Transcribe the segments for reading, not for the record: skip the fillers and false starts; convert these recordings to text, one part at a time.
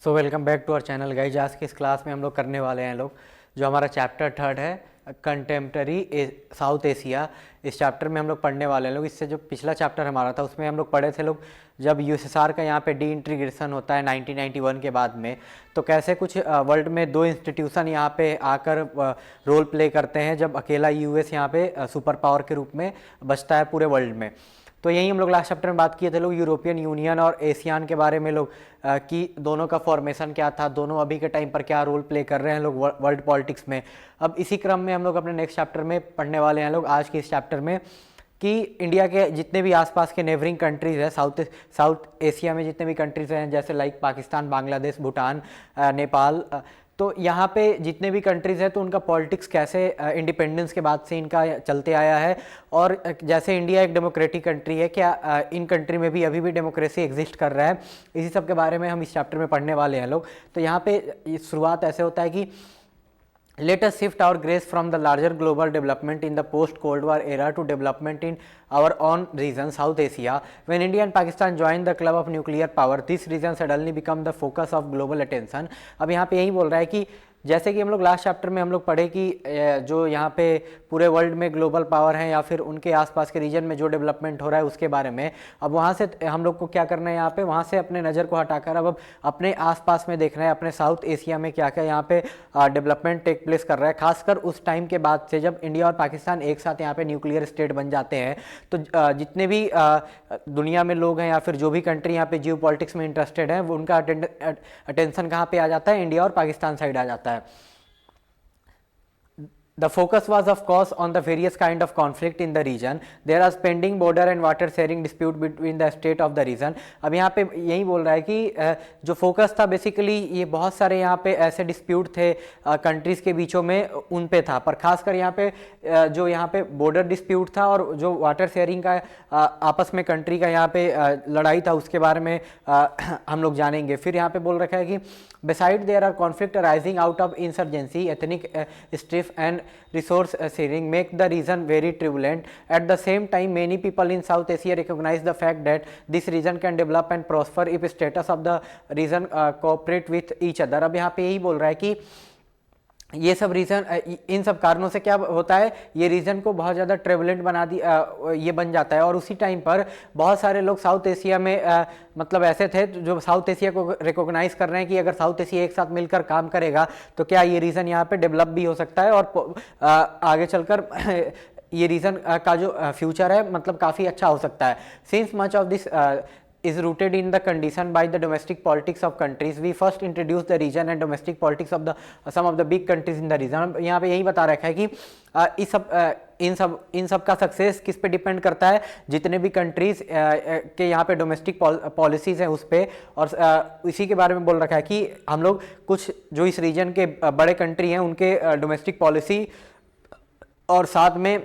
So welcome back to our channel guys. आज की इस क्लास में हम लोग करने वाले हैं जो हमारा चैप्टर 3 है कंटेम्प्रेरी साउथ एशिया। इस चैप्टर में हम लोग पढ़ने वाले हैं इससे जो पिछला चैप्टर हमारा था उसमें हम लोग पढ़े थे जब यूएसएसआर का यहाँ पे डी इंटीग्रेशन होता है 1991 के बाद में, तो कैसे कुछ वर्ल्ड में दो इंस्टीट्यूशन यहाँ पे आकर रोल प्ले करते हैं जब अकेला यूएस यहाँ पे सुपर पावर के रूप में बचता है पूरे वर्ल्ड में। तो यही हम लोग लास्ट चैप्टर में बात किए थे यूरोपियन यूनियन और एशियान के बारे में कि दोनों का फॉर्मेशन क्या था, दोनों अभी के टाइम पर क्या रोल प्ले कर रहे हैं वर्ल्ड पॉलिटिक्स में। अब इसी क्रम में हम लोग अपने नेक्स्ट चैप्टर में पढ़ने वाले हैं आज के इस चैप्टर में कि इंडिया के जितने भी आसपास के नेबरिंग कंट्रीज़ हैं साउथ एशिया में जितने भी कंट्रीज़ हैं जैसे लाइक पाकिस्तान, बांग्लादेश, भूटान, नेपाल, तो यहाँ पे जितने भी कंट्रीज़ हैं तो उनका पॉलिटिक्स कैसे इंडिपेंडेंस के बाद से इनका चलते आया है, और जैसे इंडिया एक डेमोक्रेटिक कंट्री है क्या इन कंट्री में भी अभी भी डेमोक्रेसी एग्जिस्ट कर रहा है, इसी सब के बारे में हम इस चैप्टर में पढ़ने वाले हैं तो यहाँ पे शुरुआत ऐसे होता है कि let us shift our gaze from the larger global development in the post-Cold War era to development in our own region, South Asia. When India and Pakistan joined the club of nuclear power, this region suddenly become the focus of global attention. अब यहाँ पे यही बोल रहा है कि जैसे कि हम लोग लास्ट चैप्टर में हम लोग पढ़े कि जो यहाँ पे पूरे वर्ल्ड में ग्लोबल पावर हैं या फिर उनके आसपास के रीजन में जो डेवलपमेंट हो रहा है उसके बारे में, अब वहाँ से हम लोग को क्या करना है, यहाँ पे वहाँ से अपने नज़र को हटाकर अब अपने आसपास में देखना है अपने साउथ एशिया में क्या क्या यहाँ पे डेवलपमेंट टेक प्लेस कर रहा है, खासकर उस टाइम के बाद से जब इंडिया और पाकिस्तान एक साथ यहाँ पे न्यूक्लियर स्टेट बन जाते हैं। तो जितने भी दुनिया में लोग हैं या फिर जो भी कंट्री यहाँ पे जियो पॉलिटिक्स में इंटरेस्टेड है वो उनका अटेंशन कहाँ पे आ जाता है, इंडिया और पाकिस्तान साइड आ जाता है। The focus was of course on the various kind of conflict in the region. There was pending border and water sharing dispute between the state of the region. अब यहाँ पे यही बोल रहा है कि जो फोकस था बेसिकली ये बहुत सारे यहाँ पे ऐसे डिस्प्यूट थे कंट्रीज के बीचों में उन पे था, पर खासकर यहाँ पे जो यहाँ पे बॉर्डर डिस्प्यूट था और जो वाटर शेयरिंग का आपस में कंट्री का यहाँ पे लड़ाई था उसके बारे में हम लोग जानेंगे। फिर यहाँ पे बोल रखा है कि beside there are conflict arising out of insurgency, ethnic strife and resource sharing make the region very turbulent. At the same time, many people in South Asia recognize the fact that this region can develop and prosper if status of the region cooperate with each other. अब यहाँ पे यही बोल रहा है कि ये सब रीज़न इन सब कारणों से क्या होता है, ये रीजन को बहुत ज़्यादा ट्रेवलेंट बना दी ये बन जाता है। और उसी टाइम पर बहुत सारे लोग साउथ एशिया में मतलब ऐसे थे जो साउथ एशिया को रिकॉग्नाइज कर रहे हैं कि अगर साउथ एशिया एक साथ मिलकर काम करेगा तो क्या ये रीजन यहाँ पे डेवलप भी हो सकता है और आगे चलकर ये रीजन का जो फ्यूचर है मतलब काफ़ी अच्छा हो सकता है। Since much of this is rooted in the condition by the domestic politics of countries, we first introduce the region and domestic politics of the some of the big countries in the region. यहाँ पे यही बता रखा है कि इन सब का success किस पे डिपेंड करता है, जितने भी कंट्रीज के यहाँ पे डोमेस्टिक पॉलिसीज हैं उस पर, और इसी के बारे में बोल रखा है कि हम लोग कुछ जो इस रीजन के बड़े कंट्री हैं उनके डोमेस्टिक पॉलिसी और साथ में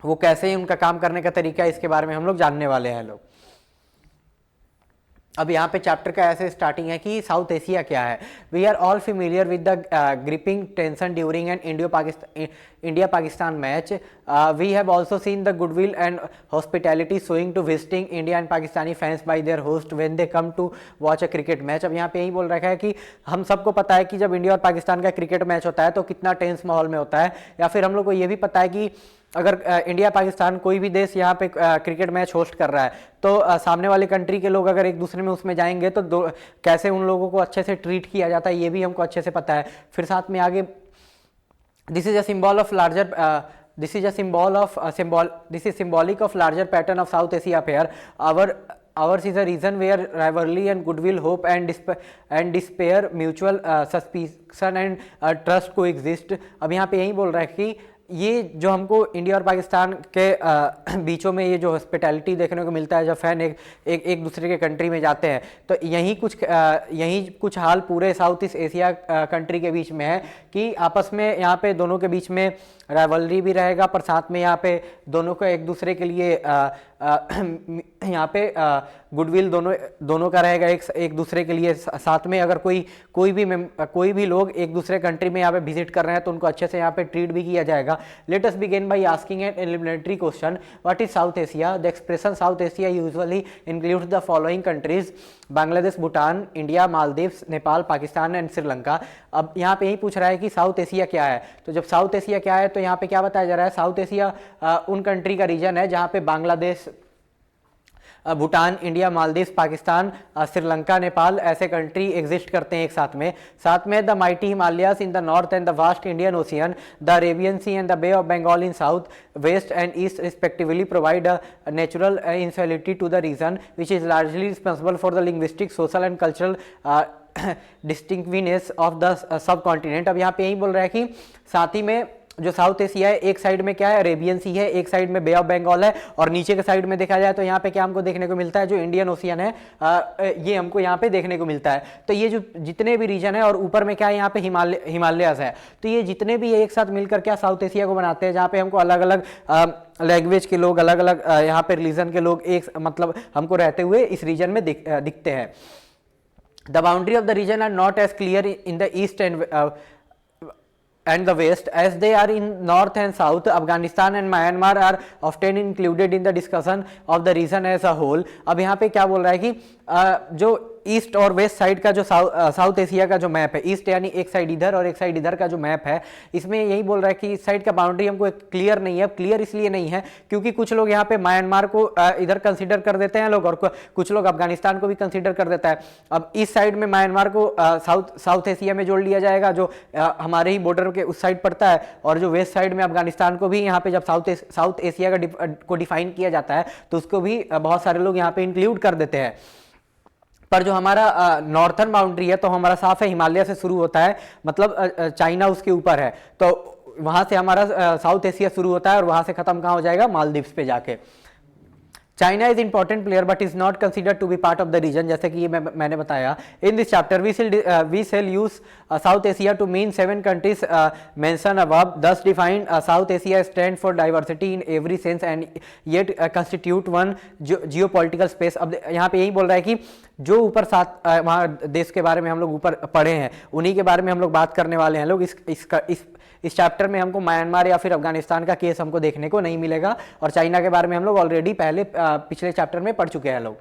वो कैसे उनका काम करने का तरीका है इसके बारे में हम लोग जानने वाले हैं अब यहाँ पे चैप्टर का ऐसे स्टार्टिंग है कि साउथ एशिया क्या है। We are all familiar with the gripping tension during an India Pakistan match. We have also seen the goodwill and hospitality showing to visiting India and Pakistani fans by their host when they come to watch a cricket match. अब यहाँ पे यही बोल रखा है कि हम सबको पता है कि जब इंडिया और पाकिस्तान का क्रिकेट मैच होता है तो कितना टेंस माहौल में होता है, या फिर हम लोग को ये भी पता है कि अगर इंडिया पाकिस्तान कोई भी देश यहाँ पे क्रिकेट मैच होस्ट कर रहा है तो सामने वाले कंट्री के लोग अगर एक दूसरे में उसमें जाएंगे तो कैसे उन लोगों को अच्छे से ट्रीट किया जाता है ये भी हमको अच्छे से पता है। फिर साथ में आगे this is a symbol of larger this is symbolic of larger pattern of South Asia affair. Ours is a region where rivalry and goodwill, hope and despair, mutual suspicion and trust coexist. अब यहाँ पे यही बोल रहा है कि ये जो हमको इंडिया और पाकिस्तान के बीचों में ये जो हॉस्पिटैलिटी देखने को मिलता है जब फैन एक दूसरे के कंट्री में जाते हैं, तो यही कुछ हाल पूरे साउथ ईस्ट एशिया कंट्री के बीच में है कि आपस में यहाँ पे दोनों के बीच में राइवलरी भी रहेगा, पर साथ में यहाँ पे दोनों को एक दूसरे के लिए यहाँ पे गुडविल दोनों का रहेगा एक दूसरे के लिए। साथ में अगर कोई भी लोग एक दूसरे कंट्री में यहाँ पे विजिट कर रहे हैं तो उनको अच्छे से यहाँ पे ट्रीट भी किया जाएगा। Let us begin by asking an elementary question, what is South Asia? The expression South Asia usually includes the following countries, Bangladesh, Bhutan, India, Maldives, Nepal, Pakistan and Sri Lanka. अब यहाँ पे यही पूछ रहा है कि साउथ एशिया क्या है। तो जब साउथ एशिया क्या है तो यहाँ पे क्या बताया जा रहा है, साउथ एशिया उन कंट्री का रीजन है जहाँ पे बांग्लादेश, भूटान, इंडिया, मालदीव्स, पाकिस्तान, श्रीलंका, नेपाल ऐसे कंट्री एग्जिस्ट करते हैं एक साथ में the mighty Himalayas in the north and the vast Indian ocean, the Arabian C and the bay of Bengal in south, waste and east respectively provide a natural इंसुलिटी to the reason which is largely responsible for the linguistic, social and cultural distinctiveness of the sub continent. अब यहाँ पे यही बोल रहा है कि साथ ही में जो साउथ एशिया है, एक साइड में क्या है, अरेबियन सी है, एक साइड में बे ऑफ बंगाल है, और नीचे के साइड में देखा जाए तो यहाँ पे क्या हमको देखने को मिलता है, जो इंडियन ओशियन है ये हमको यहाँ पे देखने को मिलता है। तो ये जो जितने भी रीजन है और ऊपर में क्या है, यहाँ पे हिमालयास है, तो ये जितने भी एक साथ मिलकर क्या साउथ एशिया को बनाते हैं, जहाँ पे हमको अलग अलग लैंग्वेज के लोग, अलग अलग यहाँ पे रिलीजन के लोग एक मतलब हमको रहते हुए इस रीजन में दिखते हैं। The boundary of the region are not as clear in the east and the west as they are in north and south. Afghanistan and Myanmar are often included in the discussion of the region as a whole. अब यहाँ पे क्या बोल रहा है कि जो east और वेस्ट साइड का जो साउथ एशिया का जो मैप है, ईस्ट यानी एक साइड इधर और एक साइड इधर का जो मैप है, इसमें यही बोल रहा है कि इस साइड का बाउंड्री हमको क्लियर नहीं है। क्लियर इसलिए नहीं है क्योंकि कुछ लोग यहाँ पे म्यांमार को इधर कंसीडर कर देते हैं लोग, और कुछ लोग अफगानिस्तान को भी कंसीडर कर देता है। अब इस साइड में म्यांमार को साउथ एशिया में जोड़ लिया जाएगा जो हमारे ही बॉर्डर के उस साइड पड़ता है, और जो वेस्ट साइड में अफगानिस्तान को भी यहाँ पे जब साउथ एशिया को डिफाइन किया जाता है तो उसको भी बहुत सारे लोग यहाँ पे इंक्लूड कर देते हैं। पर जो हमारा नॉर्थर्न बाउंड्री है तो हमारा साफ है, हिमालय से शुरू होता है, मतलब चाइना उसके ऊपर है, तो वहां से हमारा साउथ एशिया शुरू होता है और वहां से खत्म कहाँ हो जाएगा, मालदीव्स पे जाके। China is important player but is not considered to be part of the region, जैसे कि ये मैंने बताया। In this chapter we shall use South Asia to mean 7 countries mention above, thus defined South Asia stand for diversity in every sense and yet constitute one geopolitical space. अब यहाँ पे यही बोल रहा है कि जो ऊपर सात वहाँ देश के बारे में हम लोग ऊपर पढ़े हैं उन्हीं के बारे में हम लोग बात करने वाले हैं लोग। इस चैप्टर में हमको म्यांमार या फिर अफगानिस्तान का केस हमको देखने को नहीं मिलेगा, और चाइना के बारे में हम लोग ऑलरेडी पिछले चैप्टर में पढ़ चुके हैं लोग।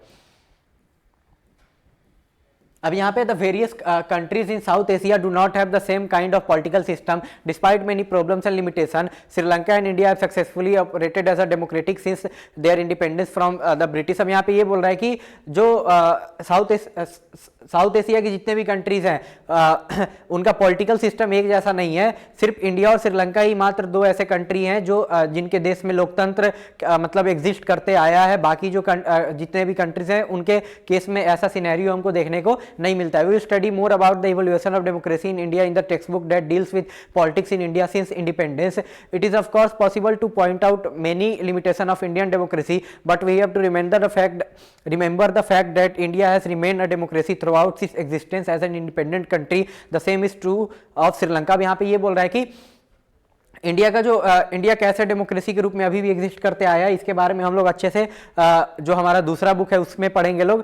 अब यहाँ पे the various countries in South Asia do not have the same kind of political system despite many problems and limitation. Sri Lanka and India have successfully operated as a democratic since their independence from the British. अब यहाँ पे ये बोल रहा है कि जो south Asia की जितने भी कंट्रीज हैं उनका पॉलिटिकल सिस्टम एक जैसा नहीं है। सिर्फ इंडिया और श्रीलंका ही मात्र दो ऐसे कंट्री हैं जो जिनके देश में लोकतंत्र मतलब एग्जिस्ट करते आया है। बाकी जो जितने भी कंट्रीज हैं उनके केस में ऐसा सिनेरियो हमको देखने को नहीं मिलता है। We study more about the evolution of democracy in India in the text book that deals with politics in India since independence. It is of course possible to point out many limitation of Indian democracy but we have to remember the fact that India has remained a democracy throughout its existence as an independent country. The same is true of Sri Lanka. अब यहाँ पे ये बोल रहा है कि India का जो इंडिया कैसे डेमोक्रेसी के रूप में अभी भी एग्जिस्ट करते आया है, इसके बारे में हम लोग अच्छे से जो हमारा दूसरा बुक है उसमें पढ़ेंगे लोग।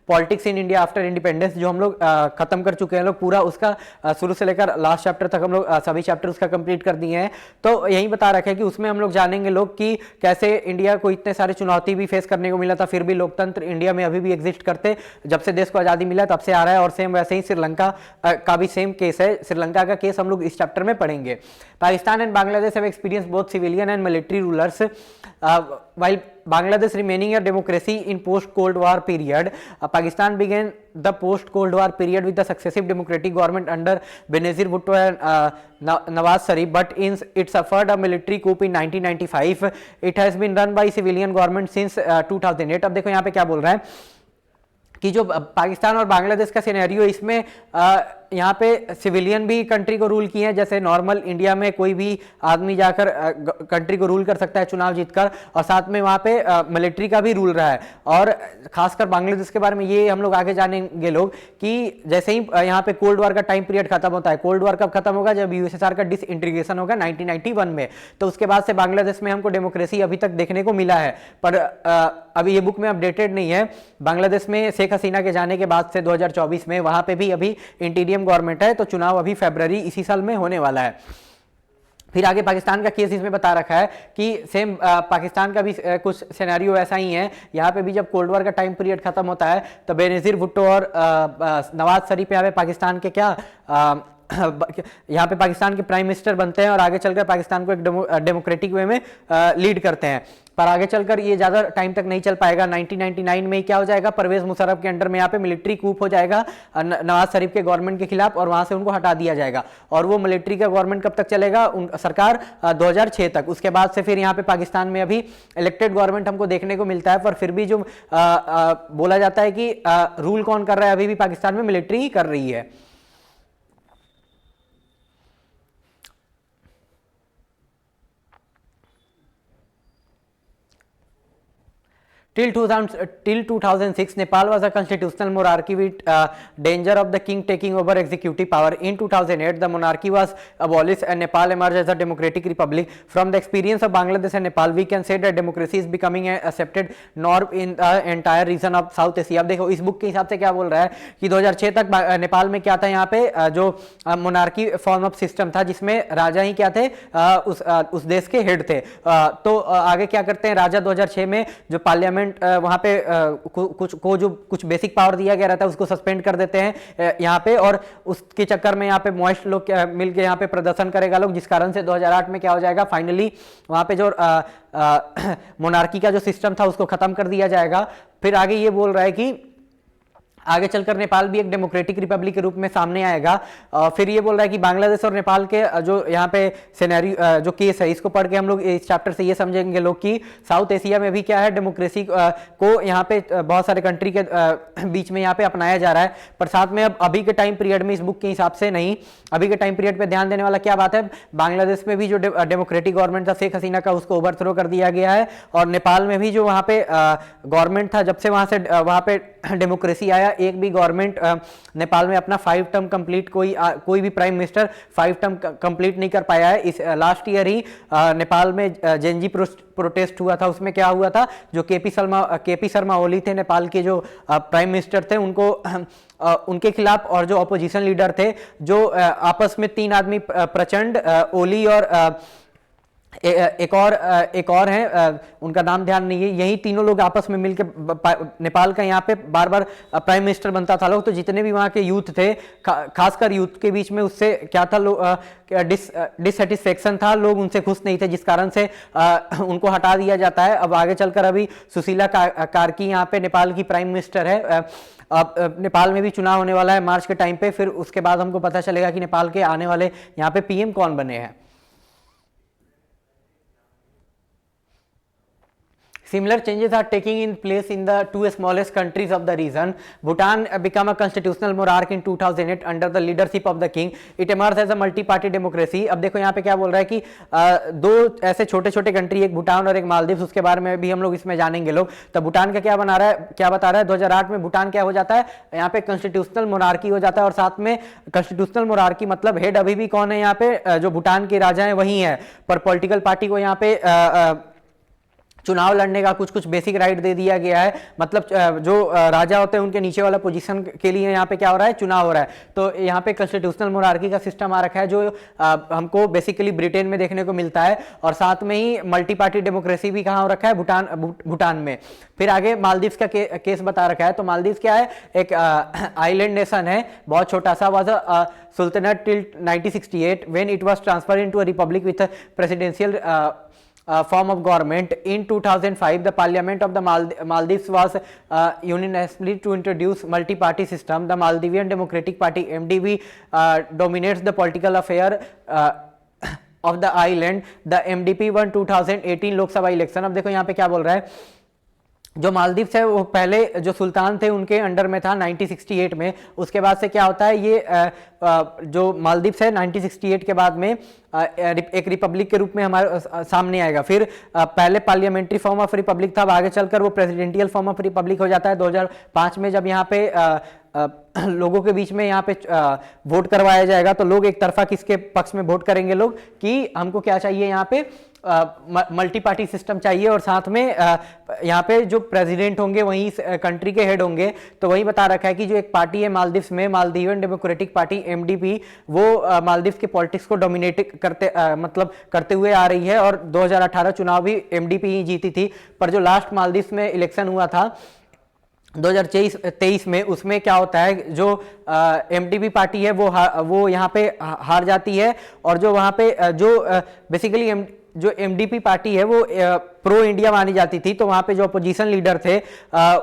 Politics in India after independence जो हम लोग खत्म कर चुके हैं लोग, पूरा उसका शुरू से लेकर लास्ट चैप्टर तक हम लोग सभी चैप्टर उसका कंप्लीट कर दिए हैं। तो यही बता रखा है कि उसमें हम लोग जानेंगे लोग कि कैसे इंडिया को इतने सारे चुनौती भी फेस करने को मिला था, फिर भी लोकतंत्र इंडिया में अभी भी एग्जिस्ट करते जब से देश को आज़ादी मिला तब से आ रहा है। और सेम वैसे ही श्रीलंका का भी सेम केस है। श्रीलंका का केस हम लोग इस चैप्टर में पढ़ेंगे। Pakistan and Bangladesh have experienced both civilian and military rulers, while Bangladesh remaining a democracy in post-Cold War period. Pakistan began the post-Cold War period with the successive democratic government under Benazir Bhutto and Nawaz Sharif, but it suffered a military coup in 1995. It has been run by civilian government since 2008. अब देखो यहाँ पे क्या बोल रहा है कि जो पाकिस्तान और बांग्लादेश का सिनेरियो, इसमें यहाँ पे सिविलियन भी कंट्री को रूल किए हैं, जैसे नॉर्मल इंडिया में कोई भी आदमी जाकर कंट्री को रूल कर सकता है चुनाव जीतकर, और साथ में वहाँ पे मिलिट्री का भी रूल रहा है। और खासकर बांग्लादेश के बारे में ये हम लोग आगे जानेंगे लोग कि जैसे ही यहाँ पे कोल्ड वॉर का टाइम पीरियड खत्म होता है, कोल्ड वॉर कब खत्म होगा, जब यूएसएसआर का डिसइंटीग्रेशन होगा 1991 में, तो उसके बाद से बांग्लादेश में हमको डेमोक्रेसी अभी तक देखने को मिला है। पर अभी ये बुक में अपडेटेड नहीं है, बांग्लादेश में शेख हसीना के जाने के बाद से 2024 में वहां पे भी अभी इंटीरियम गवर्नमेंट है, तो चुनाव अभी फरवरी इसी साल में होने वाला है। फिर आगे पाकिस्तान का केस इसमें बता रखा है कि सेम पाकिस्तान का भी कुछ सिनेरियो ऐसा ही है। यहाँ पे भी जब कोल्ड वॉर का टाइम पीरियड खत्म होता है तो बेनजीर भुट्टो और नवाज शरीफ यहाँ पे पाकिस्तान के यहाँ पे पाकिस्तान के प्राइम मिनिस्टर बनते हैं और आगे चलकर पाकिस्तान को एक डेमोक्रेटिक वे में लीड करते हैं। पर आगे चलकर ये ज़्यादा टाइम तक नहीं चल पाएगा। 1999 में क्या हो जाएगा, परवेज मुशर्रफ के अंडर में यहाँ पे मिलिट्री कूप हो जाएगा नवाज शरीफ के गवर्नमेंट के खिलाफ, और वहाँ से उनको हटा दिया जाएगा। और वो मिलिट्री का गवर्नमेंट कब तक चलेगा, सरकार 2006 तक। उसके बाद से फिर यहाँ पे पाकिस्तान में अभी इलेक्टेड गवर्नमेंट हमको देखने को मिलता है, पर फिर भी जो बोला जाता है कि रूल कौन कर रहा है, अभी भी पाकिस्तान में मिलिट्री ही कर रही है। Till 2006, Nepal was a constitutional monarchy with danger of the king taking over executive power. In 2008, the monarchy was abolished and Nepal emerged as a democratic republic. From the experience of Bangladesh and Nepal, we can say that democracy is becoming an accepted norm in the entire region of South Asia. अब देखो इस book के हिसाब से क्या बोल रहा है कि 2006 तक नेपाल में क्या था, यहाँ पे जो मोनार्की फॉर्म ऑफ सिस्टम था जिसमें राजा ही क्या थे, उस देश के हेड थे। तो आगे क्या करते हैं, राजा 2006 में जो पार्लियामेंट वहां पे कुछ बेसिक पावर दिया गया रहता है उसको सस्पेंड कर देते हैं यहाँ पे, और उसके चक्कर में यहाँ पे मॉइस्ट लोग मिलके यहाँ पे प्रदर्शन करेगा लोग, जिस कारण से 2008 में क्या हो जाएगा, फाइनली वहां पे जो मोनार्की का जो सिस्टम था उसको खत्म कर दिया जाएगा। फिर आगे ये बोल रहा है कि आगे चलकर नेपाल भी एक डेमोक्रेटिक रिपब्लिक के रूप में सामने आएगा। फिर ये बोल रहा है कि बांग्लादेश और नेपाल के जो यहाँ पे सिनेरियो जो केस है, इसको पढ़ के हम लोग इस चैप्टर से ये समझेंगे लोग कि साउथ एशिया में भी क्या है, डेमोक्रेसी को यहाँ पे बहुत सारे कंट्री के बीच में यहाँ पे अपनाया जा रहा है। पर साथ में अब अभी के टाइम पीरियड में इस बुक के हिसाब से नहीं, अभी के टाइम पीरियड पे ध्यान देने वाला क्या बात है, बांग्लादेश में भी जो डेमोक्रेटिक गवर्नमेंट था शेख हसीना का, उसको ओवरथ्रो कर दिया गया है। और नेपाल में भी जो वहाँ पे गवर्नमेंट था, जब से वहाँ पे डेमोक्रेसी आया, एक भी गवर्नमेंट नेपाल में अपना 5 टर्म कंप्लीट कोई भी प्राइम मिनिस्टर 5 टर्म कंप्लीट नहीं कर पाया है। इस लास्ट ईयर ही नेपाल में जेनजी प्रोटेस्ट हुआ था, उसमें क्या हुआ था, जो केपी शर्मा ओली थे नेपाल के जो प्राइम मिनिस्टर थे, उनके खिलाफ, और जो अपोजिशन लीडर थे जो आपस में 3 आदमी, प्रचंड, ओली और एक और है, उनका नाम ध्यान नहीं है, यही तीनों लोग आपस में मिलकर नेपाल का यहाँ पे बार बार प्राइम मिनिस्टर बनता था लोग। तो जितने भी वहाँ के यूथ थे, खासकर यूथ के बीच में उससे क्या था, डिससेटिस्फेक्शन था, लोग उनसे खुश नहीं थे, जिस कारण से उनको हटा दिया जाता है। अब आगे चलकर अभी सुशीला कार्की यहाँ पे नेपाल की प्राइम मिनिस्टर है। अब नेपाल में भी चुनाव होने वाला है मार्च के टाइम पे, फिर उसके बाद हमको पता चलेगा कि नेपाल के आने वाले यहाँ पे पीएम कौन बने हैं। Similar changes are taking in place in the 2 smallest countries of the region. Bhutan became a constitutional monarch in 2008 under the leadership of the king. It emerged as a multi-party democracy. अब देखो यहाँ पे क्या बोल रहा है कि 2 ऐसे छोटे छोटे कंट्री, एक भूटान और एक मालदीव, उसके बारे में भी हम लोग इसमें जानेंगे लोग। तो भूटान का क्या बता रहा है, 2008 में भूटान क्या हो जाता है, यहाँ पे कॉन्स्टिट्यूशनल मोनार्की हो जाता है। और साथ में कॉन्स्टिट्यूशनल मोनार्की मतलब हेड अभी भी कौन है यहाँ पे, जो भूटान के राजा है वही है, पर पॉलिटिकल पार्टी को यहाँ पे चुनाव लड़ने का कुछ बेसिक राइट दे दिया गया है। मतलब जो राजा होते हैं उनके नीचे वाला पोजीशन के लिए यहाँ पे क्या हो रहा है, चुनाव हो रहा है। तो यहाँ पे कॉन्स्टिट्यूशनल मोनार्की का सिस्टम आ रखा है, जो हमको बेसिकली ब्रिटेन में देखने को मिलता है। और साथ में ही मल्टी पार्टी डेमोक्रेसी भी कहाँ हो रखा है, भूटान में। फिर आगे मालदीव का केस बता रखा है। तो मालदीव क्या है, एक आइलैंड नेशन है, बहुत छोटा सा, was a सुल्तनत till 1968 when it was transferred into a republic with a presidential form of government. In 2005, the parliament of the Maldives was unanimously to introduce multi-party system. The Maldivian Democratic Party (MDP) dominates the political affair of the island. The MDP won 2018 Lok Sabha election. अब देखो यहाँ पे क्या बोल रहा है, जो मालदीव्स है वो पहले जो सुल्तान थे उनके अंडर में था 1968 में। उसके बाद से क्या होता है, ये जो मालदीव्स है 1968 के बाद में एक रिपब्लिक के रूप में हमारे सामने आएगा। फिर पहले पार्लियामेंट्री फॉर्म ऑफ रिपब्लिक था, अब आगे चलकर वो प्रेसिडेंटियल फॉर्म ऑफ रिपब्लिक हो जाता है 2005 में, जब यहाँ पे लोगों के बीच में यहाँ पे वोट करवाया जाएगा। तो लोग एक तरफा किसके पक्ष में वोट करेंगे लोग कि हमको क्या चाहिए, यहाँ पे मल्टी पार्टी सिस्टम चाहिए, और साथ में यहाँ पे जो प्रेसिडेंट होंगे वही कंट्री के हेड होंगे। तो वही बता रखा है कि जो एक पार्टी है मालदीव्स में, मालदीवियन डेमोक्रेटिक पार्टी MDP, वो मालदीव्स के पॉलिटिक्स को डोमिनेट करते हुए आ रही है। और 2018 चुनाव भी MDP ही जीती थी। पर जो लास्ट मालदीव्स में इलेक्शन हुआ था 2023 में, उसमें क्या होता है, जो MDP पार्टी है वो यहाँ पे हार जाती है। और जो वहाँ पे जो बेसिकली जो MDP पार्टी है वो प्रो इंडिया मानी जाती थी। तो वहाँ पे जो अपोजिशन लीडर थे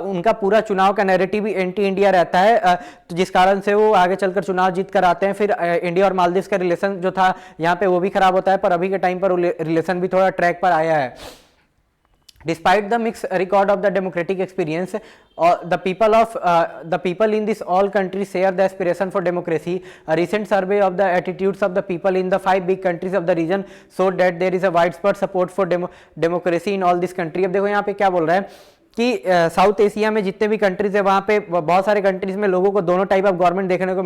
उनका पूरा चुनाव का नैरेटिव भी एंटी इंडिया रहता है, तो जिस कारण से वो आगे चलकर चुनाव जीत कर आते हैं। फिर इंडिया और मालदीव्स का रिलेशन जो था यहाँ पे वो भी खराब होता है, पर अभी के टाइम पर रिलेशन भी थोड़ा ट्रैक पर आया है। Despite the mixed record of the democratic experience, the people in this all countries share the aspiration for democracy. A recent survey of the attitudes of the people in the 5 big countries of the region showed that there is a widespread support for democracy in all this country. अब देखो यहाँ पे क्या बोल रहा है कि south Asia में जितने भी कंट्रीज है वहाँ पे बहुत सारे कंट्रीज में लोगों को दोनों टाइप ऑफ गवर्नमेंट देखने को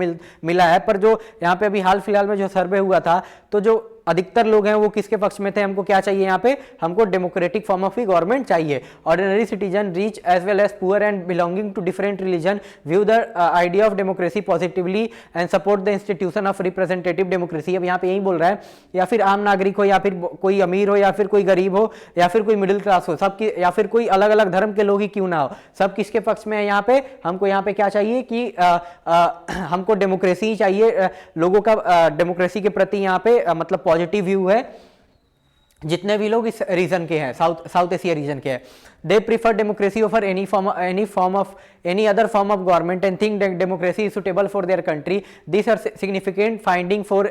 मिला है। पर जो यहाँ पे अभी हाल फिलहाल में जो सर्वे हुआ था, तो जो अधिकतर लोग हैं वो किसके पक्ष में थे, हमको क्या चाहिए, यहाँ पे हमको डेमोक्रेटिक फॉर्म ऑफ गवर्नमेंट चाहिए। Ordinary citizen, rich as well as poor and belonging to different religion view the idea of democracy positively and support the institution of representative democracy. अब यहाँ पे यही बोल रहा है, या फिर आम नागरिक हो, या फिर कोई अमीर हो, या फिर कोई गरीब हो, या फिर कोई मिडिल क्लास हो, सबकी, या फिर कोई अलग अलग धर्म के लोग ही क्यों ना हो, सब किसके पक्ष में है यहाँ पे, हमको यहाँ पे क्या चाहिए कि हमको डेमोक्रेसी चाहिए। लोगों का डेमोक्रेसी के प्रति यहाँ पे मतलब पॉजिटिव व्यू है, जितने भी लोग इस रीजन के हैं, साउथ एशिया रीजन के हैं। They prefer democracy over any other form of government and think that democracy is suitable for their country. These are significant finding for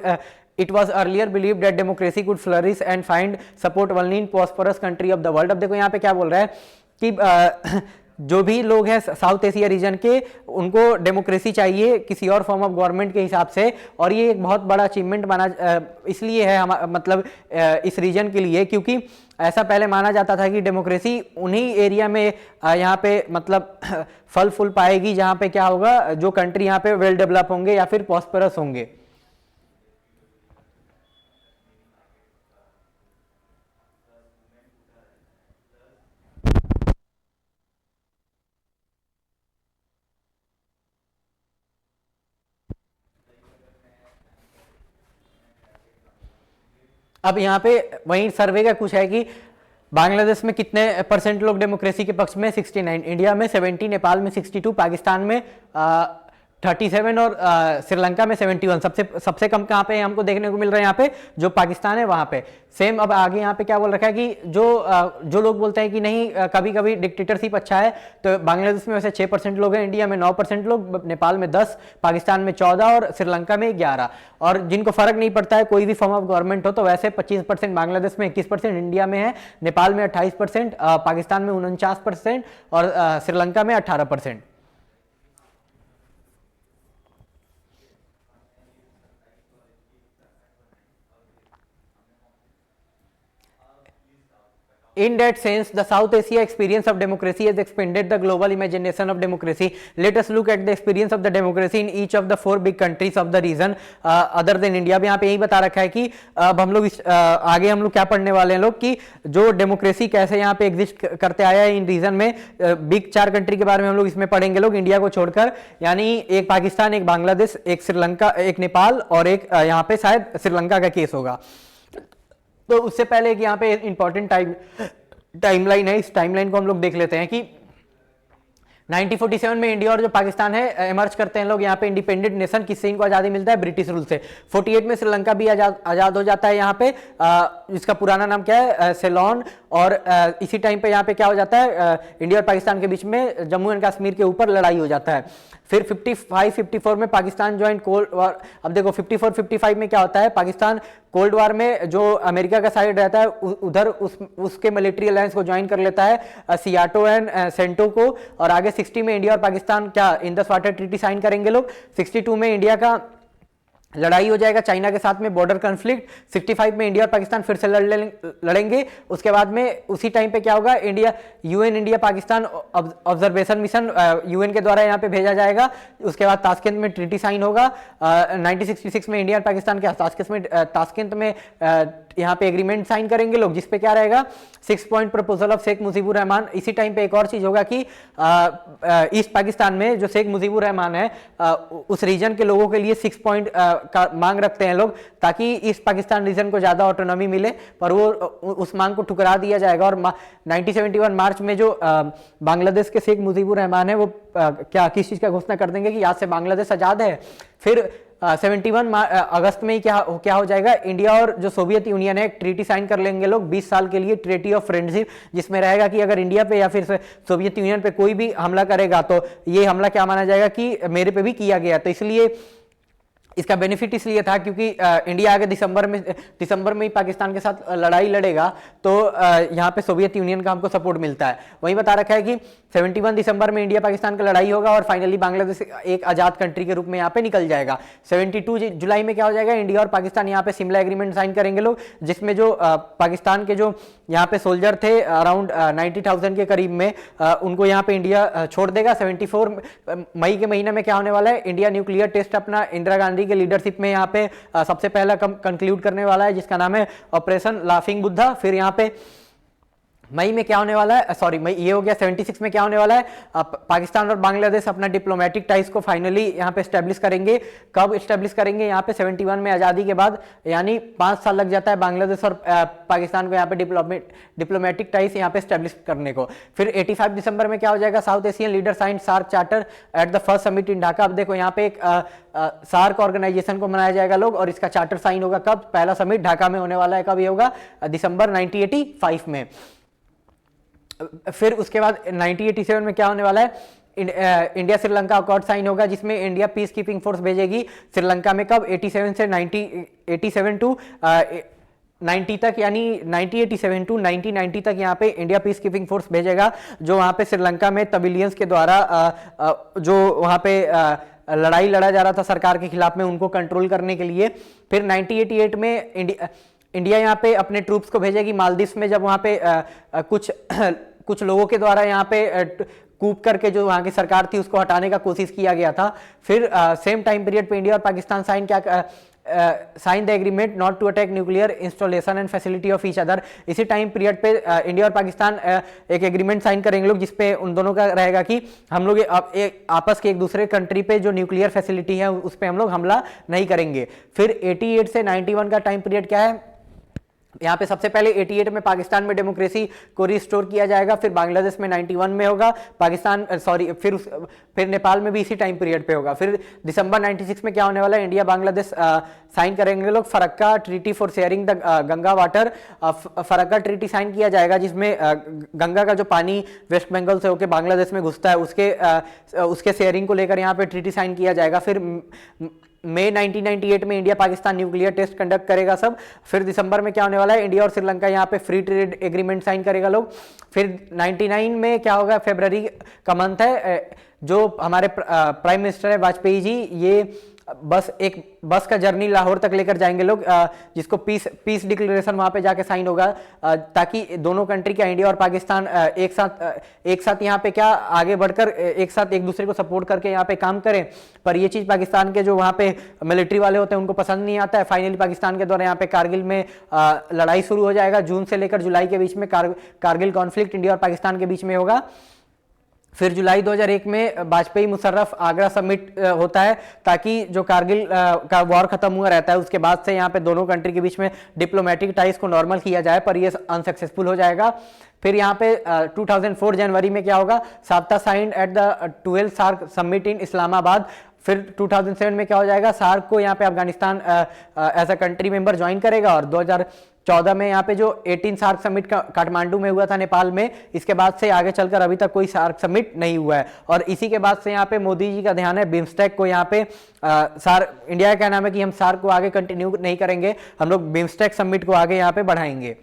it was earlier believed that democracy could flourish and find support only in prosperous country of the world. अब देखो यहाँ पे क्या बोल रहा है कि जो भी लोग हैं साउथ एशिया रीजन के, उनको डेमोक्रेसी चाहिए किसी और फॉर्म ऑफ गवर्नमेंट के हिसाब से। और ये एक बहुत बड़ा अचीवमेंट माना इसलिए है मतलब इस रीजन के लिए, क्योंकि ऐसा पहले माना जाता था कि डेमोक्रेसी उन्हीं एरिया में यहाँ पे मतलब फल फूल पाएगी जहाँ पे क्या होगा, जो कंट्री यहाँ पे वेल डेवलप होंगे या फिर प्रॉस्परस होंगे। अब यहाँ पे वही सर्वे का कुछ है कि बांग्लादेश में कितने % लोग डेमोक्रेसी के पक्ष में, 69, इंडिया में 70, नेपाल में 62, पाकिस्तान में 37 और श्रीलंका में 71। सबसे कम कहाँ पे हमको देखने को मिल रहा है, यहाँ पे जो पाकिस्तान है वहाँ पे सेम। अब आगे यहाँ पे क्या बोल रखा है कि जो लोग बोलते हैं कि नहीं कभी कभी डिक्टेटरशिप अच्छा है, तो बांग्लादेश में वैसे 6% लोग हैं, इंडिया में 9% लोग, नेपाल में 10, पाकिस्तान में 14 और श्रीलंका में 11। और जिनको फर्क नहीं पड़ता है कोई भी फॉर्म ऑफ गवर्नमेंट हो, तो वैसे 25% बांग्लादेश में, 21% इंडिया में है, नेपाल में 28%, पाकिस्तान में 49% और श्रीलंका में 18%। In that sense, the South Asia experience of democracy has expanded the global imagination of democracy. Let us look at the experience of the democracy in each of the 4 big countries of the region other than India. अब यहाँ पे यही बता रखा है कि अब हम लोग आगे हम लोग क्या पढ़ने वाले हैं लोग, कि जो डेमोक्रेसी कैसे यहाँ पे एग्जिस्ट करते आया है इन रीजन में। बिग 4 कंट्री के बारे में हम लोग इसमें पढ़ेंगे लोग, इंडिया को छोड़कर, यानी एक पाकिस्तान, एक बांग्लादेश, एक श्रीलंका, एक नेपाल और एक यहाँ पे शायद श्रीलंका का केस होगा। तो उससे पहले कि यहाँ पे इंपॉर्टेंट टाइमलाइन है, इस टाइमलाइन को हम लोग देख लेते हैं कि 1947 में इंडिया और जो पाकिस्तान है इमर्ज करते हैं लोग यहाँ पे इंडिपेंडेंट नेशन। किससे इनको आज़ादी मिलता है? ब्रिटिश रूल से। 48 में श्रीलंका भी आज़ाद हो जाता है यहाँ पे, इसका पुराना नाम क्या है, सेलोन। और इसी टाइम पे यहाँ पे क्या हो जाता है, इंडिया और पाकिस्तान के बीच में जम्मू एंड कश्मीर के ऊपर लड़ाई हो जाता है। फिर 55-54 में पाकिस्तान ज्वाइन कोल्ड वॉर। अब देखो 54-55 में क्या होता है, पाकिस्तान कोल्ड वॉर में जो अमेरिका का साइड रहता है उधर उसके मिलिट्री अलायंस को ज्वाइन कर लेता है, सियाटो एंड सेंटो को। और आगे 60 में इंडिया और पाकिस्तान क्या इंडस वाटर ट्रीटी साइन करेंगे लोग। 62 में इंडिया का लड़ाई हो जाएगा चाइना के साथ में, बॉर्डर कॉन्फ्लिक्ट। 65 में इंडिया और पाकिस्तान फिर से लड़ेंगे। उसके बाद में उसी टाइम पे क्या होगा, India UN India Pakistan observation mission UN के द्वारा यहाँ पे भेजा जाएगा। उसके बाद ताशकंद में ट्रीटी साइन होगा। 1966 में इंडिया और पाकिस्तान के ताशकंद में यहाँ पे एग्रीमेंट साइन करेंगे लोग, जिसपे क्या रहेगा 6 point proposal of Sheikh Mujibur Rahman. इसी टाइम पे एक और चीज होगा कि ईस्ट पाकिस्तान में जो शेख मुजीबुर रहमान है उस रीजन के लोगों के लिए 6 पॉइंट का मांग रखते हैं लोग, ताकि ईस्ट पाकिस्तान रीजन को ज्यादा ऑटोनॉमी मिले, पर वो उस मांग को ठुकरा दिया जाएगा। और 1971 मार्च में जो बांग्लादेश के शेख मुजीबुर रहमान है वो क्या किस चीज का घोषणा कर देंगे कि आज से बांग्लादेश आजाद है। फिर 71 अगस्त में ही क्या हो जाएगा, इंडिया और जो सोवियत यूनियन है एक ट्रीटी साइन कर लेंगे लोग 20 साल के लिए, ट्रीटी ऑफ फ्रेंडशिप, जिसमें रहेगा कि अगर इंडिया पे या फिर सोवियत यूनियन पे कोई भी हमला करेगा तो ये हमला क्या माना जाएगा कि मेरे पे भी किया गया। तो इसलिए इसका बेनिफिट इसलिए था क्योंकि इंडिया आगे दिसंबर में ही पाकिस्तान के साथ लड़ाई लड़ेगा, तो यहाँ पे सोवियत यूनियन का हमको सपोर्ट मिलता है। वहीं बता रखा है कि 71 दिसंबर में इंडिया पाकिस्तान का लड़ाई होगा और फाइनली बांग्लादेश एक आजाद कंट्री के रूप में यहाँ पे निकल जाएगा। 72 जुलाई में क्या हो जाएगा, इंडिया और पाकिस्तान यहाँ पे शिमला एग्रीमेंट साइन करेंगे लोग, जिसमें जो पाकिस्तान के जो यहाँ पे सोल्जर थे अराउंड 90,000 के करीब में, उनको यहाँ पे इंडिया छोड़ देगा। 74 मई के महीने में क्या होने वाला है, इंडिया न्यूक्लियर टेस्ट अपना इंदिरा गांधी के लीडरशिप में यहाँ पे सबसे पहला कंक्लूड करने वाला है, जिसका नाम है ऑपरेशन लाफिंग बुद्धा। फिर यहाँ पे मई में क्या होने वाला है, सॉरी मई ये हो गया। 76 में क्या होने वाला है, पाकिस्तान और बांग्लादेश अपना डिप्लोमेटिक टाइज को फाइनली यहाँ पे स्टैब्लिश करेंगे। कब स्टैब्लिश करेंगे, यहाँ पे 71 में आज़ादी के बाद, यानी 5 साल लग जाता है बांग्लादेश और पाकिस्तान को यहाँ पे डिप्लोमेटिक टाइज यहाँ पे स्टैब्लिश करने को। फिर 85 दिसंबर में क्या हो जाएगा, South Asian leader sign SAARC charter at the first summit in Dhaka. अब देखो यहाँ पे एक सार्क ऑर्गेनाइजेशन को मनाया जाएगा लोग, और इसका चार्टर साइन होगा कब, पहला समिट ढाका में होने वाला है। कब ये होगा, दिसंबर 1985 में। फिर उसके बाद 1987 में क्या होने वाला है, इंडिया श्रीलंका अकॉर्ड साइन होगा, जिसमें इंडिया पीस कीपिंग फोर्स भेजेगी श्रीलंका में। कब, 87 से 87 टू 90 तक, यानी 1987 टू 1990 तक यहाँ पे इंडिया पीस कीपिंग फोर्स भेजेगा, जो वहाँ पे श्रीलंका में तबिलियंस के द्वारा जो वहाँ पे लड़ाई लड़ा जा रहा था सरकार के खिलाफ में, उनको कंट्रोल करने के लिए। फिर 1988 में इंडिया यहाँ पे अपने ट्रूप्स को भेजेगी मालदीव्स में, जब वहाँ पे कुछ लोगों के द्वारा यहाँ पे कूप करके जो वहाँ की सरकार थी उसको हटाने का कोशिश किया गया था। फिर सेम टाइम पीरियड पे इंडिया और Pakistan sign the agreement not to attack nuclear installation and facility of each other. इसी टाइम पीरियड पे इंडिया और पाकिस्तान एक एग्रीमेंट साइन करेंगे लोग, जिसपे उन दोनों का रहेगा कि हम लोग आपस के एक दूसरे कंट्री पे जो न्यूक्लियर फैसिलिटी है उस पर हम लोग हमला नहीं करेंगे। फिर 88 से 91 का टाइम पीरियड क्या है, यहाँ पे सबसे पहले 88 में पाकिस्तान में डेमोक्रेसी को रिस्टोर किया जाएगा। फिर बांग्लादेश में 91 में होगा, फिर नेपाल में भी इसी टाइम पीरियड पे होगा। फिर दिसंबर 96 में क्या होने वाला है, इंडिया बांग्लादेश साइन करेंगे लोग Farakka treaty for sharing the Ganga water. Farakka treaty sign किया जाएगा, जिसमें गंगा का जो पानी वेस्ट बंगाल से होकर बांग्लादेश में घुसता है उसके शेयरिंग को लेकर यहाँ पे ट्रीटी साइन किया जाएगा। फिर मई 1998 में India Pakistan nuclear test conduct करेगा सब। फिर दिसंबर में क्या होने वाला है, इंडिया और श्रीलंका यहाँ पे फ्री ट्रेड एग्रीमेंट साइन करेगा लोग। फिर 99 में क्या होगा, फरवरी का मंथ है, जो हमारे प्राइम मिनिस्टर है वाजपेयी जी, ये बस का जर्नी लाहौर तक लेकर जाएंगे लोग, जिसको पीस डिक्लेरेशन वहां पे जाके साइन होगा, ताकि दोनों कंट्री का इंडिया और पाकिस्तान एक साथ यहाँ पे क्या आगे बढ़कर एक साथ एक दूसरे को सपोर्ट करके यहाँ पे काम करें। पर ये चीज पाकिस्तान के जो वहाँ पे मिलिट्री वाले होते हैं उनको पसंद नहीं आता है। फाइनली पाकिस्तान के द्वारा यहाँ पे कारगिल में लड़ाई शुरू हो जाएगा। जून से लेकर जुलाई के बीच में कारगिल कॉन्फ्लिक्ट इंडिया और पाकिस्तान के बीच में होगा। फिर जुलाई 2001 में वाजपेयी मुशर्रफ आगरा समिट होता है, ताकि जो कारगिल का वॉर खत्म हुआ रहता है उसके बाद से यहाँ पे दोनों कंट्री के बीच में डिप्लोमेटिक टाइज को नॉर्मल किया जाए, पर ये अनसक्सेसफुल हो जाएगा। फिर यहाँ पे 2004 जनवरी में क्या होगा, SAFTA sign at the 12th SAARC summit in Islamabad. फिर 2007 में क्या हो जाएगा, सार्क को यहाँ पे Afghanistan as a country member join करेगा, और 14 में यहाँ पे जो 18 सार्क समिट काठमांडू में हुआ था नेपाल में, इसके बाद से आगे चलकर अभी तक कोई सार्क समिट नहीं हुआ है। और इसी के बाद से यहाँ पे मोदी जी का ध्यान है बिम्स्टेक को, यहाँ पे सार्क, इंडिया का नाम है कि हम सार्क को आगे कंटिन्यू नहीं करेंगे, हम लोग बिम्स्टेक समिट को आगे यहाँ पे बढ़ाएंगे।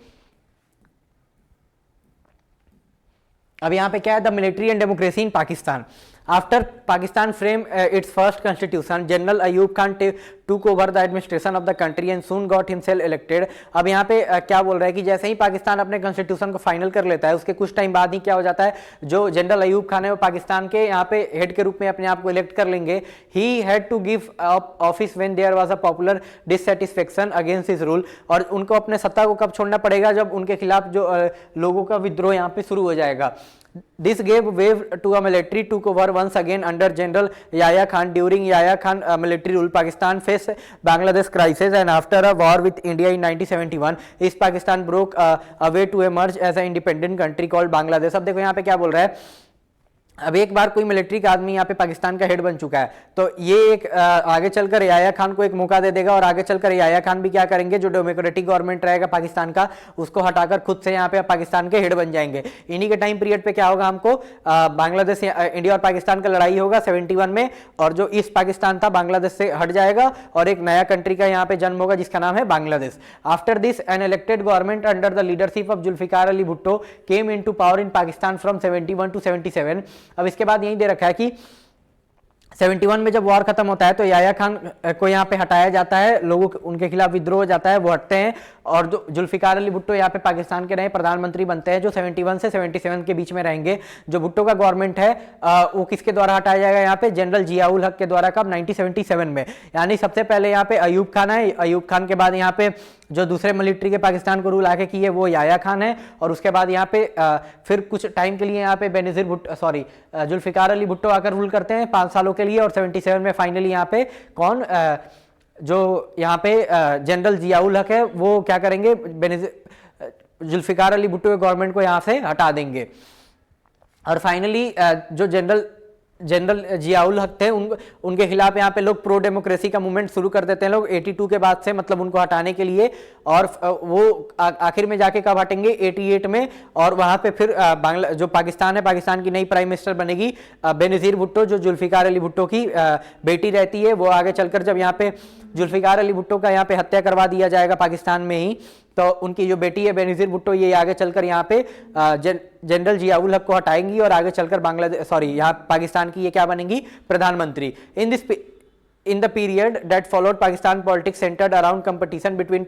अब यहाँ पे क्या है, the military and democracy in Pakistan. After Pakistan frame it's first constitution, general Ayub Khan took over the administration of the country and soon got himself elected। अब यहाँ पे क्या बोल रहा है कि जैसे ही पाकिस्तान अपने कॉन्स्टिट्यूशन को फाइनल कर लेता है, उसके कुछ टाइम बाद ही क्या हो जाता है, जो जनरल अयूब खान है वो पाकिस्तान के यहाँ पे हेड के रूप में अपने आप को इलेक्ट कर लेंगे। He had to give office when there was a popular dissatisfaction against his rule. और उनको अपने सत्ता को कब छोड़ना पड़ेगा, जब उनके खिलाफ जो लोगों का विद्रोह यहाँ पे शुरू हो जाएगा। This gave way to a military took over once again under General Yahya Khan। During Yahya Khan military rule, Pakistan faced Bangladesh crisis, and after a war with India in 1971, East Pakistan broke a way to emerge as an independent country called Bangladesh। अब देखो यहाँ पे क्या बोल रहा है, अब एक बार कोई मिलिट्री का आदमी यहाँ पे पाकिस्तान का हेड बन चुका है, तो ये एक आगे चलकर याया खान को एक मौका दे देगा, और आगे चलकर याया खान भी क्या करेंगे, जो डेमोक्रेटिक गवर्नमेंट रहेगा पाकिस्तान का, उसको हटाकर खुद से यहाँ पे पाकिस्तान के हेड बन जाएंगे। इन्हीं के टाइम पीरियड पे क्या होगा, हमको बांग्लादेश, इंडिया और पाकिस्तान का लड़ाई होगा 71 में, और जो ईस्ट पाकिस्तान था बांग्लादेश से हट जाएगा और एक नया कंट्री का यहाँ पे जन्म होगा जिसका नाम है Bangladesh. After this an elected government under the leadership of Zulfikar Ali Bhutto came into power in Pakistan from 71 to 77। अब इसके बाद यही दे रखा है कि 71 में जब वॉर खत्म होता है तो याया खान को यहाँ पे हटाया जाता है, लोगों उनके खिलाफ विद्रोह हो जाता है, वो हटते हैं, और जो जुल्फिकार अली भुट्टो यहाँ पे पाकिस्तान के नए प्रधानमंत्री बनते हैं, जो 71 से 77 के बीच में रहेंगे। जो भुट्टो का गवर्नमेंट है वो किसके द्वारा हटाया जाएगा, यहाँ पे जनरल जियाउल हक के द्वारा, कब, 1977 में। यानी सबसे पहले यहाँ पे अयूब खान है, अयूब खान के बाद यहाँ पे जो दूसरे मिलिट्री के पाकिस्तान को रूल आके किए वो याया खान है, और उसके बाद यहाँ पे फिर कुछ टाइम के लिए यहाँ पे बेनजीर भुट्टो, सॉरी, जुल्फिकार अली भुट्टो आकर रूल करते हैं 5 सालों के लिए, और 77 में फाइनली यहाँ पे कौन, जो यहाँ पे जनरल जियाउल हक है वो क्या करेंगे, जुल्फिकार अली भुट्टो के गवर्नमेंट को यहाँ से हटा देंगे। और फाइनली जो जनरल जियाउल हक थे उनके खिलाफ यहाँ पे लोग प्रो डेमोक्रेसी का मूवमेंट शुरू कर देते हैं लोग 82 के बाद से, मतलब उनको हटाने के लिए। और वो आखिर में जाके कब हटेंगे, 88 में, और वहां पे फिर जो पाकिस्तान है, पाकिस्तान की नई प्राइम मिनिस्टर बनेगी बेनजीर भुट्टो, जो जुल्फिकार अली भुट्टो की बेटी रहती है। वो आगे चलकर जब यहाँ पे जुल्फिकार अली भुट्टो का यहाँ पे हत्या करवा दिया जाएगा पाकिस्तान में ही, तो उनकी जो बेटी है बेनजीर भुट्टो, ये आगे चलकर यहाँ पे जनरल जियाउल हक को हटाएंगी और आगे चलकर बांग्लादेश, सॉरी, यहाँ पाकिस्तान की ये क्या बनेंगी, प्रधानमंत्री। In the period that followed, Pakistan politics centered around competition between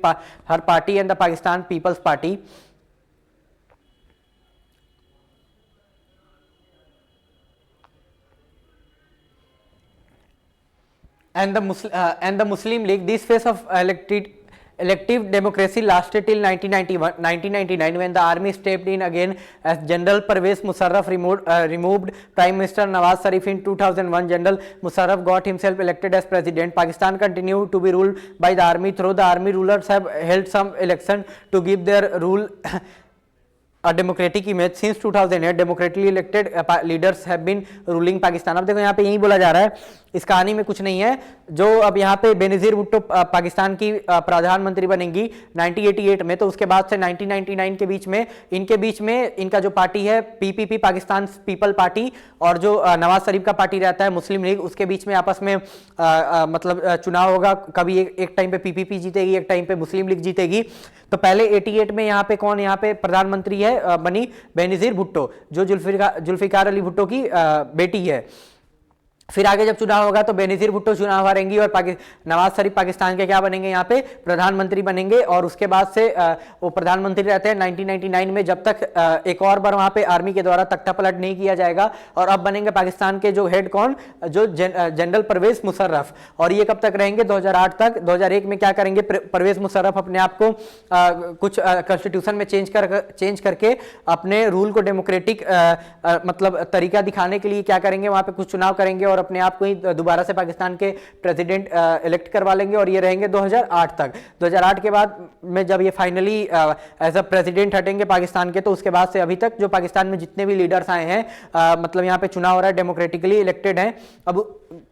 her party and the Pakistan People's Party. And the Muslim League. This phase of elective democracy lasted till 1999 when the army stepped in again as General Pervez Musharraf removed Prime Minister Nawaz Sharif in 2001. General Musharraf got himself elected as president. Pakistan continued to be ruled by the army, though the army rulers have held some election to give their rule a democratic image. Since 2008 democratically elected leaders have been ruling Pakistan। अब देखो यहाँ पे यही बोला जा रहा है, इस कहानी में कुछ नहीं है। जो अब यहाँ पे बेनजीर भुट्टो पाकिस्तान की प्रधानमंत्री बनेंगी 1988 में, तो उसके बाद से 1999 के बीच में इनका जो पार्टी है पीपीपी, पाकिस्तान पीपल पार्टी, और जो नवाज शरीफ का पार्टी रहता है मुस्लिम लीग, उसके बीच में आपस में मतलब चुनाव होगा। कभी एक टाइम पे पीपीपी जीतेगी, एक टाइम पे मुस्लिम लीग जीतेगी। तो पहले 88 में यहाँ पे कौन यहाँ पे प्रधानमंत्री है, बनी बेनजीर भुट्टो, जो जुल्फिकार अली भुट्टो की बेटी है। फिर आगे जब चुनाव होगा तो बेनजीर भुट्टो चुनाव हारेंगी और नवाज शरीफ पाकिस्तान के क्या बनेंगे, यहाँ पे प्रधानमंत्री बनेंगे। और उसके बाद से वो प्रधानमंत्री रहते हैं 1999 में, जब तक एक और बार वहाँ पे आर्मी के द्वारा तख्ता पलट नहीं किया जाएगा। और अब बनेंगे पाकिस्तान के जो हेड कौन, जो जनरल परवेज मुशर्रफ। और ये कब तक रहेंगे, 2008 तक। 2001 में क्या करेंगे, परवेज मुशर्रफ अपने आप को कुछ कॉन्स्टिट्यूशन में चेंज करके अपने रूल को डेमोक्रेटिक मतलब तरीका दिखाने के लिए क्या करेंगे, वहाँ पे कुछ चुनाव करेंगे और और अपने आप को ही दोबारा से पाकिस्तान के प्रेसिडेंट इलेक्ट करवा लेंगे और ये रहेंगे 2008 तक। 2008 के बाद में जब ये फाइनली एज अ प्रेसिडेंट हटेंगे पाकिस्तान के, तो उसके बाद से अभी तक जो पाकिस्तान में जितने भी लीडर्स आए हैं, मतलब यहाँ पे चुनाव हो रहा है, डेमोक्रेटिकली इलेक्टेड हैं। अब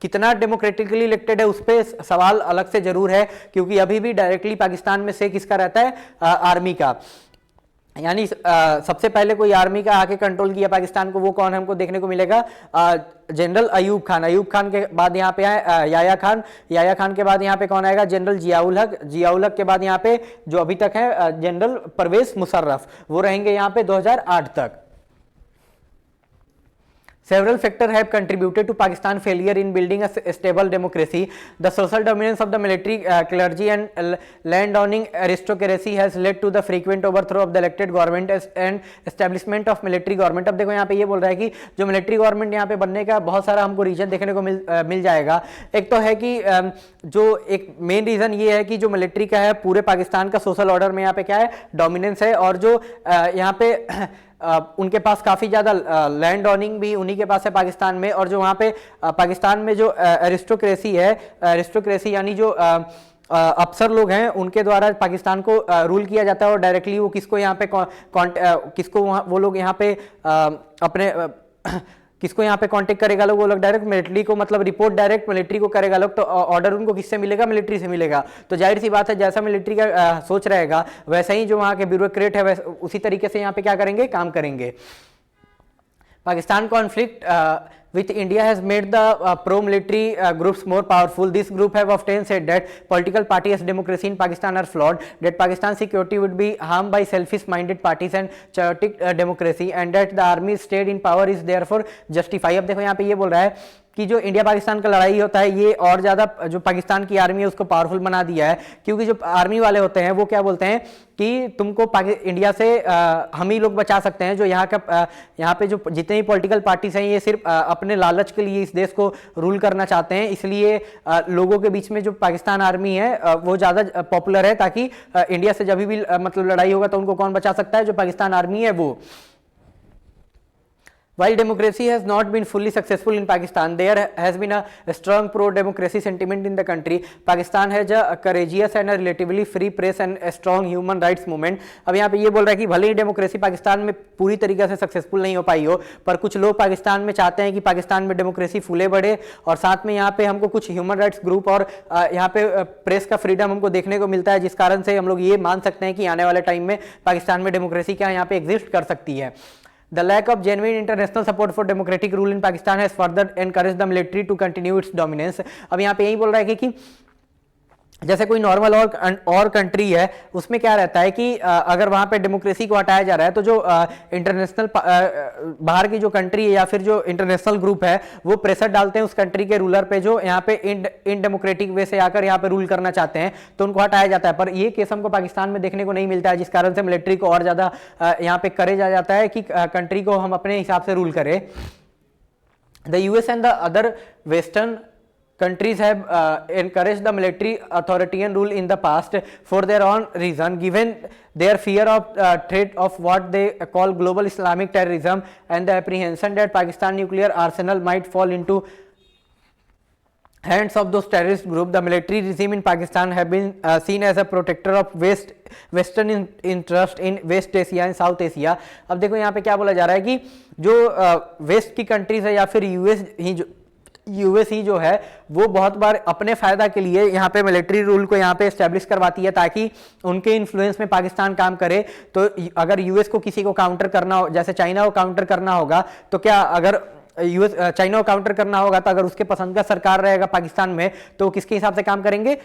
कितना डेमोक्रेटिकली इलेक्टेड है उस पर सवाल अलग से जरूर है, क्योंकि अभी भी डायरेक्टली पाकिस्तान में से किसका रहता है, आर्मी का। यानी सबसे पहले कोई आर्मी का आके कंट्रोल किया पाकिस्तान को, वो कौन है हमको देखने को मिलेगा, जनरल अयूब खान। अयूब खान के बाद यहाँ पे आए याया खान। याया खान के बाद यहाँ पे कौन आएगा, जनरल जियाउल हक। जियाउल हक के बाद यहाँ पे जो अभी तक है जनरल परवेज मुशर्रफ, वो रहेंगे यहाँ पे 2008 तक। Several factors have contributed to Pakistan's failure in building a stable democracy. The social dominance of the military, clergy and landowning aristocracy has led to the frequent overthrow of the elected government and establishment of military government. अब देखो यहाँ पे ये बोल रहा है कि जो मिलिट्री गवर्नमेंट यहाँ पे बनने का बहुत सारा हमको रीजन देखने को मिल जाएगा। एक तो है कि जो एक मेन रीजन ये है कि जो मिलिट्री का है पूरे पाकिस्तान का सोशल ऑर्डर में यहाँ पे क्या है, डोमिनेंस है, और जो यहाँ पे उनके पास काफ़ी ज़्यादा लैंड ऑनिंग भी उन्हीं के पास है पाकिस्तान में। और जो वहाँ पे पाकिस्तान में जो एरिस्टोक्रेसी है, एरिस्टोक्रेसी यानी जो अफसर लोग हैं, उनके द्वारा पाकिस्तान को रूल किया जाता है। और डायरेक्टली वो किसको यहाँ पे किसको वो लोग यहाँ पे अपने किसको यहाँ पे कांटेक्ट करेगा लोग, वो लोग डायरेक्ट मिलिट्री को, मतलब रिपोर्ट डायरेक्ट मिलिट्री को करेगा लोग। तो ऑर्डर उनको किससे मिलेगा, मिलिट्री से मिलेगा। तो जाहिर सी बात है जैसा मिलिट्री का सोच रहेगा वैसा ही जो वहाँ के ब्यूरोक्रेट है उसी तरीके से यहाँ पे क्या करेंगे, काम करेंगे। Pakistan conflict with India has made the pro-military groups more powerful. This group have often said that political parties and democracy in Pakistan are flawed, that Pakistan's security would be harmed by selfish-minded parties and chaotic democracy, and that the army stayed in power is therefore justified. अब देखो यहाँ पे ये बोल रहा है कि जो इंडिया पाकिस्तान का लड़ाई होता है ये और ज़्यादा जो पाकिस्तान की आर्मी है उसको पावरफुल बना दिया है, क्योंकि जो आर्मी वाले होते हैं वो क्या बोलते हैं कि तुमको इंडिया से हम ही लोग बचा सकते हैं। जो यहाँ पे जो जितने भी पॉलिटिकल पार्टीज हैं ये सिर्फ अपने लालच के लिए इस देश को रूल करना चाहते हैं, इसलिए लोगों के बीच में जो पाकिस्तान आर्मी है वो ज़्यादा पॉपुलर है, ताकि इंडिया से जब भी मतलब लड़ाई होगा तो उनको कौन बचा सकता है, जो पाकिस्तान आर्मी है वो। While democracy has not been fully successful in Pakistan, there has been a strong pro-democracy sentiment in the country. Pakistan has a courageous and a relatively free press and a strong human rights movement. अब यहाँ पे ये बोल रहा है कि भले ही democracy Pakistan में पूरी तरीके से सक्सेसफुल नहीं हो पाई हो, पर कुछ लोग पाकिस्तान में चाहते हैं कि पाकिस्तान में डेमोक्रेसी फूले बढ़े, और साथ में यहाँ पे हमको कुछ ह्यूमन राइट्स ग्रुप और यहाँ पे प्रेस का फ्रीडम हमको देखने को मिलता है, जिस कारण से हम लोग ये मान सकते हैं कि आने वाले टाइम में पाकिस्तान में डेमोक्रेसी क्या यहाँ पे एग्जिस्ट कर सकती है। The lack of genuine international support for democratic rule in Pakistan has further encouraged the military to continue its dominance. अब यहाँ पे यही बोल रहा है कि जैसे कोई नॉर्मल और कंट्री है उसमें क्या रहता है कि अगर वहाँ पे डेमोक्रेसी को हटाया जा रहा है तो जो इंटरनेशनल बाहर की जो कंट्री है या फिर जो इंटरनेशनल ग्रुप है वो प्रेशर डालते हैं उस कंट्री के रूलर पे जो यहाँ पे इन डेमोक्रेटिक वे से आकर यहाँ पे रूल करना चाहते हैं, तो उनको हटाया जाता है। पर ये केस हमको पाकिस्तान में देखने को नहीं मिलता है, जिस कारण से मिलिट्री को और ज़्यादा यहाँ पे करे जाता है कि कंट्री को हम अपने हिसाब से रूल करें। The US and the other western countries have encouraged the military authoritarian rule in the past for their own reason, given their fear of threat of what they call global Islamic terrorism and the apprehension that Pakistan nuclear arsenal might fall into hands of those terrorist groups. The military regime in Pakistan have been seen as a protector of western interest in West Asia and South Asia. अब देखो यहाँ पे क्या बोला जा रहा है कि जो वेस्ट की कंट्रीज है या फिर यूएस ही जो है वो बहुत बार अपने फायदा के लिए यहाँ पे मिलिट्री रूल को यहाँ पे एस्टेब्लिश करवाती है ताकि उनके इन्फ्लुएंस में पाकिस्तान काम करे। तो अगर यूएस को किसी को काउंटर करना हो, जैसे चाइना को काउंटर करना होगा, तो क्या अगर चाइना को काउंटर करना होगा तो अगर उसके पसंद का सरकार रहेगा पाकिस्तान में तो किसके हिसाब से काम करेंगे,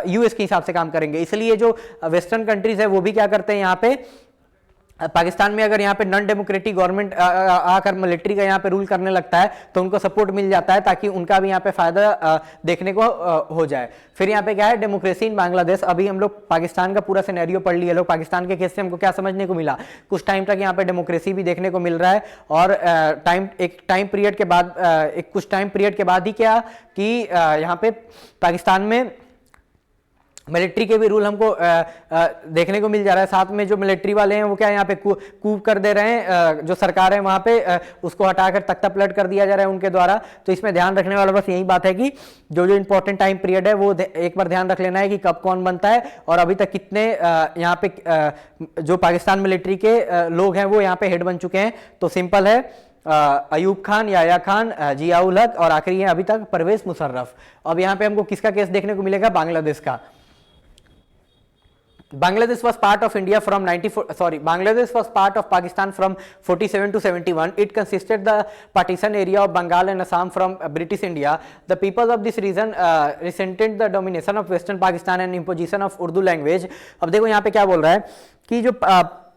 यूएस के हिसाब से काम करेंगे। इसलिए जो वेस्टर्न कंट्रीज है वो भी क्या करते हैं, यहाँ पे पाकिस्तान में अगर यहाँ पे नॉन डेमोक्रेटिक गवर्नमेंट आकर मिलिट्री का यहाँ पे रूल करने लगता है तो उनको सपोर्ट मिल जाता है ताकि उनका भी यहाँ पे फायदा देखने को हो जाए। फिर यहाँ पे क्या है, डेमोक्रेसी इन बांग्लादेश। अभी हम लोग पाकिस्तान का पूरा सिनेरियो पढ़ लिया लोग, पाकिस्तान के केस से हमको क्या समझने को मिला, कुछ टाइम तक यहाँ पे डेमोक्रेसी भी देखने को मिल रहा है और एक टाइम पीरियड के बाद कुछ टाइम पीरियड के बाद ही क्या कि यहाँ पे पाकिस्तान में मिलिट्री के भी रूल हमको देखने को मिल जा रहा है। साथ में जो मिलिट्री वाले हैं वो क्या यहाँ पे कूप कर दे रहे हैं, जो सरकार है वहाँ पे उसको हटाकर तख्ता पलट कर दिया जा रहा है उनके द्वारा। तो इसमें ध्यान रखने वाला बस यही बात है कि जो जो इंपॉर्टेंट टाइम पीरियड है वो एक बार ध्यान रख लेना है कि कब कौन बनता है और अभी तक कितने यहाँ पे जो पाकिस्तान मिलिट्री के लोग हैं वो यहाँ पे हेड बन चुके हैं। तो सिंपल है, अयूब खान, याया खान, जियाउल हक और आखिरी है अभी तक परवेज मुशर्रफ। अब यहाँ पे हमको किसका केस देखने को मिलेगा? बांग्लादेश का। Bangladesh was part of India from Bangladesh was part of Pakistan from 47 to 71. It consisted the partition area of Bengal and Assam from British India. The people of this region resented the domination of Western Pakistan and imposition of Urdu language. अब देखो यहाँ पे क्या बोल रहा है कि जो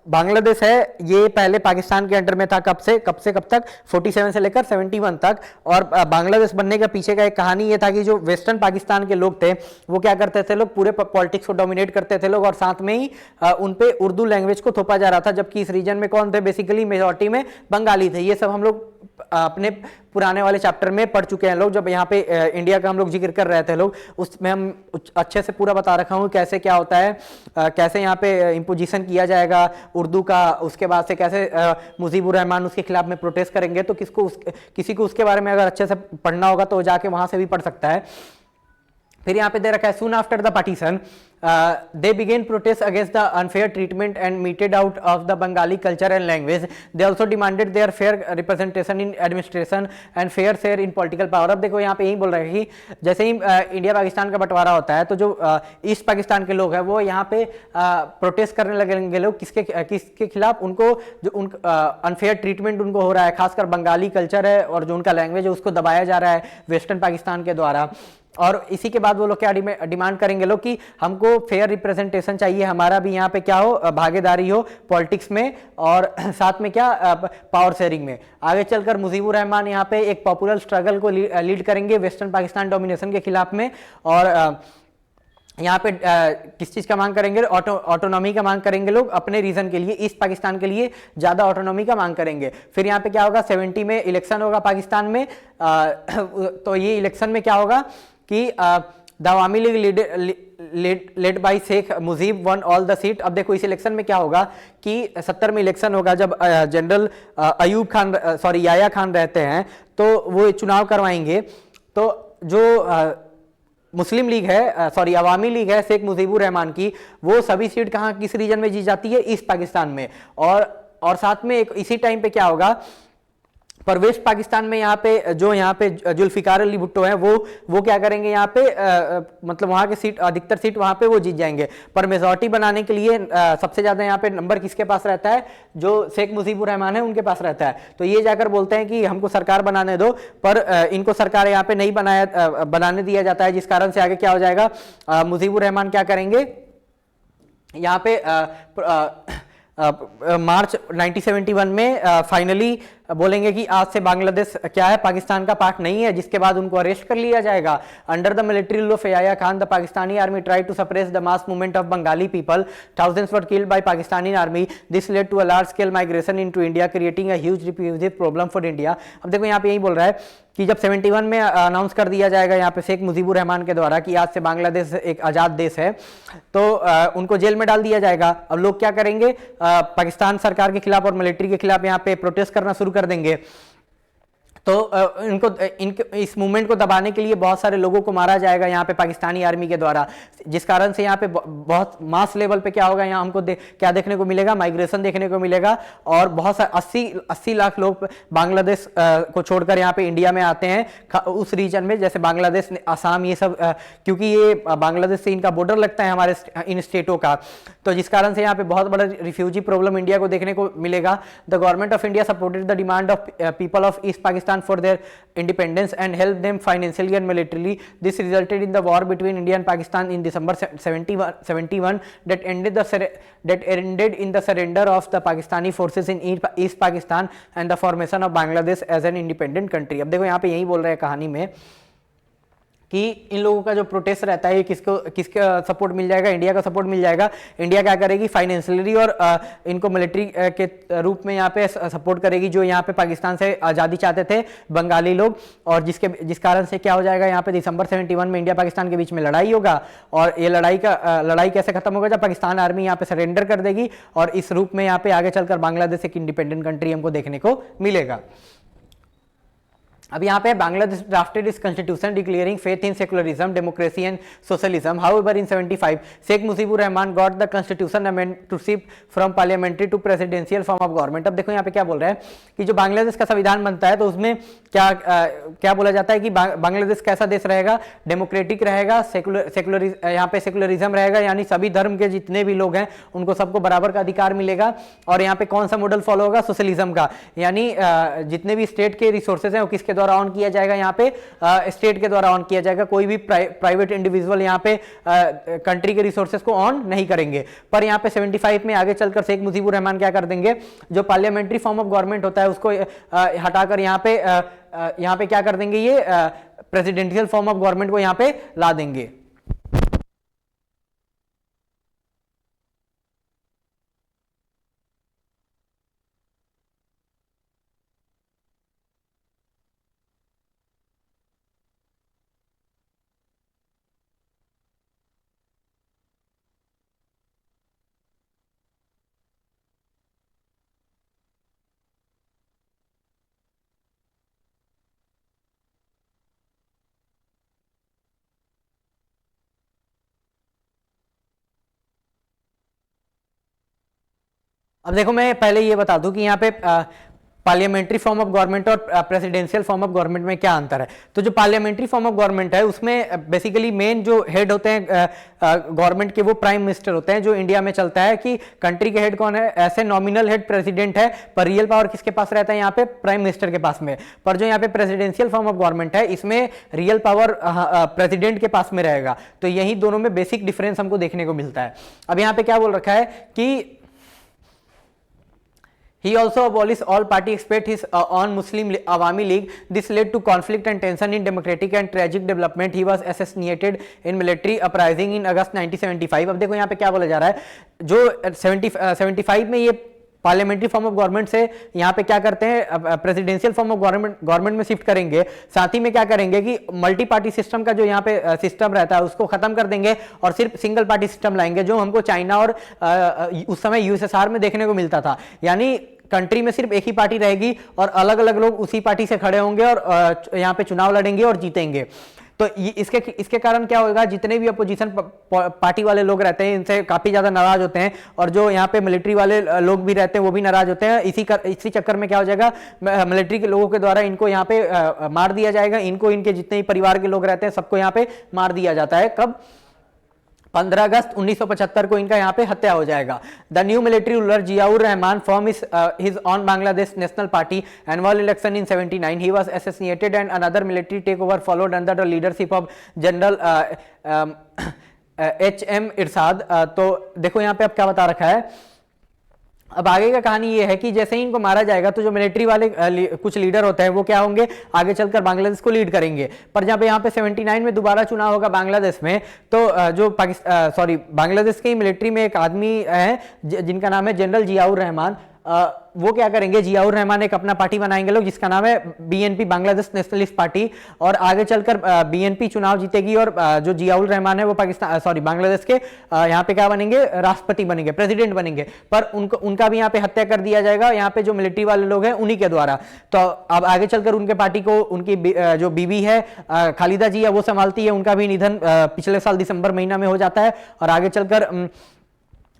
बांग्लादेश है ये पहले पाकिस्तान के अंडर में था। कब से कब तक? 47 से लेकर 71 तक। और बांग्लादेश बनने के पीछे का एक कहानी ये था कि जो वेस्टर्न पाकिस्तान के लोग थे वो क्या करते थे, लोग पूरे पॉलिटिक्स को डोमिनेट करते थे लोग, और साथ में ही उन पे उर्दू लैंग्वेज को थोपा जा रहा था। जबकि इस रीजन में कौन थे? बेसिकली मेजॉरिटी में बंगाली थे। ये सब हम लोग अपने पुराने वाले चैप्टर में पढ़ चुके हैं लोग, जब यहाँ पे इंडिया का हम लोग जिक्र कर रहे थे लोग, उसमें हम अच्छे से पूरा बता रखा हूँ कैसे क्या होता है, कैसे यहाँ पे इम्पोजिशन किया जाएगा उर्दू का। उसके बाद से कैसे मुजीबुर रहमान उसके खिलाफ में प्रोटेस्ट करेंगे। तो किसी को उसके बारे में अगर अच्छे से पढ़ना होगा तो जाके वहां से भी पढ़ सकता है। फिर यहाँ पे दे रखा है soon after the partition they began protests against the unfair treatment and meted out of the Bengali culture and language. They also demanded their fair representation in administration and fair share in political power. अब देखो यहाँ पे यही बोल रहे हैं कि जैसे ही इंडिया पाकिस्तान का बंटवारा होता है तो जो ईस्ट पाकिस्तान के लोग हैं वो यहाँ पे प्रोटेस्ट करने लगेंगे लोग। किसके खिलाफ? उनको जो अनफेयर ट्रीटमेंट उनको हो रहा है, खासकर बंगाली कल्चर है और जो उनका लैंग्वेज है उसको दबाया जा रहा है वेस्टर्न पाकिस्तान के द्वारा। और इसी के बाद वो लोग क्या डिमांड करेंगे लोग कि हमको फेयर रिप्रेजेंटेशन चाहिए, हमारा भी यहाँ पे क्या हो, भागीदारी हो पॉलिटिक्स में और साथ में क्या पावर शेयरिंग में। आगे चलकर मुजीबुर रहमान यहाँ पे एक पॉपुलर स्ट्रगल को लीड करेंगे वेस्टर्न पाकिस्तान डोमिनेशन के खिलाफ में। और यहाँ पे किस चीज़ का मांग करेंगे? ऑटोनॉमी का मांग करेंगे लोग अपने रीजन के लिए, ईस्ट पाकिस्तान के लिए ज़्यादा ऑटोनॉमी का मांग करेंगे। फिर यहाँ पे क्या होगा? 70 में इलेक्शन होगा पाकिस्तान में। तो ये इलेक्शन में क्या होगा कि the Awami League led by Sheikh Mujib won all the seat. अब देखो इस इलेक्शन में क्या होगा कि 70 में इलेक्शन होगा जब जनरल अयूब खान याया खान रहते हैं तो वो चुनाव करवाएंगे। तो जो मुस्लिम लीग है अवामी लीग है शेख मुजीबुर रहमान की, वो सभी सीट कहाँ किस रीजन में जीत जाती है? ईस्ट पाकिस्तान में। और साथ में एक इसी टाइम पे क्या होगा? परवेश पाकिस्तान में यहाँ पे जुल्फिकार अली भुट्टो हैं वो क्या करेंगे यहाँ पे मतलब वहाँ के सीट अधिकतर सीट वहाँ पे वो जीत जाएंगे। पर मेजॉरिटी बनाने के लिए सबसे ज़्यादा यहाँ पे नंबर किसके पास रहता है? जो शेख मुजीबुर रहमान है उनके पास रहता है। तो ये जाकर बोलते हैं कि हमको सरकार बनाने दो, पर इनको सरकार यहाँ पे नहीं बनाने दिया जाता है, जिस कारण से आगे क्या हो जाएगा? मुजीबुर रहमान क्या करेंगे यहाँ पे मार्च 1971 में फाइनली बोलेंगे कि आज से बांग्लादेश क्या है? पाकिस्तान का पार्ट नहीं है, जिसके बाद उनको अरेस्ट कर लिया जाएगा। Under the military rule of Yahya Khan the Pakistani army tried to suppress the mass movement of Bengali people. Thousands were killed by Pakistani army. This led to a large scale migration into India creating a huge refugee problem for India. अब देखो यहाँ पे यही बोल रहा है कि जब 71 में अनाउंस कर दिया जाएगा यहाँ पे शेख मुजीबुर रहमान के द्वारा कि आज से बांग्लादेश एक आज़ाद देश है, तो उनको जेल में डाल दिया जाएगा। अब लोग क्या करेंगे? पाकिस्तान सरकार के खिलाफ और मिलिट्री के खिलाफ यहाँ पे प्रोटेस्ट करना शुरू कर देंगे। तो इनको इस मूवमेंट को दबाने के लिए बहुत सारे लोगों को मारा जाएगा यहाँ पे पाकिस्तानी आर्मी के द्वारा, जिस कारण से यहाँ पे बहुत मास लेवल पे क्या होगा? यहाँ हमको क्या देखने को मिलेगा? माइग्रेशन देखने को मिलेगा। और बहुत सारे 80 लाख लोग बांग्लादेश को छोड़कर यहाँ पे इंडिया में आते हैं उस रीजन में, जैसे बांग्लादेश, आसाम, ये सब क्योंकि ये बांग्लादेश से इनका बॉर्डर लगता है हमारे इन स्टेटों का, तो जिस कारण से यहाँ पे बहुत बड़ा रिफ्यूजी प्रॉब्लम इंडिया को देखने को मिलेगा। The government of India supported the demand of people of east Pakistan for their independence and helped them financially and militarily. This resulted in the war between India and Pakistan in December 71 that ended in the surrender of the Pakistani forces in East Pakistan and the formation of Bangladesh as an independent country. अब देखो यहाँ पे यही बोल रहे हैं कहानी में कि इन लोगों का जो प्रोटेस्ट रहता है किसका सपोर्ट मिल जाएगा, इंडिया का सपोर्ट मिल जाएगा। इंडिया क्या करेगी, फाइनेंशियली और इनको मिलिट्री के रूप में यहाँ पे सपोर्ट करेगी, जो यहाँ पे पाकिस्तान से आज़ादी चाहते थे बंगाली लोग। और जिस कारण से क्या हो जाएगा, यहाँ पे दिसंबर 71 में इंडिया पाकिस्तान के बीच में लड़ाई होगा। और ये लड़ाई कैसे खत्म होगा, जब पाकिस्तान आर्मी यहाँ पे सरेंडर कर देगी, और इस रूप में यहाँ पे आगे चलकर बांग्लादेश एक इंडिपेंडेंट कंट्री हमको देखने को मिलेगा। अब यहाँ पे Bangladesh drafted its constitution declaring faith in secularism, democracy and socialism. However in 75 Sheikh Mujibur Rahman got the constitution amend to shift from parliamentary to presidential form of government. अब देखो यहाँ पे क्या बोल रहा है कि जो बांग्लादेश का संविधान बनता है तो उसमें क्या बोला जाता है कि बांग्लादेश कैसा देश रहेगा, डेमोक्रेटिक रहेगा, यहाँ पे सेकुलरिज्म रहेगा, यानी सभी धर्म के जितने भी लोग हैं उनको सबको बराबर का अधिकार मिलेगा। और यहाँ पे कौन सा मॉडल फॉलो होगा, सोशलिज्म का, यानी जितने भी स्टेट के रिसोर्सेज हैं वो किसके द्वारा ऑन किया जाएगा, यहाँ पे स्टेट के द्वारा ऑन किया जाएगा। कोई भी प्राइवेट इंडिविजुअल यहाँ पे कंट्री के रिसोर्सेज को ऑन नहीं करेंगे। पर यहाँ पे 75 में आगे चलकर शेख मुजीबुर रहमान क्या कर देंगे, जो पार्लियामेंट्री फॉर्म ऑफ गवर्नमेंट होता है उसको हटाकर यहाँ पे क्या कर देंगे, ये प्रेसिडेंशियल फॉर्म ऑफ गवर्नमेंट को यहाँ पे ला देंगे। अब देखो मैं पहले ये बता दूं कि यहाँ पे पार्लियामेंट्री फॉर्म ऑफ गवर्नमेंट और प्रेसिडेंशियल फॉर्म ऑफ गवर्नमेंट में क्या अंतर है। तो जो पार्लियामेंट्री फॉर्म ऑफ गवर्नमेंट है उसमें बेसिकली मेन जो हेड होते हैं गवर्नमेंट के वो प्राइम मिनिस्टर होते हैं, जो इंडिया में चलता है कि कंट्री के हेड कौन है, ऐसे नॉमिनल हेड प्रेसिडेंट है, पर रियल पावर किसके पास रहता है, यहाँ पे प्राइम मिनिस्टर के पास में। पर जो यहाँ पे प्रेसिडेंशियल फॉर्म ऑफ गवर्नमेंट है इसमें रियल पावर प्रेसिडेंट के पास में रहेगा। तो यही दोनों में बेसिक डिफरेंस हमको देखने को मिलता है। अब यहाँ पे क्या बोल रखा है कि he also abolished all party except his on Muslim Awami League. This led to conflict and tension in democratic and tragic development. He was assassinated in military uprising in August 1975. अब देखो यहाँ पे क्या बोला जा रहा है, जो 75 में ये पार्लियामेंट्री फॉर्म ऑफ गवर्नमेंट से यहाँ पे क्या करते हैं, प्रेसिडेंशियल फॉर्म ऑफ गवर्नमेंट में शिफ्ट करेंगे। साथ ही में क्या करेंगे कि मल्टी पार्टी सिस्टम का जो यहाँ पे सिस्टम रहता है उसको खत्म कर देंगे और सिर्फ सिंगल पार्टी सिस्टम लाएंगे, जो हमको चाइना और उस समय यूएसएसआर में देखने को मिलता था। यानी कंट्री में सिर्फ एक ही पार्टी रहेगी और अलग अलग लोग उसी पार्टी से खड़े होंगे और यहाँ पे चुनाव लड़ेंगे और जीतेंगे। तो इसके कारण क्या होगा, जितने भी अपोजिशन पार्टी वाले लोग रहते हैं इनसे काफी ज्यादा नाराज होते हैं, और जो यहाँ पे मिलिट्री वाले लोग भी रहते हैं वो भी नाराज होते हैं। इसी चक्कर में क्या हो जाएगा, मिलिट्री के लोगों के द्वारा इनको यहाँ पे मार दिया जाएगा। इनको इनके जितने भी परिवार के लोग रहते हैं सबको यहाँ पे मार दिया जाता है। कब, 15 अगस्त 1975 को इनका यहाँ पे हत्या हो जाएगा। The new military ruler Ziaur Rahman form his on Bangladesh national party annual election in 79. He was assassinated and another military takeover followed under the leadership of General H.M. इरशाद। तो देखो यहाँ पे अब क्या बता रखा है, अब आगे का कहानी ये है कि जैसे ही इनको मारा जाएगा तो जो मिलिट्री वाले कुछ लीडर होते हैं वो क्या होंगे, आगे चलकर बांग्लादेश को लीड करेंगे। पर जब यहाँ पे 79 में दोबारा चुनाव होगा बांग्लादेश में, तो जो बांग्लादेश के मिलिट्री में एक आदमी है जिनका नाम है जनरल जियाउर रहमान। वो क्या करेंगे, जियाउर रहमान एक अपना पार्टी बनाएंगे लोग जिसका नाम है बीएनपी, बांग्लादेश नेशनलिस्ट पार्टी। और आगे चलकर बीएनपी चुनाव जीतेगी और जो जियाउर रहमान है वो बांग्लादेश के यहाँ पे क्या बनेंगे, राष्ट्रपति बनेंगे, प्रेसिडेंट बनेंगे। पर उनका भी यहाँ पे हत्या कर दिया जाएगा यहाँ पे जो मिलिट्री वाले लोग हैं उन्हीं के द्वारा। तो अब आगे चलकर उनके पार्टी को उनकी जो बीवी है खालिदा जी है वो संभालती है। उनका भी निधन पिछले साल दिसंबर महीना में हो जाता है। और आगे चलकर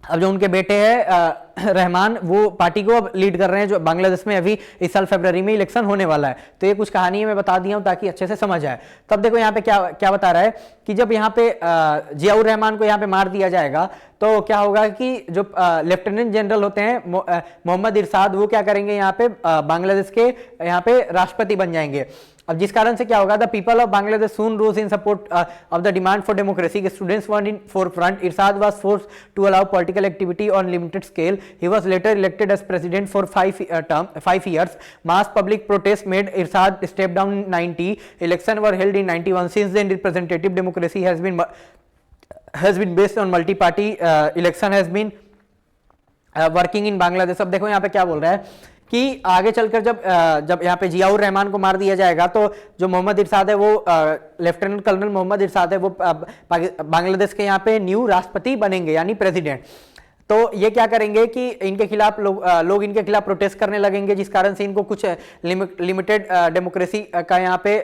अब जो उनके बेटे हैं रहमान वो पार्टी को अब लीड कर रहे हैं, जो बांग्लादेश में अभी इस साल फरवरी में इलेक्शन होने वाला है। तो ये कुछ कहानी मैं बता दिया हूं ताकि अच्छे से समझ आए। तब देखो यहाँ पे क्या बता रहा है कि जब यहाँ पे जियाउर रहमान को यहाँ पे मार दिया जाएगा तो क्या होगा कि जो लेफ्टिनेंट जनरल होते हैं मोहम्मद इरशाद वो क्या करेंगे, यहाँ पे बांग्लादेश के यहाँ पे राष्ट्रपति बन जाएंगे। अब जिस कारण से क्या होगा, the people of Bangladesh soon rose in support of the demand for democracy, students were in forefront, Ershad was forced to allow political activity on limited scale, he was later elected as president for 5 years, mass public protests made Irshad step down in 90, election were held in 91, since then representative democracy has been based on multi-party election has been working in Bangladesh। अब देखो यहाँ पे क्या बोल रहा है कि आगे चलकर जब यहाँ पे जियाउर रहमान को मार दिया जाएगा तो जो मोहम्मद इरशाद है वो लेफ्टिनेंट कर्नल मोहम्मद इरशाद है वो बांग्लादेश के यहाँ पे न्यू राष्ट्रपति बनेंगे यानी प्रेसिडेंट। तो ये क्या करेंगे कि इनके खिलाफ लोग इनके खिलाफ प्रोटेस्ट करने लगेंगे, जिस कारण से इनको कुछ लिमिटेड डेमोक्रेसी का यहाँ पे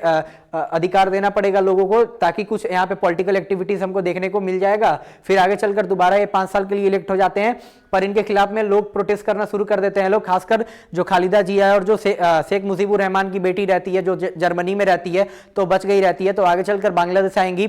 अधिकार देना पड़ेगा लोगों को, ताकि कुछ यहाँ पे पॉलिटिकल एक्टिविटीज हमको देखने को मिल जाएगा। फिर आगे चलकर दोबारा ये 5 साल के लिए इलेक्ट हो जाते हैं, पर इनके खिलाफ में लोग प्रोटेस्ट करना शुरू कर देते हैं लोग, खासकर जो खालिदा जिया है और जो शेख मुजीबुर रहमान की बेटी रहती है जो जर्मनी में रहती है तो बच गई रहती है, तो आगे चलकर बांग्लादेश आएंगी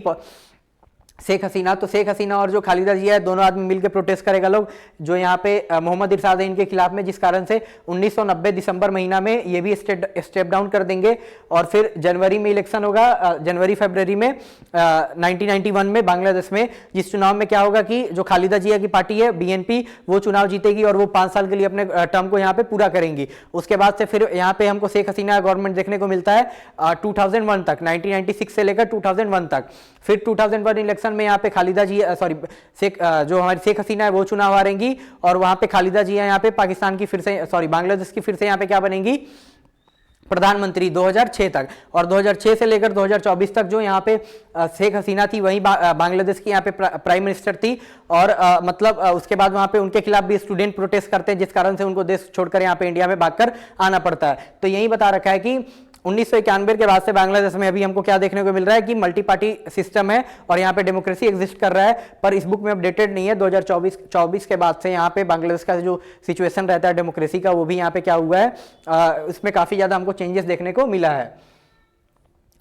शेख हसीना। तो शेख हसीना और जो खालिदा जिया है दोनों आदमी मिलकर प्रोटेस्ट करेगा लोग जो यहाँ पे मोहम्मद इरशाद है इनके खिलाफ में, जिस कारण से 1990 दिसंबर महीना में ये भी स्टेप डाउन कर देंगे और फिर जनवरी में इलेक्शन होगा, जनवरी फरवरी में 1991 में बांग्लादेश में, जिस चुनाव में क्या होगा कि जो खालिदा जिया की पार्टी है बीएनपी वो चुनाव जीतेगी और वो 5 साल के लिए अपने टर्म को यहाँ पे पूरा करेंगी। उसके बाद से फिर यहाँ पे हमको शेख हसीना गवर्नमेंट देखने को मिलता है 2001 तक, 1996 से लेकर 2001 तक। फिर 2001 इलेक्शन में यहाँ पे खालिदा जी जो हमारी शेख हसीना है वो चुनाव हारेंगी और वहां पे खालिदा जी यहाँ पे पाकिस्तान की बांग्लादेश की फिर से यहाँ पे क्या बनेंगी प्रधानमंत्री 2006 तक। और 2006 से लेकर 2024 तक जो यहाँ पे शेख हसीना थी वही बांग्लादेश की यहाँ पे प्राइम मिनिस्टर थी और मतलब उसके बाद वहाँ पे उनके खिलाफ भी स्टूडेंट प्रोटेस्ट करते हैं, जिस कारण से उनको देश छोड़कर यहाँ पे इंडिया में भागकर आना पड़ता है। तो यही बता रखा है कि 1991 के बाद से बांग्लादेश में अभी हमको क्या देखने को मिल रहा है कि मल्टी पार्टी सिस्टम है और यहाँ पे डेमोक्रेसी एग्जिस्ट कर रहा है, पर इस बुक में अपडेटेड नहीं है। 2024 के बाद से यहाँ पे बांग्लादेश का जो सिचुएशन रहता है डेमोक्रेसी का वो भी यहाँ पे क्या हुआ है, उसमें काफ़ी ज़्यादा हमको चेंजेस देखने को मिला है।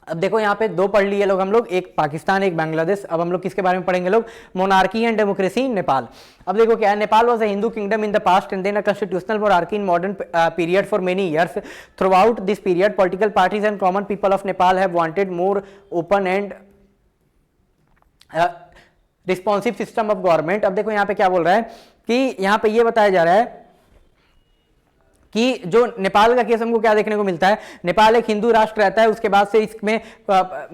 अब देखो यहाँ पे 2 पढ़ लिए लोग हम लोग, एक पाकिस्तान एक बांग्लादेश। अब हम लोग किसके बारे में पढ़ेंगे लोग, monarchy and democracy in Nepal. अब देखो क्या है, Nepal was a Hindu kingdom in the past and then a constitutional monarchy in modern period for many years. Throughout this period political parties and common people of Nepal have wanted more open and responsive system of government. अब देखो यहाँ पे क्या बोल रहा है कि यहाँ पे ये बताया जा रहा है कि जो नेपाल का केस हमको क्या देखने को मिलता है, नेपाल एक हिंदू राष्ट्र रहता है, उसके बाद से इसमें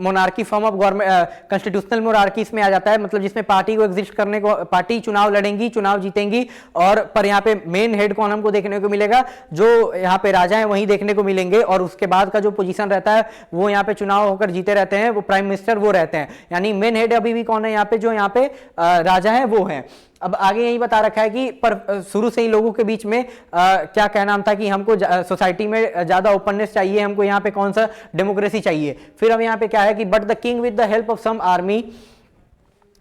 monarchy form of government constitutional monarchy इसमें आ जाता है, मतलब जिसमें पार्टी को एग्जिस्ट करने को पार्टी चुनाव लड़ेंगी, चुनाव जीतेंगी और पर यहाँ पे मेन हेड कौन हमको देखने को मिलेगा, जो यहाँ पे राजा है वही देखने को मिलेंगे और उसके बाद का जो पोजीशन रहता है वो यहाँ पे चुनाव होकर जीते रहते हैं, वो प्राइम मिनिस्टर वो रहते हैं, यानी मेन हेड अभी भी कौन है यहाँ पे, जो यहाँ पे राजा है वो है। अब आगे यही बता रखा है कि पर शुरू से ही लोगों के बीच में क्या कहना था कि हमको सोसाइटी में ज्यादा ओपननेस चाहिए, हमको यहाँ पे कौन सा डेमोक्रेसी चाहिए। फिर अब यहाँ पे क्या है कि but the king with the help of some army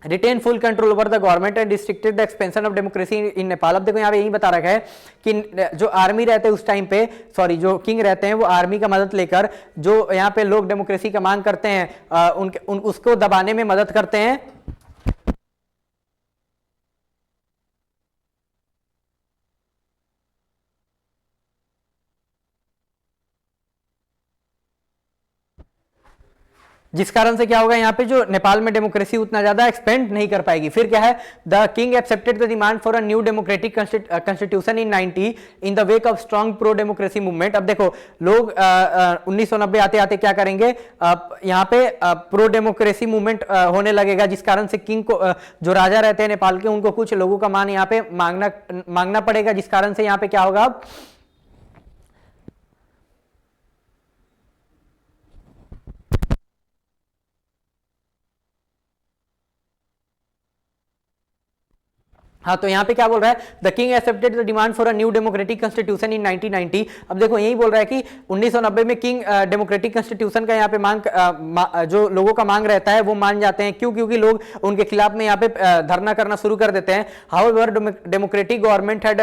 retain full control over the government and restricted the expansion of democracy in Nepal. अब देखो यहाँ पे यही बता रखा है कि जो आर्मी रहते हैं उस टाइम पे, जो किंग रहते हैं वो आर्मी का मदद लेकर जो यहाँ पे लोग डेमोक्रेसी का मांग करते हैं उसको दबाने में मदद करते हैं। जिस कारण से क्या होगा यहाँ पे जो नेपाल में डेमोक्रेसी उतना ज्यादा एक्सपेंड नहीं कर पाएगी। फिर क्या है, the king accepted the demand for a new democratic constitution in 90 in the wake of strong pro democracy movement. अब देखो लोग 1990 आते आते क्या करेंगे, यहाँ पे प्रो डेमोक्रेसी मूवमेंट होने लगेगा, जिस कारण से किंग को जो राजा रहते हैं नेपाल के उनको कुछ लोगों का मान यहाँ पे मांगना पड़ेगा, जिस कारण से यहाँ पे क्या होगा, हाँ तो यहाँ पे क्या बोल रहा है, the king accepted the demand for a new democratic constitution in 1990। अब देखो यही बोल रहा है कि 1990 में किंग डेमोक्रेटिक कॉन्स्टिट्यूशन का यहाँ पे जो लोगों का मांग रहता है वो मान जाते हैं। क्यों? क्योंकि लोग उनके खिलाफ में यहाँ पे धरना करना शुरू कर देते हैं। However democratic government had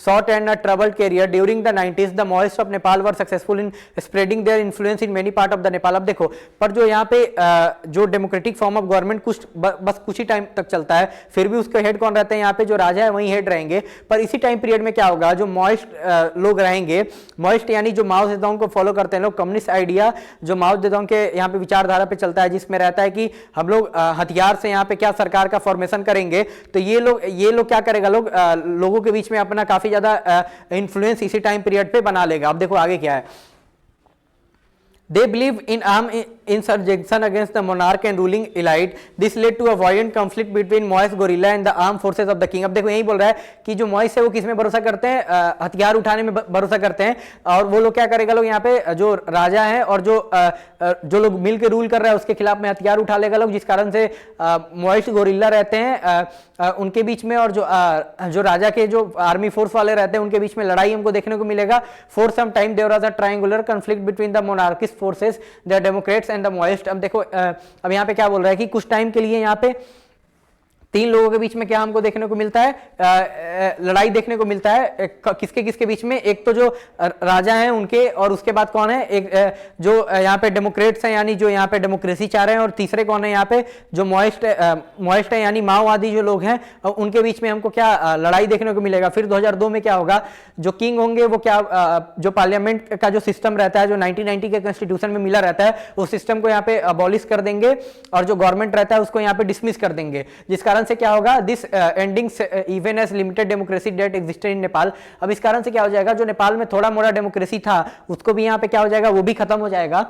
short and troubled career during the 90s। The Maoist of Nepal were successful in spreading their influence in many part of the Nepal. अब देखो पर जो यहाँ पे जो डेमोक्रेटिक फॉर्म ऑफ गवर्नमेंट बस कुछ ही टाइम तक चलता है, फिर भी उसके हेड कौन रहते हैं यहाँ पे जो राजा है वही हेड रहेंगे। पर इसी टाइम पीरियड में क्या होगा, जो मॉइस्ट लोग रहेंगे, मॉइस्ट यानी जो माओ जेडोंग को फॉलो करते हैं लोग, कम्युनिस्ट आइडिया जो माओ जेडोंग के यहाँ पे विचारधारा पे चलता है, जिसमें रहता है कि हम लोग हथियार से यहाँ पे क्या सरकार का फॉर्मेशन करेंगे। तो ये लोग क्या करेगा, लोगों के बीच में अपना काफी ज्यादा इन्फ्लुएंस इसी टाइम पीरियड पे बना लेगा। अब देखो आगे क्या है, they believe in armed insurrection against the monarch and ruling elite. This led to a violent conflict between Maoist guerrilla and the armed forces of the king. अब देखो यही बोल रहा है कि जो मॉइस है वो किस में भरोसा करते हैं, हथियार उठाने में भरोसा करते हैं। और वो लोग क्या करेगा, लोग यहाँ पे जो राजा है और जो लोग मिल के रूल कर रहा है उसके खिलाफ में हथियार उठा लेगा लोग, जिस कारण से मॉइस्ट गोरिल्ला रहते हैं उनके बीच में और जो राजा के जो आर्मी फोर्स वाले रहते हैं उनके बीच में लड़ाई हमको देखने को मिलेगा। For some time there was a triangular conflict between the monarchist forces, the democrats and the Maoist. अब देखो अब यहाँ पे क्या बोल रहा है कि कुछ टाइम के लिए यहाँ पे तीन लोगों के बीच में क्या हमको देखने को मिलता है, लड़ाई देखने को मिलता है। किसके किसके बीच में, एक तो जो राजा हैं उनके, और उसके बाद कौन है, एक जो यहाँ पे डेमोक्रेट्स हैं यानी जो यहाँ पे डेमोक्रेसी चाह रहे हैं, और तीसरे कौन है यहाँ पे जो मॉइस्ट है यानी माओवादी जो लोग हैं, उनके बीच में हमको क्या लड़ाई देखने को मिलेगा। फिर 2002 में क्या होगा, जो किंग होंगे वो क्या जो पार्लियामेंट का जो सिस्टम रहता है जो 1990 के कॉन्स्टिट्यूशन में मिला रहता है, उस सिस्टम को यहाँ पे अबॉलिश कर देंगे और जो गवर्नमेंट रहता है उसको यहाँ पे डिसमिस कर देंगे, जिस कारण से क्या होगा, this ending even as limited democracy that existed in Nepal. अब इस कारण से क्या हो जाएगा, जो नेपाल में थोड़ा मोड़ा डेमोक्रेसी था उसको भी यहाँ पे क्या हो जाएगा, वो भी खत्म हो जाएगा।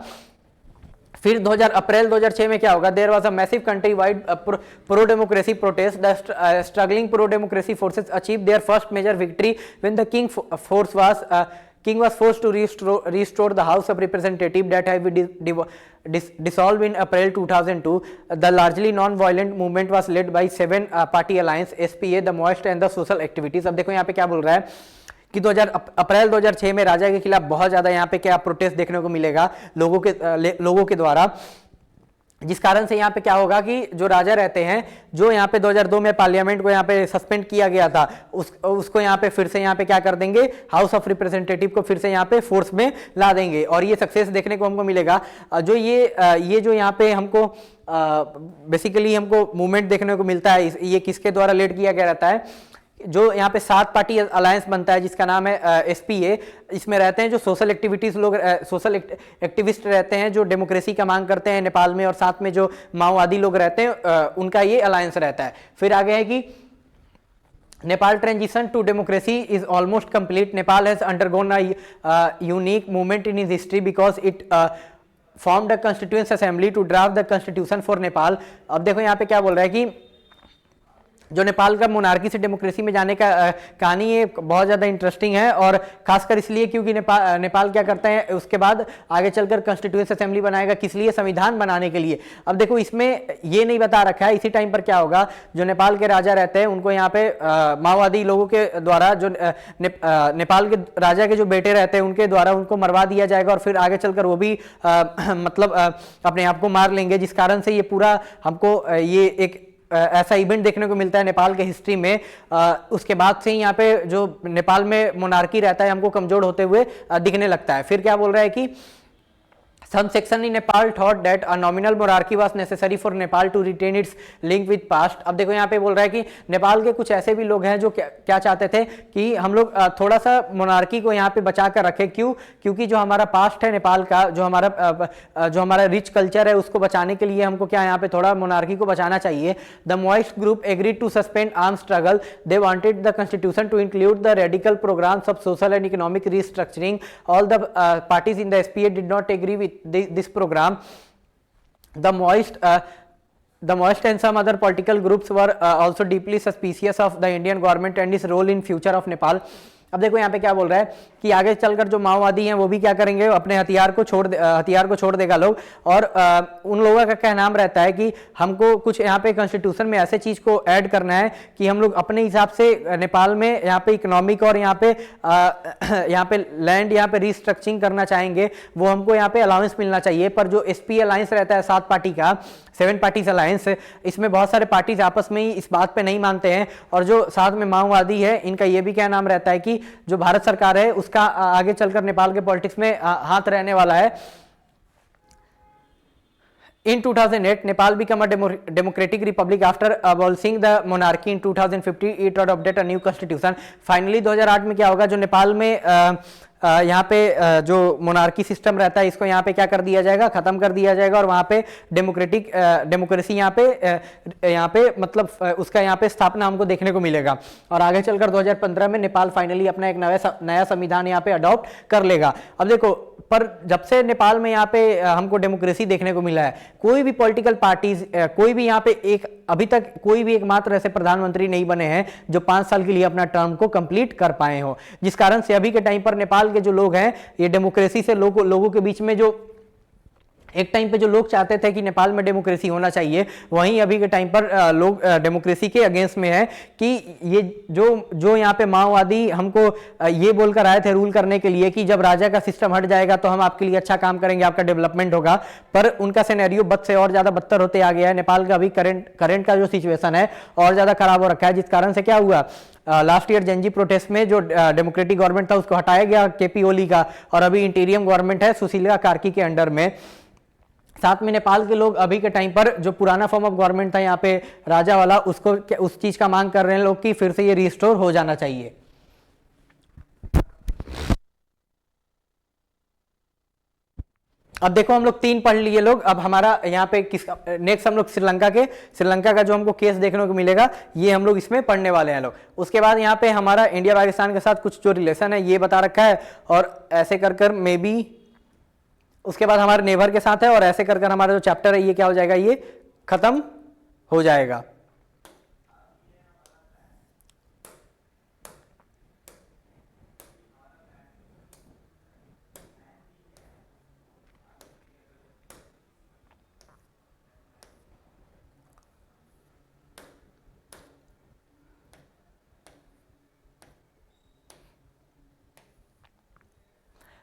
फिर अप्रैल 2006 में क्या होगा, there was a massive country wide pro democracy protest, the struggling pro democracy forces achieve their first major victory when the king was forced to restore the House of Representatives that had been dissolved in April 2002. The largely non-violent movement was led by 7-party alliance, SPA, the Maoist and the social activities. अब देखो यहाँ पे क्या बोल रहा है कि अप्रैल 2006 में राजा के खिलाफ बहुत ज्यादा यहाँ पे क्या प्रोटेस्ट देखने को मिलेगा लोगों के द्वारा, जिस कारण से यहाँ पे क्या होगा कि जो राजा रहते हैं, जो यहाँ पे 2002 में पार्लियामेंट को यहाँ पे सस्पेंड किया गया था, उसको यहाँ पे फिर से यहाँ पे क्या कर देंगे, हाउस ऑफ रिप्रेजेंटेटिव को फिर से यहाँ पे फोर्स में ला देंगे और ये सक्सेस देखने को हमको मिलेगा। जो ये जो यहाँ पे हमको बेसिकली हमको मूवमेंट देखने को मिलता है, ये किसके द्वारा लीड किया गया रहता है, जो यहाँ पे 7-पार्टी अलायंस बनता है जिसका नाम है SPA। इसमें रहते हैं जो सोशल एक्टिविस्ट रहते हैं, जो डेमोक्रेसी का मांग करते हैं नेपाल में, और साथ में जो माओवादी लोग रहते हैं उनका ये अलायंस रहता है। फिर आगे है कि Nepal transition to democracy is almost complete. Nepal has undergone a unique movement in his history because it formed a constituent assembly to draft the constitution for Nepal. अब देखो यहाँ पे क्या बोल रहा है कि जो नेपाल का मोनार्की से डेमोक्रेसी में जाने का कहानी ये बहुत ज़्यादा इंटरेस्टिंग है, और खासकर इसलिए क्योंकि नेपाल क्या करता है उसके बाद आगे चलकर कॉन्स्टिट्यूएंट असेंबली बनाएगा, किस लिए, संविधान बनाने के लिए। अब देखो इसमें ये नहीं बता रखा है इसी टाइम पर क्या होगा, जो नेपाल के राजा रहते हैं उनको यहाँ पे माओवादी लोगों के द्वारा जो नेपाल के राजा के जो बेटे रहते हैं उनके द्वारा उनको मरवा दिया जाएगा, और फिर आगे चलकर वो भी मतलब अपने आप को मार लेंगे, जिस कारण से ये पूरा हमको ये एक ऐसा इवेंट देखने को मिलता है नेपाल के हिस्ट्री में। उसके बाद से ही यहाँ पे जो नेपाल में मोनार्की रहता है हमको कमजोर होते हुए दिखने लगता है। फिर क्या बोल रहा है कि some section in Nepal thought that a nominal monarchy was necessary for Nepal to retain its link with past। अब देखो यहाँ पे बोल रहा है कि नेपाल के कुछ ऐसे भी लोग हैं जो क्या चाहते थे कि हम लोग थोड़ा सा मोनार्की को यहाँ पे बचा कर रखें। क्यों? क्योंकि जो हमारा पास्ट है नेपाल का, जो हमारा रिच कल्चर है उसको बचाने के लिए हमको क्या यहाँ पे थोड़ा मोनार्की को बचाना चाहिए। The Maoist group agreed to suspend arm struggle. They wanted the constitution to include the radical programmes of social and economic restructuring. All the parties in the SPA did not agree with this program. The Maoist and some other political groups were also deeply suspicious of the Indian government and its role in future of Nepal. अब देखो यहाँ पे क्या बोल रहा है कि आगे चलकर जो माओवादी हैं वो भी क्या करेंगे, अपने हथियार को छोड़ देगा लोग, और उन लोगों का क्या नाम रहता है कि हमको कुछ यहाँ पे कॉन्स्टिट्यूशन में ऐसे चीज को ऐड करना है कि हम लोग अपने हिसाब से नेपाल में यहाँ पे इकोनॉमिक और यहाँ पे लैंड यहाँ पे रिस्ट्रक्चरिंग करना चाहेंगे, वो हमको यहाँ पे अलाउंस मिलना चाहिए। पर जो SPA अलायंस रहता है 7 पार्टी का, 7 पार्टीज अलायंस, इसमें बहुत सारे पार्टीज आपस में ही इस बात पे नहीं मानते हैं, और जो साथ में माओवादी है इनका ये भी क्या नाम रहता है कि जो भारत सरकार है उसका आगे चलकर नेपाल के पॉलिटिक्स में हाथ रहने वाला है। In 2008, Nepal became a democratic republic after abolishing the monarchy in 2015. It adopted a new constitution. Finally 2008 में क्या होगा, जो नेपाल में यहाँ पे जो मोनार्की सिस्टम रहता है इसको यहाँ पे क्या कर दिया जाएगा, खत्म कर दिया जाएगा और वहाँ पे डेमोक्रेसी यहाँ पे मतलब उसका यहाँ पे स्थापना हमको देखने को मिलेगा। और आगे चलकर 2015 में नेपाल फाइनली अपना एक नया संविधान यहाँ पे अडॉप्ट कर लेगा। अब देखो, पर जब से नेपाल में यहाँ पे हमको डेमोक्रेसी देखने को मिला है, कोई भी पॉलिटिकल पार्टीज, कोई भी यहाँ पे अभी तक कोई भी एकमात्र ऐसे प्रधानमंत्री नहीं बने हैं जो 5 साल के लिए अपना टर्म को कंप्लीट कर पाए हो, जिस कारण से अभी के टाइम पर नेपाल के जो लोग हैं ये डेमोक्रेसी से लोगों के बीच में जो एक टाइम पे जो लोग चाहते थे कि नेपाल में डेमोक्रेसी होना चाहिए, वहीं अभी के टाइम पर लोग डेमोक्रेसी के अगेंस्ट में है कि ये जो यहाँ पे माओवादी हमको ये बोलकर आए थे रूल करने के लिए कि जब राजा का सिस्टम हट जाएगा तो हम आपके लिए अच्छा काम करेंगे, आपका डेवलपमेंट होगा, पर उनका सिनेरियो बद से और ज्यादा बदतर होते आ गया है। नेपाल का अभी करंट का जो सिचुएशन है और ज्यादा खराब हो रखा है, जिस कारण से क्या हुआ, लास्ट ईयर जेनजी प्रोटेस्ट में जो डेमोक्रेटिक गवर्नमेंट था उसको हटाया गया केपी ओली का, और अभी इंटीरियम गवर्नमेंट है सुशीला कार्की के अंडर में। साथ में नेपाल के लोग अभी के टाइम पर जो पुराना फॉर्म ऑफ गवर्नमेंट था यहाँ पे राजा वाला, उसको उस चीज का मांग कर रहे हैं लोग कि फिर से ये रिस्टोर हो जाना चाहिए। अब देखो, हम लोग 3 पढ़ लिए लोग, अब हमारा यहाँ पे नेक्स्ट हम लोग श्रीलंका का जो हमको केस देखने को मिलेगा ये हम लोग इसमें पढ़ने वाले हैं लोग। उसके बाद यहाँ पे हमारा इंडिया पाकिस्तान के साथ कुछ जो रिलेशन है ये बता रखा है, और ऐसे कर मे बी उसके बाद हमारे नेबर के साथ है, और ऐसे कर हमारा जो चैप्टर है ये क्या हो जाएगा, ये खत्म हो जाएगा।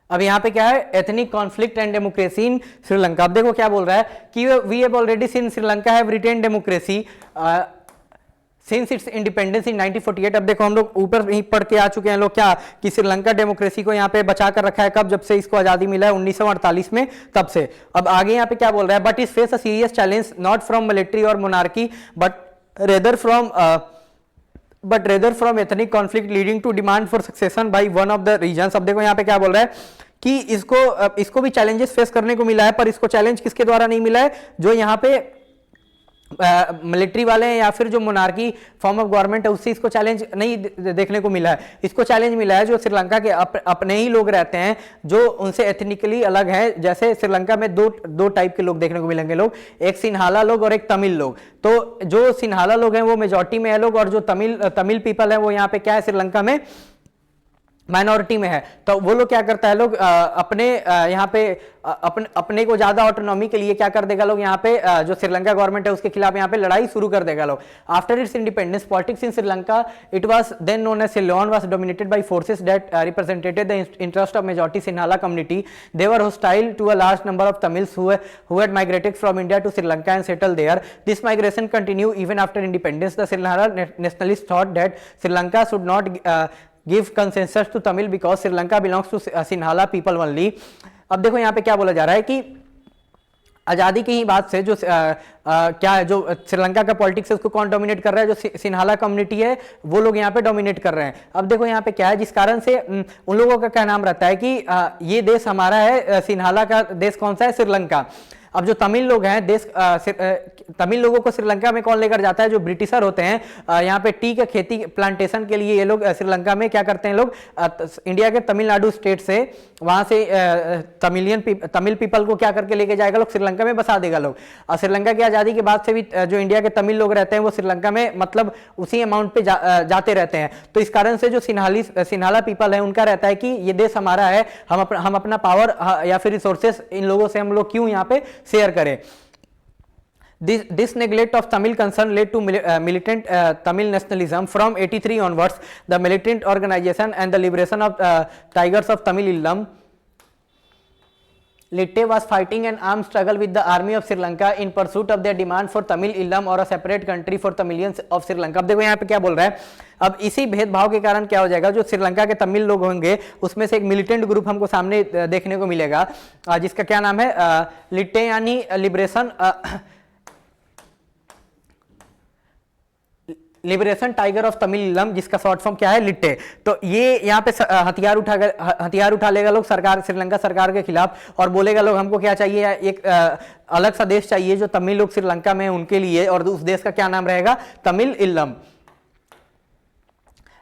अब यहाँ पे क्या है, ethnic conflict and democracy in Sri Lanka. अब देखो क्या बोल रहा है कि we have already seen Sri Lanka have retain democracy since its independence in 1948। अब देखो हम लोग ऊपर ही पढ़ के आ चुके हैं लोग क्या, कि श्रीलंका डेमोक्रेसी को यहाँ पे बचा कर रखा है कब, जब से इसको आजादी मिला है 1948 में, तब से। अब आगे यहाँ पे क्या बोल रहा है, but is face a serious challenge not from military और monarchy but rather from ethnic conflict leading to demand for secession by one of the regions. अब देखो यहाँ पे क्या बोल रहा है कि इसको भी चैलेंजेस फेस करने को मिला है, पर इसको चैलेंज किसके द्वारा नहीं मिला है, जो यहाँ पे मिलिट्री वाले हैं या फिर जो मोनार्की फॉर्म ऑफ गवर्नमेंट है उससे इसको चैलेंज नहीं देखने को मिला है। इसको चैलेंज मिला है जो श्रीलंका के अपने ही लोग रहते हैं जो उनसे एथनिकली अलग हैं। जैसे श्रीलंका में दो टाइप के लोग देखने को मिलेंगे लोग, एक सिन्हाला लोग और एक तमिल लोग। तो जो सिन्हाला लोग हैं वो मेजॉरिटी में है लोग, और जो तमिल पीपल है वो यहाँ पे क्या है, श्रीलंका में माइनॉरिटी में है। तो वो लोग क्या करता है लोग अपने यहाँ पे अपने को ज्यादा ऑटोनॉमी के लिए क्या कर देगा लोग, यहाँ पे जो श्रीलंका गवर्नमेंट है उसके खिलाफ यहाँ पे लड़ाई शुरू कर देगा लोग। After its independence politics in Sri Lanka it was then known as Ceylon was dominated by forces that represented the interest of majority Sinhala community. They were hostile to a large number of Tamils who had migrated from India to Sri Lanka and settled there. This migration continued even after independence. The Sinhala nationalists thought that Sri Lanka should not give consensus to Tamil because Sri Lanka belongs to Sinhala people only. अब देखो यहाँ पे क्या बोला जा रहा है कि आज़ादी की ही बात से जो क्या है, जो श्रीलंका का पॉलिटिक्स है उसको कौन डोमिनेट कर रहा है, जो सिन्हाला कम्युनिटी है वो लोग यहाँ पे डोमिनेट कर रहे हैं। अब देखो यहाँ पे क्या है, जिस कारण से उन लोगों का क्या नाम रहता है कि ये देश हमारा है, सिन्हाला का देश कौन सा है, श्रीलंका। अब जो तमिल लोग हैं तमिल लोगों को श्रीलंका में कौन लेकर जाता है, जो ब्रिटिशर होते हैं। यहाँ पे टी का खेती प्लांटेशन के लिए ये लोग श्रीलंका में क्या करते हैं लोग, इंडिया के तमिलनाडु स्टेट से वहां से तमिल पीपल को क्या करके लेके जाएगा लोग, श्रीलंका में बसा देगा लोग। और श्रीलंका की आज़ादी के बाद से भी जो इंडिया के तमिल लोग रहते हैं वो श्रीलंका में मतलब उसी अमाउंट पे जाते रहते हैं। तो इस कारण से जो सिन्हाला पीपल है उनका रहता है कि ये देश हमारा है, हम अपना पावर या फिर रिसोर्सेस इन लोगों से हम लोग क्यों यहाँ पे शेयर करें। This neglect of Tamil concern led to militant Tamil nationalism. From 83 onwards, the militant organization and the liberation of Tigers of Tamil Illam Litte was fighting an armed struggle with the army of Sri Lanka in pursuit of their demand for Tamil Illam or a separate country for Tamilians of Sri Lanka। अब देखो यहाँ पे क्या बोल रहा है, अब इसी भेदभाव के कारण क्या हो जाएगा, जो श्रीलंका के तमिल लोग होंगे उसमें से एक मिलिटेंट ग्रुप हमको सामने देखने को मिलेगा, जिसका क्या नाम है, लिट्टे यानी लिबरेशन टाइगर ऑफ तमिलम, जिसका शॉर्ट फॉर्म क्या है, लिट्टे। तो ये यहाँ पे हथियार उठा लेगा लोग सरकार, श्रीलंका सरकार के खिलाफ, और बोलेगा लोग हमको क्या चाहिए, एक अलग सा देश चाहिए जो तमिल लोग श्रीलंका में उनके लिए, और उस देश का क्या नाम रहेगा, Tamil इल्लम।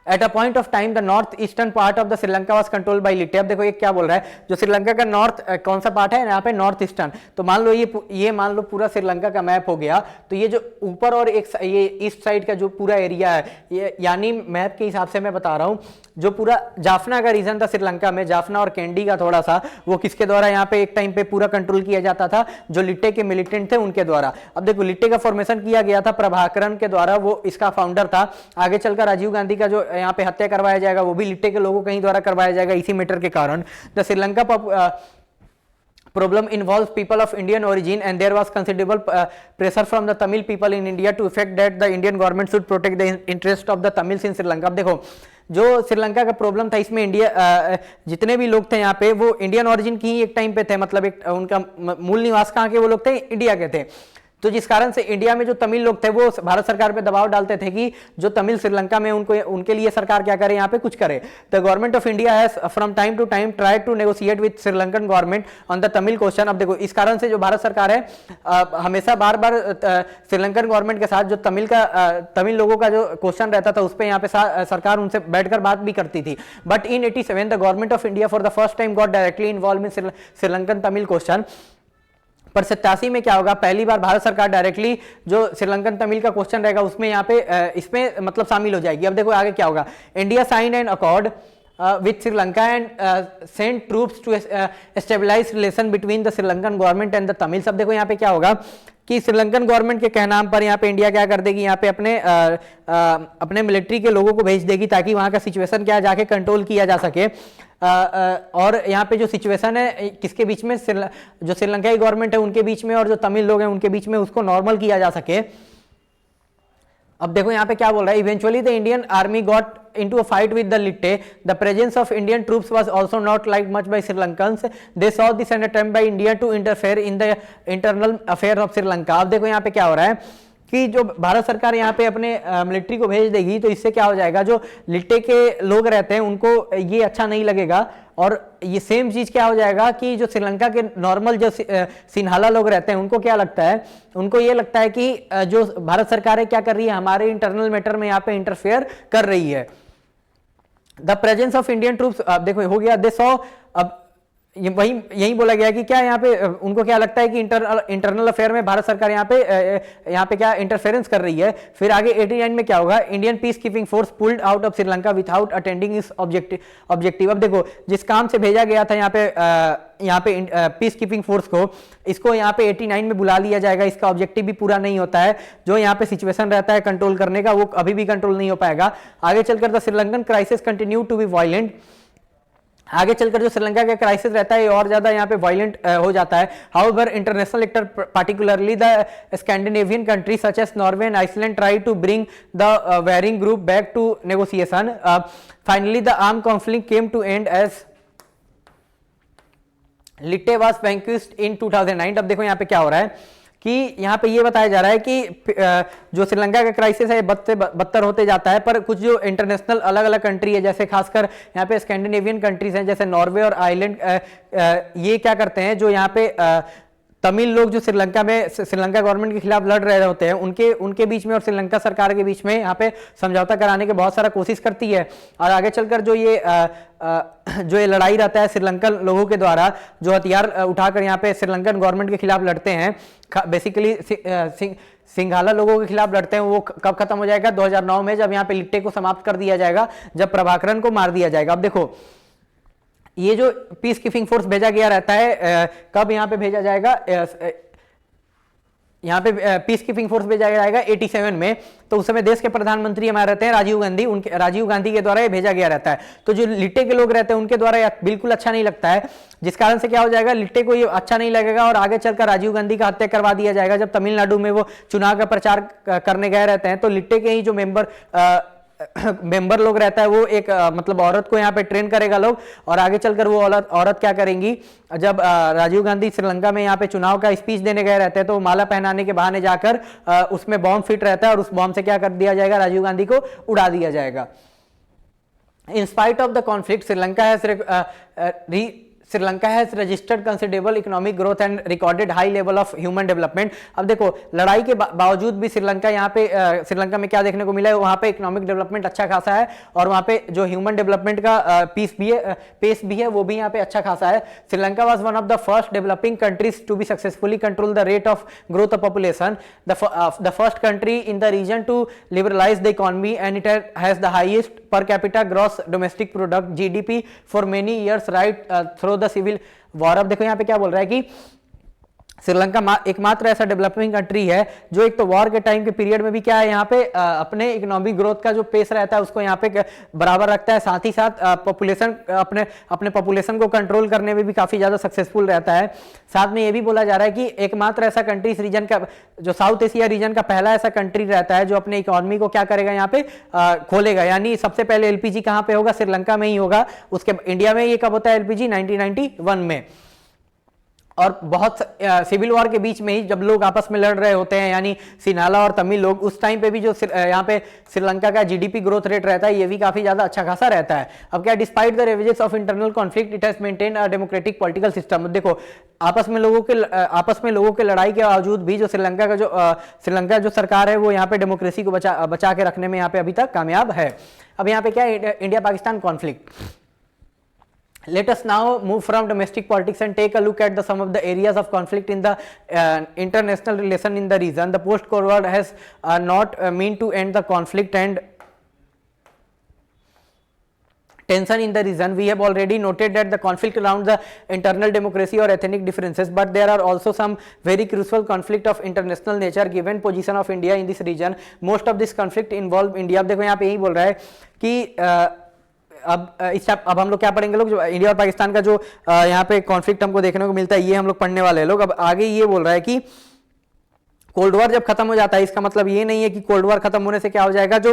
At a point of time, the north-eastern part of the Sri Lanka was controlled by Litte। अब देखो ये क्या बोल रहा है, जो श्रीलंका का नॉर्थ कौन सा पार्ट है यहाँ पे, नॉर्थ ईस्टर्न। तो मान लो ये मान लो पूरा श्रीलंका का मैप हो गया, तो ये जो ऊपर और एक ये ईस्ट साइड का जो पूरा एरिया है, ये यानी मैप के हिसाब से मैं बता रहा हूँ, जो पूरा जाफना का रीजन था श्रीलंका में, जाफना और कैंडी का थोड़ा सा, वो किसके द्वारा यहाँ पे एक टाइम पे पूरा कंट्रोल किया जाता था, जो लिट्टे के मिलिटेंट थे उनके द्वारा। अब देखो लिट्टे का फॉर्मेशन किया गया था प्रभाकरन के द्वारा, वो इसका फाउंडर था। आगे चलकर राजीव गांधी का जो यहाँ पे हत्या करवाया जाएगा वो भी लिट्टे के लोगों कहीं द्वारा करवाया जाएगा इसी मैटर के कारण। The Sri Lanka problem involves people of Indian origin and there was considerable pressure from the Tamil people in India to effect that the Indian government should protect the interest of the Tamils in Sri Lanka। अब देखो जो श्रीलंका का problem था इसमें India जितने भी लोग थे यहाँ पे वो इंडियन ओरिजिन की ही एक टाइम पे थे, मतलब एक उनका मूल निवास कहाँ के वो लोग थे, इंडिया के थे। तो जिस कारण से इंडिया में जो तमिल लोग थे वो भारत सरकार पे दबाव डालते थे कि जो तमिल श्रीलंका में उनको उनके लिए सरकार क्या करे, यहाँ पे कुछ करे। The government of India has from time to time try to negotiate with Sri Lankan government on the Tamil question. अब देखो इस कारण से जो भारत सरकार है हमेशा बार बार श्रीलंकन गवर्नमेंट के साथ जो तमिल लोगों का जो क्वेश्चन रहता था उस पर यहाँ पे सरकार उनसे बैठकर बात भी करती थी। But in 87 the government of India for the first time got directly involve in Sri Lankan Tamil question. पर 87 में क्या होगा, पहली बार भारत सरकार डायरेक्टली जो श्रीलंकन तमिल का क्वेश्चन रहेगा उसमें यहाँ पे इसमें मतलब शामिल हो जाएगी। अब देखो आगे क्या होगा, India sign an accord with Sri Lanka and sent troops to stabilize relation between the Sri Lankan government and the Tamils। अब देखो यहाँ पे क्या होगा कि श्रीलंकन गवर्नमेंट के कहनाम पर यहाँ पे इंडिया क्या कर देगी, यहाँ पे अपने मिलिट्री के लोगों को भेज देगी ताकि वहाँ का सिचुएशन क्या जाके कंट्रोल किया जा सके। और यहाँ पे जो सिचुएशन है किसके बीच में, जो श्रीलंकाई गवर्नमेंट है उनके बीच में और जो तमिल लोग हैं उनके बीच में, उसको नॉर्मल किया जा सके। अब देखो यहाँ पे क्या बोल रहा है, eventually the Indian army got into a fight with the Litte. The presence of Indian troops was also not liked much by Sri Lankans. They saw this an attempt by India to interfere in the internal affairs of Sri Lanka। अब देखो यहाँ पे क्या हो रहा है कि जो भारत सरकार यहाँ पे अपने मिलिट्री को भेज देगी तो इससे क्या हो जाएगा, जो लिट्टे के लोग रहते हैं उनको ये अच्छा नहीं लगेगा। और ये सेम चीज क्या हो जाएगा कि जो श्रीलंका के नॉर्मल जो सिन्हाला लोग रहते हैं उनको क्या लगता है, उनको ये लगता है कि जो भारत सरकार है क्या कर रही है, हमारे इंटरनल मैटर में यहाँ पे इंटरफेयर कर रही है। The presence of Indian troops, अब देखो हो गया दे सॉ, अब यही बोला गया कि क्या यहाँ पे उनको क्या लगता है कि इंटरनल अफेयर में भारत सरकार यहाँ पे क्या इंटरफेरेंस कर रही है। फिर आगे 89 में क्या होगा, Indian peace keeping force pulled out of Sri Lanka without attending इस ऑब्जेक्टिव। अब देखो जिस काम से भेजा गया था यहाँ पे पीस कीपिंग फोर्स को, इसको यहाँ पे 89 में बुला लिया जाएगा, इसका ऑब्जेक्टिव भी पूरा नहीं होता है। जो यहाँ पे सिचुएशन रहता है कंट्रोल करने का वो अभी भी कंट्रोल नहीं हो पाएगा। आगे चलकर the Sri Lankan crisis continue to be violent. आगे चलकर जो श्रीलंका का क्राइसिस रहता है और ज्यादा यहाँ पे वायलेंट हो जाता है। However international actor particularly the Scandinavian country such as Norway and Iceland try to bring the warring group back to negotiation. Finally the arm conflict came to end as LTTE was vanquished in 2009। अब देखो यहाँ पे क्या हो रहा है कि यहाँ पे ये बताया जा रहा है कि जो श्रीलंका का क्राइसिस है बदतर होते जाता है, पर कुछ जो इंटरनेशनल अलग अलग कंट्री है, जैसे खासकर यहाँ पे स्कैंडिनेवियन कंट्रीज हैं जैसे नॉर्वे और आइलैंड, ये क्या करते हैं, जो यहाँ पे तमिल लोग जो श्रीलंका गवर्नमेंट के खिलाफ लड़ रहे होते हैं उनके बीच में और श्रीलंका सरकार के बीच में यहाँ पे समझौता कराने की बहुत सारा कोशिश करती है। और आगे चलकर जो ये लड़ाई रहता है श्रीलंकन लोगों के द्वारा जो हथियार उठाकर यहाँ पे श्रीलंकन गवर्नमेंट के खिलाफ लड़ते हैं, बेसिकली सिंघाला लोगों के खिलाफ लड़ते हैं, वो कब खत्म हो जाएगा, 2009 में, जब यहाँ पे लिट्टे को समाप्त कर दिया जाएगा, जब प्रभाकरन को मार दिया जाएगा। अब देखो ये जो पीस कीपिंग फोर्स भेजा गया रहता है कब यहाँ पे भेजा जाएगा, यहाँ पे पीस कीपिंग फोर्स भेजा जाएगा 87 में। तो उस समय देश के प्रधानमंत्री हमारे रहते हैं राजीव गांधी के द्वारा ये भेजा गया रहता है। तो जो लिट्टे के लोग रहते हैं उनके द्वारा बिल्कुल अच्छा नहीं लगता है, जिस कारण से क्या हो जाएगा, लिट्टे को ये अच्छा नहीं लगेगा और आगे चलकर राजीव गांधी का हत्या करवा दिया जाएगा। जब तमिलनाडु में वो चुनाव का प्रचार करने गए रहते हैं तो लिट्टे के ही जो मेंबर लोग रहता है वो एक मतलब औरत को यहाँ पे ट्रेन करेगा लोग, और आगे चलकर वो औरत क्या करेंगी, जब राजीव गांधी श्रीलंका में यहाँ पे चुनाव का स्पीच देने गए रहते हैं तो माला पहनाने के बहाने जाकर उसमें बॉम्ब फिट रहता है और उस बॉम्ब से क्या कर दिया जाएगा, राजीव गांधी को उड़ा दिया जाएगा। इन spite of the conflict Sri Lanka has registered considerable economic growth and recorded high level of human development. अब देखो लड़ाई के बावजूद भी श्रीलंका में क्या देखने को मिला है, वहां पे इकोनॉमिक डेवलपमेंट अच्छा खासा है और वहां पे जो ह्यूमन डेवलपमेंट का पेस भी है वो भी यहाँ पे अच्छा खासा है। Sri Lanka was one of the first developing countries to be successfully control the rate of growth of population, the first country in the region to liberalise the economy and it has the highest per capita gross domestic product GDP for many years right through the civil war. अब देखो यहाँ पे क्या बोल रहा है कि श्रीलंका एकमात्र ऐसा डेवलपिंग कंट्री है जो एक तो वॉर के टाइम के पीरियड में भी क्या है, यहाँ पे अपने इकोनॉमिक ग्रोथ का जो पेस रहता है उसको यहाँ पे बराबर रखता है, साथ ही साथ पॉपुलेशन अपने पॉपुलेशन को कंट्रोल करने में भी काफी ज्यादा सक्सेसफुल रहता है। साथ में ये भी बोला जा रहा है कि एकमात्र ऐसा कंट्री इस रीजन का, जो साउथ एशिया रीजन का पहला ऐसा कंट्री रहता है जो अपने इकोनॉमी को क्या करेगा, यहाँ पे खोलेगा। यानी सबसे पहले एलपीजी कहाँ पे होगा, श्रीलंका में ही होगा। उसके इंडिया में ये कब होता है एलपीजी, 1991 में। और बहुत सिविल वॉर के बीच में ही जब लोग आपस में लड़ रहे होते हैं, यानी सिन्हाला और तमिल लोग, उस टाइम पे भी जो यहाँ पे श्रीलंका का जीडीपी ग्रोथ रेट रहता है ये भी काफी ज्यादा अच्छा खासा रहता है। अब क्या, despite the ravages of internal conflict it has maintain a democratic political system. देखो आपस में लोगों के लड़ाई के बावजूद भी जो श्रीलंका जो सरकार है वो यहाँ पे डेमोक्रेसी को बचा के रखने में यहाँ पे अभी तक कामयाब है। अब यहाँ पे क्या है, India Pakistan conflict. Let us now move from domestic politics and take a look at some of the areas of conflict in the international relation in the region. The post-Cold War has not meant to end the conflict and tension in the region. We have already noted that the conflict around the internal democracy or ethnic differences, but there are also some very crucial conflict of international nature given position of India in this region. Most of this conflict involve India. अब देखो यहाँ पे यही बोल रहा है कि अब हम लोग क्या पढ़ेंगे लोग, जो इंडिया और पाकिस्तान का जो यहाँ पे कॉन्फ्लिक्ट हमको देखने को मिलता है ये हम लोग पढ़ने वाले हैं लोग। अब आगे ये बोल रहा है कि कोल्ड वॉर जब खत्म हो जाता है, इसका मतलब ये नहीं है कि कोल्ड वॉर खत्म होने से क्या हो जाएगा, जो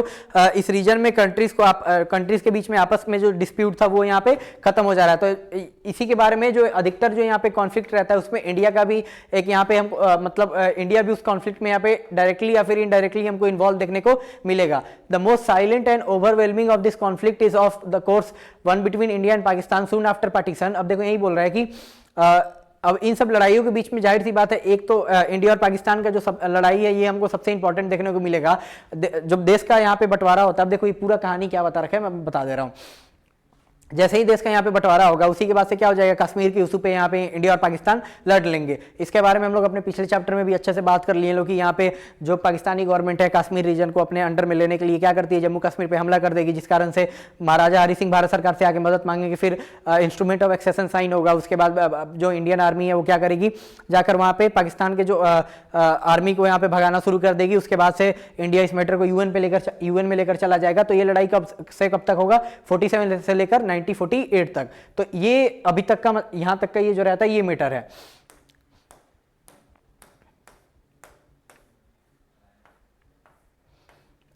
इस रीजन में कंट्रीज के बीच में आपस में जो डिस्प्यूट था वो यहाँ पे खत्म हो जा रहा है। तो इसी के बारे में जो अधिकतर जो यहाँ पे कॉन्फ्लिक्ट रहता है उसमें इंडिया का भी एक यहाँ पे हम इंडिया भी उस कॉन्फ्लिक्ट में यहाँ पे डायरेक्टली या फिर इनडायरेक्टली हमको इन्वॉल्व देखने को मिलेगा। The most silent and overwhelming of this conflict is of the course one between India and Pakistan soon after partition. अब देखो यही बोल रहा है कि अब इन सब लड़ाइयों के बीच में जाहिर सी बात है, एक तो इंडिया और पाकिस्तान का जो लड़ाई है ये हमको सबसे इंपॉर्टेंट देखने को मिलेगा जब देश का यहाँ पे बंटवारा होता है। अब देखो ये पूरा कहानी क्या बता रखा है मैं बता दे रहा हूँ। जैसे ही देश का यहाँ पे बंटवारा होगा उसी के बाद से क्या हो जाएगा, कश्मीर के इशू पे यहाँ पे इंडिया और पाकिस्तान लड़ लेंगे। इसके बारे में हम लोग अपने पिछले चैप्टर में भी अच्छे से बात कर लिए लोग कि यहाँ पे जो पाकिस्तानी गवर्नमेंट है कश्मीर रीजन को अपने अंडर में लेने के लिए क्या करती है, जम्मू कश्मीर पे हमला कर देगी, जिस कारण से महाराजा हरि सिंह भारत सरकार से आगे मदद मांगेंगे, फिर इंस्ट्रूमेंट ऑफ एक्सेशन साइन होगा। उसके बाद जो इंडियन आर्मी है वो क्या करेगी, जाकर वहाँ पे पाकिस्तान के जो आर्मी को यहाँ पे भगाना शुरू कर देगी। उसके बाद से इंडिया इस मैटर को यूएन में लेकर चला जाएगा। तो ये लड़ाई कब तक होगा, 47 से लेकर 1948 तक। तो ये अभी तक का यहां तक का ये जो रहता है ये मैटर है।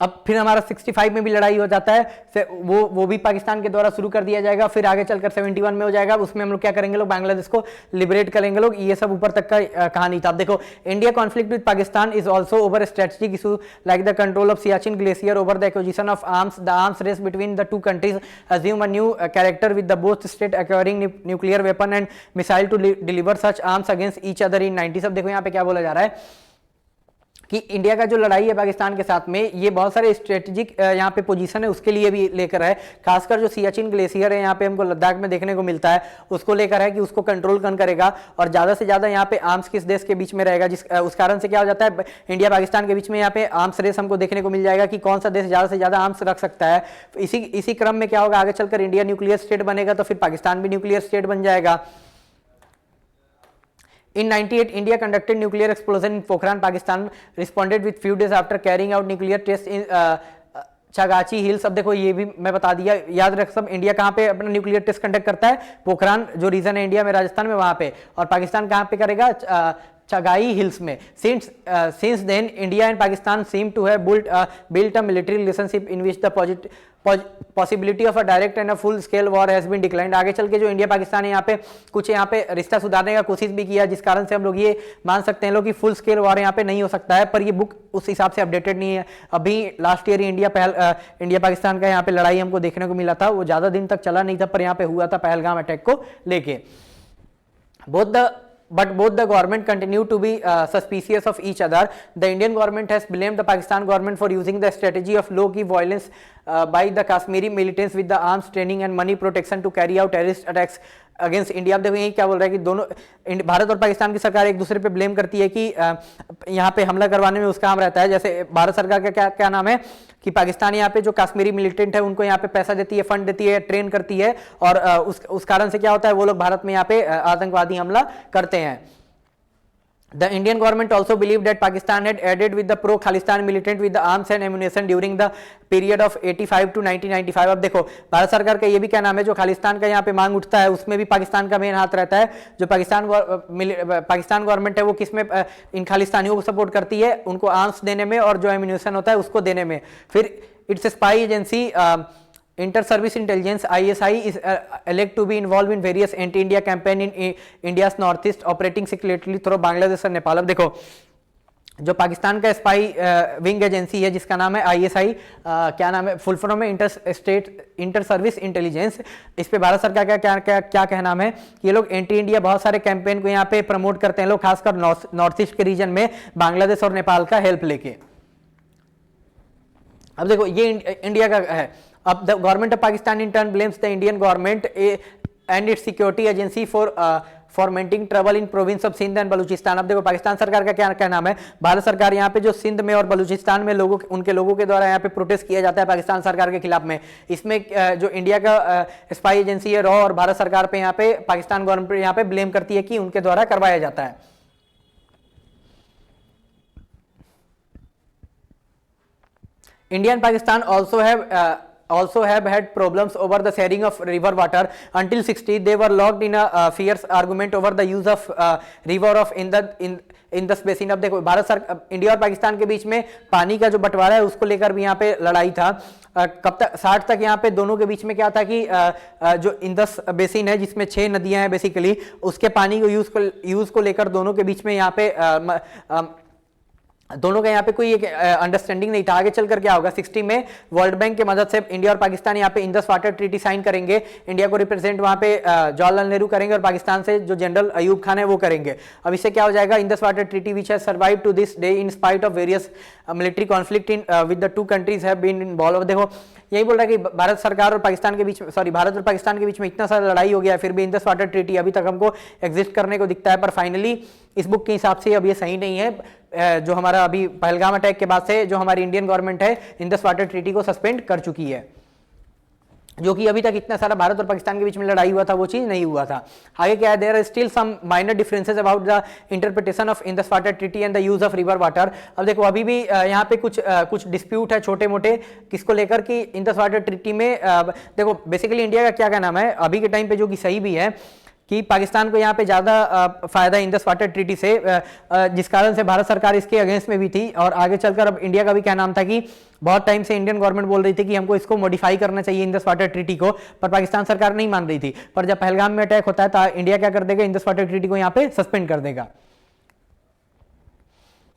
अब फिर हमारा 65 में भी लड़ाई हो जाता है, वो भी पाकिस्तान के द्वारा शुरू कर दिया जाएगा। फिर आगे चलकर 71 में हो जाएगा, उसमें हम लोग क्या करेंगे लोग, बांग्लादेश को लिबरेट करेंगे लोग। ये सब ऊपर तक का कहानी था। अब देखो India conflict with Pakistan is also over strategic issue like the control of Siachen glacier, over the acquisition of arms, the arms race between the two countries assume a new character with the both state acquiring nuclear weapon and missile to deliver such arms against each other in 90s। अब देखो यहाँ पे क्या बोला जा रहा है कि इंडिया का जो लड़ाई है पाकिस्तान के साथ में ये बहुत सारे स्ट्रेटेजिक यहाँ पे पोजीशन है उसके लिए भी लेकर है। खासकर जो सियाचिन ग्लेशियर है यहाँ पे हमको लद्दाख में देखने को मिलता है, उसको लेकर है कि उसको कंट्रोल कौन करेगा और ज़्यादा से ज़्यादा यहाँ पे आर्म्स किस देश के बीच में रहेगा, उस कारण से क्या हो जाता है इंडिया पाकिस्तान के बीच में यहाँ पे आर्म्स रेस हमको देखने को मिल जाएगा कि कौन सा देश ज़्यादा से ज़्यादा आर्म्स रख सकता है। इसी क्रम में क्या होगा, आगे चलकर इंडिया न्यूक्लियर स्टेट बनेगा तो फिर पाकिस्तान भी न्यूक्लियर स्टेट बन जाएगा। In 98, India conducted nuclear explosion in Pokhran, Pakistan responded with few days after carrying out nuclear test in Chagai hills. अब देखो ये भी मैं बता दिया, याद रख सब, इंडिया कहाँ पे अपना न्यूक्लियर टेस्ट कंडक्ट करता है, पोखरान जो रीजन है इंडिया में राजस्थान में वहां पे, और पाकिस्तान कहाँ पे करेगा, चागाई हिल्स में। Since then India and Pakistan seem to have built a military relationship in which the possibility of a direct and a full scale war has been declined। आगे चल के जो इंडिया पाकिस्तान है यहाँ पे कुछ यहाँ पे रिश्ता सुधारने का कोशिश भी किया, जिस कारण से हम लोग ये मान सकते हैं लोग कि फुल स्केल वॉर यहाँ पे नहीं हो सकता है, पर ये बुक उस हिसाब से अपडेटेड नहीं है। अभी लास्ट ईयर इंडिया पाकिस्तान का यहाँ पे लड़ाई हमको देखने को मिला था, वो ज्यादा दिन तक चला नहीं था, पर यहाँ पे हुआ था पहलगाम अटैक को लेके। But both the government continue to be suspicious of each other. The Indian government has blamed the Pakistan government for using the strategy of low-key violence by the Kashmiri militants with the arms training and money protection to carry out terrorist attacks against India. अब देखो यही क्या बोल रहा है कि दोनों भारत और पाकिस्तान की सरकार एक दूसरे पे ब्लेम करती है कि यहाँ पे हमला करवाने में उसका काम रहता है। जैसे भारत सरकार का क्या नाम है कि पाकिस्तान यहाँ पे जो कश्मीरी मिलिटेंट है उनको यहाँ पे पैसा देती है, फंड देती है, ट्रेन करती है, और उस कारण से क्या होता है, वो लोग भारत में यहाँ पे आतंकवादी हमला करते हैं। The Indian government also believed that Pakistan had aided with the pro-Khalistan militant with the arms and ammunition during the period of 85 to 1995। अब देखो भारत सरकार का ये भी क्या नाम है, जो खालिस्तान का यहाँ पे मांग उठता है उसमें भी पाकिस्तान का मेन हाथ रहता है। जो पाकिस्तान गवर्नमेंट है वो किसमें इन खालिस्तानियों को सपोर्ट करती है, उनको आर्म्स देने में और जो एम्यूनिशन होता है उसको देने में। फिर it's spy agency Inter-Service Intelligence (ISI) is elect to be involved in various anti-India campaign in India's northeast, operating secretly through Bangladesh और नेपाल। अब देखो जो पाकिस्तान का स्पाई विंग एजेंसी है जिसका नाम है ISI, क्या नाम है, फुल फॉर्म है इंटर सर्विस इंटेलिजेंस। इस पे भारत सरकार का क्या कहना है कि ये लोग एंटी इंडिया बहुत सारे कैंपेन को यहाँ पे प्रमोट करते हैं लोग, खासकर नॉर्थ ईस्ट के रीजन में बांग्लादेश और नेपाल का हेल्प लेके। अब देखो ये इंडिया का है। अब the government of Pakistan in turn blames the Indian government and its security agency for fomenting trouble in province of Sindh and Balochistan. अब देखो पाकिस्तान सरकार का क्या नाम है, भारत सरकार यहाँ पे जो सिंध में और बलूचिस्तान में उनके लोगों के द्वारा यहाँ पे प्रोटेस्ट किया जाता है पाकिस्तान सरकार के खिलाफ में, इसमें जो इंडिया का स्पाई एजेंसी है रॉ और भारत सरकार पे यहाँ पे पाकिस्तान गवर्नमेंट यहाँ पे ब्लेम करती है कि उनके द्वारा करवाया जाता है। India and Pakistan also have had problems over the sharing of river water. Until 60 they were locked in a fierce argument over the use of river of Indus basin। अब देखो इंडिया और पाकिस्तान के बीच में पानी का जो बंटवारा है उसको लेकर भी यहाँ पे लड़ाई था। कब तक 60 तक यहाँ पे दोनों के बीच में क्या था कि जो इंदस बेसिन है जिसमें 6 नदियां हैं बेसिकली, उसके पानी को यूज को लेकर दोनों के बीच में यहाँ पे दोनों का यहाँ पे कोई एक अंडरस्टैंडिंग नहीं था। आगे चलकर क्या होगा, 60 में वर्ल्ड बैंक की मदद से इंडिया और पाकिस्तान यहाँ पे इंडस वाटर ट्रीटी साइन करेंगे। इंडिया को रिप्रेजेंट वहाँ पे जवाहरलाल नेहरू करेंगे और पाकिस्तान से जो जनरल अयूब खान है वो करेंगे। अब इससे क्या हो जाएगा, Indus water treaty which has survive to this day in spite of various military conflict in with the two countries have been involve. देखो यही बोल रहा है कि भारत सरकार और पाकिस्तान के बीच, भारत और पाकिस्तान के बीच में इतना सारा लड़ाई हो गया, फिर भी इंडस वाटर ट्रीटी अभी तक हमको एग्जिस्ट करने को दिखता है। पर फाइनली इस बुक के हिसाब से अब ये सही नहीं है। जो हमारा अभी पहलगाम अटैक के बाद से जो हमारी इंडियन गवर्नमेंट है इंडस वाटर ट्रीटी को सस्पेंड कर चुकी है, जो कि अभी तक इतना सारा भारत और पाकिस्तान के बीच में लड़ाई हुआ था वो चीज नहीं हुआ था। आगे क्या है, there are still some minor differences about the interpretation of Indus water treaty and the use of river water. अब देखो अभी भी यहाँ पे कुछ डिस्प्यूट है छोटे मोटे, किसको लेकर कि इंडस वाटर ट्रीटी में देखो बेसिकली इंडिया का क्या नाम है अभी के टाइम पे, जो कि सही भी है कि पाकिस्तान को यहाँ पे ज़्यादा फायदा इंडस वाटर ट्रीटी से, जिस कारण से भारत सरकार इसके अगेंस्ट में भी थी। और आगे चलकर अब इंडिया का भी क्या नाम था कि बहुत टाइम से इंडियन गवर्नमेंट बोल रही थी कि हमको इसको मॉडिफाई करना चाहिए इंडस वाटर ट्रीटी को, पर पाकिस्तान सरकार नहीं मान रही थी। पर जब पहलगाम में अटैक होता है तो इंडिया क्या कर देगा, इंडस वाटर ट्रीटी को यहाँ पे सस्पेंड कर देगा।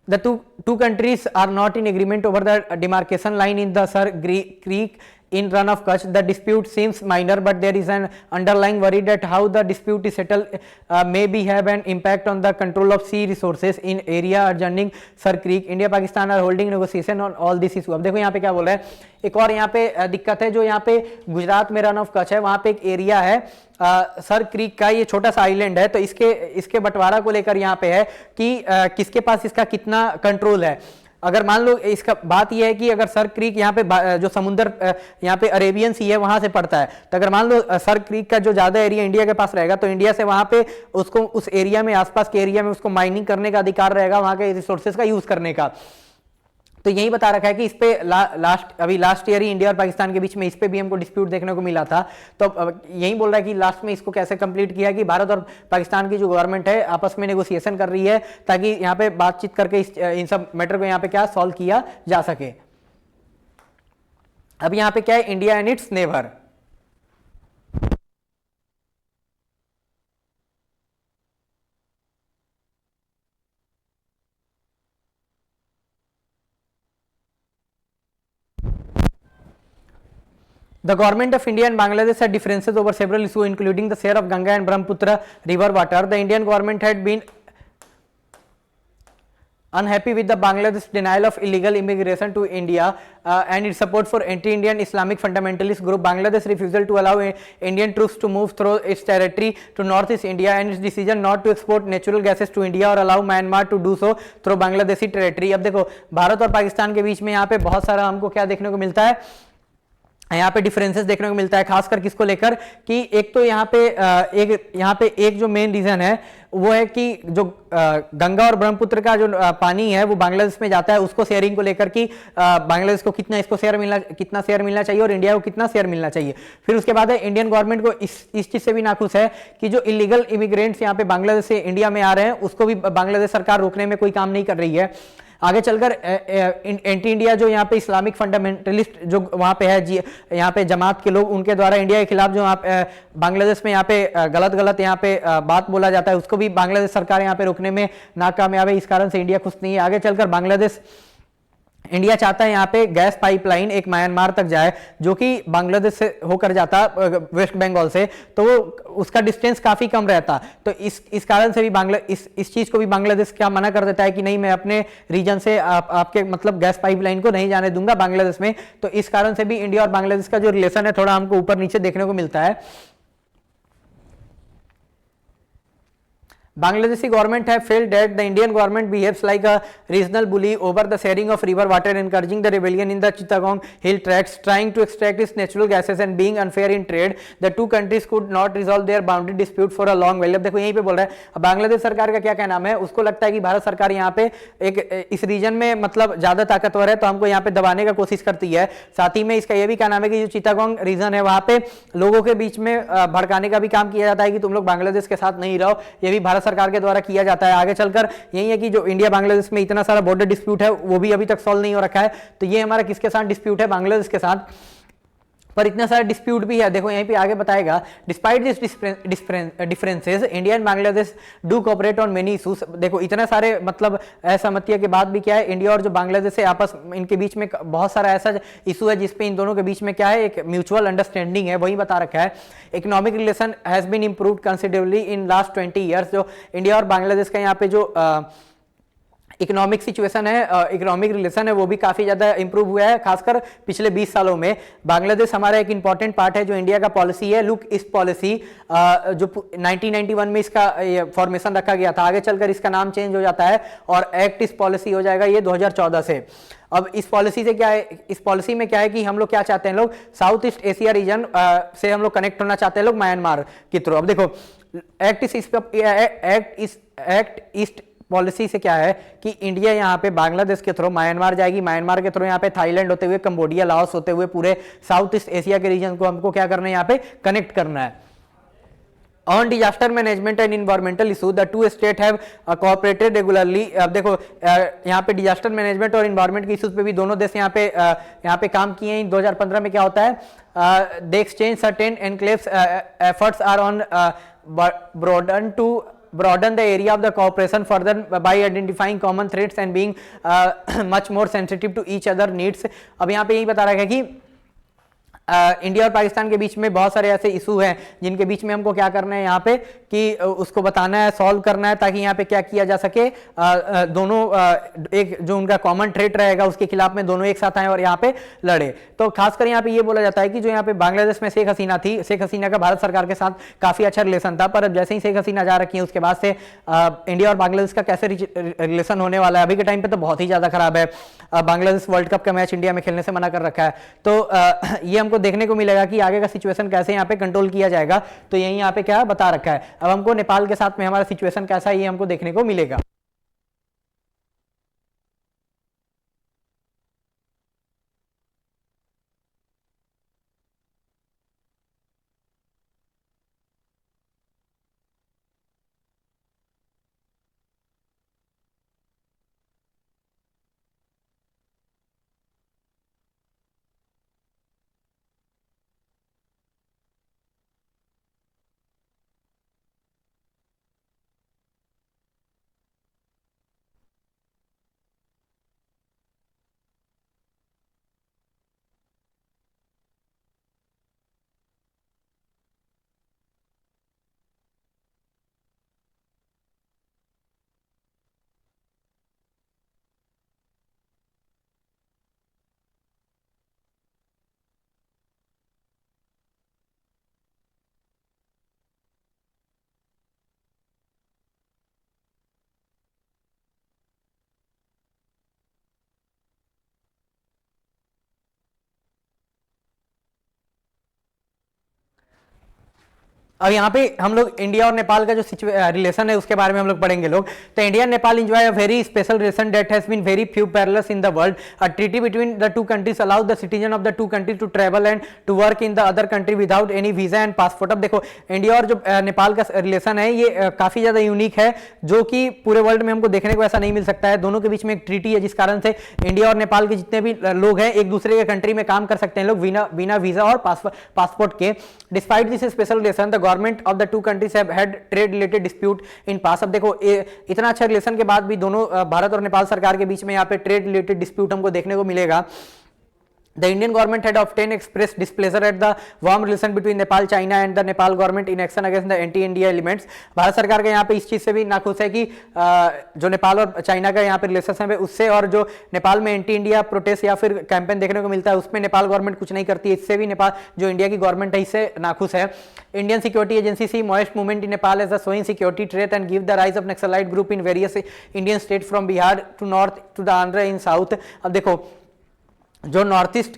The two countries are not in agreement over the demarcation line in the Sar Creek in Run of Kutch. The dispute seems minor, but there is an underlying worry that how the dispute is settled may be have an impact on the control of sea resources in area adjoining Sar Creek. India Pakistan are holding negotiation on all this issue। अब देखो यहाँ पे क्या बोल रहा है, एक और यहाँ पे दिक्कत है, जो यहाँ पे गुजरात में रन ऑफ कच्छ है वहाँ पे एक एरिया है सर क्रीक का, ये छोटा सा आइलैंड है, तो इसके बंटवारा को लेकर यहाँ पे है कि किसके पास इसका कितना कंट्रोल है। अगर मान लो इसका बात यह है कि अगर सर क्रीक यहाँ पे जो समुद्र यहाँ पे अरेबियन सी है वहां से पड़ता है, तो अगर मान लो सर क्रीक का जो ज्यादा एरिया इंडिया के पास रहेगा तो इंडिया से वहां पे उसको उस एरिया में आसपास के एरिया में उसको माइनिंग करने का अधिकार रहेगा, वहां के रिसोर्सेज का यूज करने का। तो यही बता रखा है कि इस पे लास्ट ईयर ही इंडिया और पाकिस्तान के बीच में इस पे भी हमको डिस्प्यूट देखने को मिला था। तो यही बोल रहा है कि लास्ट में इसको कैसे कंप्लीट किया कि भारत और पाकिस्तान की जो गवर्नमेंट है आपस में नेगोशिएशन कर रही है ताकि यहाँ पे बातचीत करके इन सब मैटर को यहाँ पे क्या सॉल्व किया जा सके। अब यहाँ पे क्या है, India and it's neighbour. The government of India and Bangladesh had differences over several issues, including the share of Ganga and Brahmaputra river water. The Indian government had been unhappy with the Bangladesh denial of illegal immigration to India and its support for anti-Indian Islamic fundamentalist group. Bangladesh refusal to allow Indian troops to move through its territory to northeast India and its decision not to export natural gases to India or allow Myanmar to do so through Bangladeshi territory. अब देखो भारत और पाकिस्तान के बीच में यहाँ पे बहुत सारा हमको क्या देखने को मिलता है, यहाँ पे डिफरेंसेस देखने को मिलता है, खासकर किसको लेकर कि एक तो यहाँ पे एक जो मेन रीजन है वो है कि जो गंगा और ब्रह्मपुत्र का जो पानी है वो बांग्लादेश में जाता है, उसको शेयरिंग को लेकर कि बांग्लादेश को कितना कितना शेयर मिलना चाहिए और इंडिया को कितना शेयर मिलना चाहिए। फिर उसके बाद है इंडियन गवर्नमेंट को इस चीज से भी नाखुश है कि जो इलीगल इमिग्रेंट्स यहाँ पे बांग्लादेश से इंडिया में आ रहे हैं उसको भी बांग्लादेश सरकार रोकने में कोई काम नहीं कर रही है। आगे चलकर एंटी इंडिया जो यहाँ पे इस्लामिक फंडामेंटलिस्ट जो वहाँ पे है यहाँ पे जमात के लोग, उनके द्वारा इंडिया के खिलाफ जो बांग्लादेश में यहाँ पे गलत यहाँ पे बात बोला जाता है उसको भी बांग्लादेश सरकार यहाँ पे रोकने में नाकामयाब है। इस कारण से इंडिया खुश नहीं है। आगे चलकर इंडिया चाहता है यहाँ पे गैस पाइपलाइन एक म्यांमार तक जाए जो कि बांग्लादेश से होकर जाता वेस्ट बंगाल से, तो वो उसका डिस्टेंस काफी कम रहता। तो इस कारण से भी इस चीज को भी बांग्लादेश क्या मना कर देता है कि नहीं मैं अपने रीजन से आपके मतलब गैस पाइपलाइन को नहीं जाने दूंगा बांग्लादेश में। तो इस कारण से भी इंडिया और बांग्लादेश का जो रिलेशन है थोड़ा हमको ऊपर नीचे देखने को मिलता है। Bangladeshi government have felt that the Indian government behaves like a regional bully over the sharing of river water, encouraging the rebellion in the Chittagong hill tracts, trying to extract its natural gases and being unfair in trade. The two countries could not resolve their boundary dispute for a long while. अब देखो यहीं पे बोल रहा है बांग्लादेश सरकार का क्या कहना है, उसको लगता है कि भारत सरकार यहाँ पे इस रीजन में मतलब ज्यादा ताकतवर है तो हमको यहाँ पे दबाने का कोशिश करती है। साथ ही में इसका यह भी कहना है कि जो चित्तागोंग रीजन है वहां पे लोगों के बीच में भड़काने का भी काम किया जाता है कि तुम लोग बांग्लादेश के साथ नहीं रहो, ये भी भारत सरकार के द्वारा किया जाता है। आगे चलकर यही है कि जो इंडिया बांग्लादेश में इतना सारा बॉर्डर डिस्प्यूट है वो भी अभी तक सॉल्व नहीं हो रखा है। तो ये हमारा किसके साथ डिस्प्यूट है, बांग्लादेश के साथ, पर इतना सारा डिस्प्यूट भी है। देखो यहीं पे आगे बताएगा despite this differences India and Bangladesh do cooperate on many issues. देखो इतना सारे मतलब असहमति के बाद भी क्या है, इंडिया और जो बांग्लादेश है आपस इनके बीच में बहुत सारा ऐसा इशू है जिसपे इन दोनों के बीच में क्या है एक म्यूचुअल अंडरस्टैंडिंग है, वही बता रखा है। Economic relation has been improved considerably in last 20 years. जो इंडिया और बांग्लादेश का यहाँ पे जो इकोनॉमिक सिचुएशन है, इकोनॉमिक रिलेशन है वो भी काफी ज्यादा इंप्रूव हुआ है, खासकर पिछले 20 सालों में। बांग्लादेश हमारा एक इंपॉर्टेंट पार्ट है जो इंडिया का पॉलिसी है लुक ईस्ट पॉलिसी, जो 1991 में इसका फॉर्मेशन रखा गया था। आगे चलकर इसका नाम चेंज हो जाता है और एक्ट ईस्ट पॉलिसी हो जाएगा ये 2014 से। अब इस पॉलिसी से क्या है, इस पॉलिसी में क्या है कि हम लोग क्या चाहते हैं, लोग साउथ ईस्ट एशिया रीजन से हम लोग कनेक्ट होना चाहते हैं लोग म्यांमार के थ्रू। अब देखो एक्ट ईस्ट पॉलिसी से क्या है कि इंडिया यहाँ पे बांग्लादेश के थ्रू म्यांमार जाएगी, म्यांमार के थ्रू यहाँ पे थाईलैंड होते हुए कंबोडिया लाओस होते हुए पूरे साउथ ईस्ट एशिया के रीजन को हमको क्या करना है, यहाँ पे कनेक्ट करना है। On disaster management and environmental issue the two state have cooperated regularly. अब देखो यहाँ पे डिजास्टर मैनेजमेंट और इन्वायरमेंट के इशूज पे भी दोनों देश यहाँ पे काम किए हैं। 2015 में क्या होता है, they exchange certain enclaves efforts are on broaden the area of the cooperation further by identifying common threats and being much more sensitive to each other needs। अब यहाँ पे यही बता रहा है कि इंडिया और पाकिस्तान के बीच में बहुत सारे ऐसे इशू हैं जिनके बीच में हमको क्या करना है यहाँ पे कि उसको बताना है, सॉल्व करना है, ताकि यहाँ पे क्या किया जा सके, दोनों एक जो उनका कॉमन ट्रेट रहेगा उसके खिलाफ में दोनों एक साथ आए और यहाँ पे लड़े। तो खासकर यहाँ पे ये बोला जाता है कि जो यहाँ पे बांग्लादेश में शेख हसीना थी, शेख हसीना का भारत सरकार के साथ काफी अच्छा रिलेशन था, पर अब जैसे ही शेख हसीना जा रखी है उसके बाद से इंडिया और बांग्लादेश का कैसे रिलेशन होने वाला है, अभी के टाइम पे तो बहुत ही ज्यादा खराब है। बांग्लादेश वर्ल्ड कप का मैच इंडिया में खेलने से मना कर रखा है। तो ये हमको देखने को मिलेगा कि आगे का सिचुएशन कैसे यहाँ पे कंट्रोल किया जाएगा। तो यही यहाँ पे क्या बता रखा है। अब हमको नेपाल के साथ में हमारा सिचुएशन कैसा है ये हमको देखने को मिलेगा। अब यहाँ पे हम लोग इंडिया और नेपाल का जो रिलेशन है उसके बारे में हम लोग पढ़ेंगे लोग। तो India and Nepal enjoy a very special relation that has been very few parallels in the world. A treaty between the two countries allow the citizen of the two country to travel and to work in the other country without any visa and passport. अब देखो India और जो नेपाल का relation है ये काफी ज्यादा unique है, जो कि पूरे वर्ल्ड में हमको देखने को ऐसा नहीं मिल सकता है। दोनों के बीच में एक ट्रीटी है जिस कारण से इंडिया और नेपाल के जितने भी लोग हैं एक दूसरे के कंट्री में काम कर सकते हैं लोग बिना वीजा और पासपोर्ट के। Despite this special relation the government of the two countries have had trade related dispute in past. अब देखो इतना अच्छा रिलेशन के बाद भी दोनों भारत और नेपाल सरकार के बीच में यहाँ पे ट्रेड रिलेटेड डिस्प्यूट हमको देखने को मिलेगा। The Indian government had often expressed displeasure at the warm relation between Nepal, China and the Nepal government in action against the anti-India elements। Bharat सरकार का यहाँ पे इस चीज से भी नाखुश है कि जो नेपाल और चाइना का यहाँ पे रिलेशन है उससे, और जो नेपाल में एंटी इंडिया प्रोटेस्ट या फिर कैंपेन देखने को मिलता है उसमें नेपाल गवर्नमेंट कुछ नहीं करती है, इससे भी नेपाल जो इंडिया की गवर्नमेंट है इससे नाखुश है। Indian security agency see most movement in Nepal as a showing security threat and give the rise of Naxalite group in various Indian state from Bihar to north to the Andhra in south. अब देखो जो north east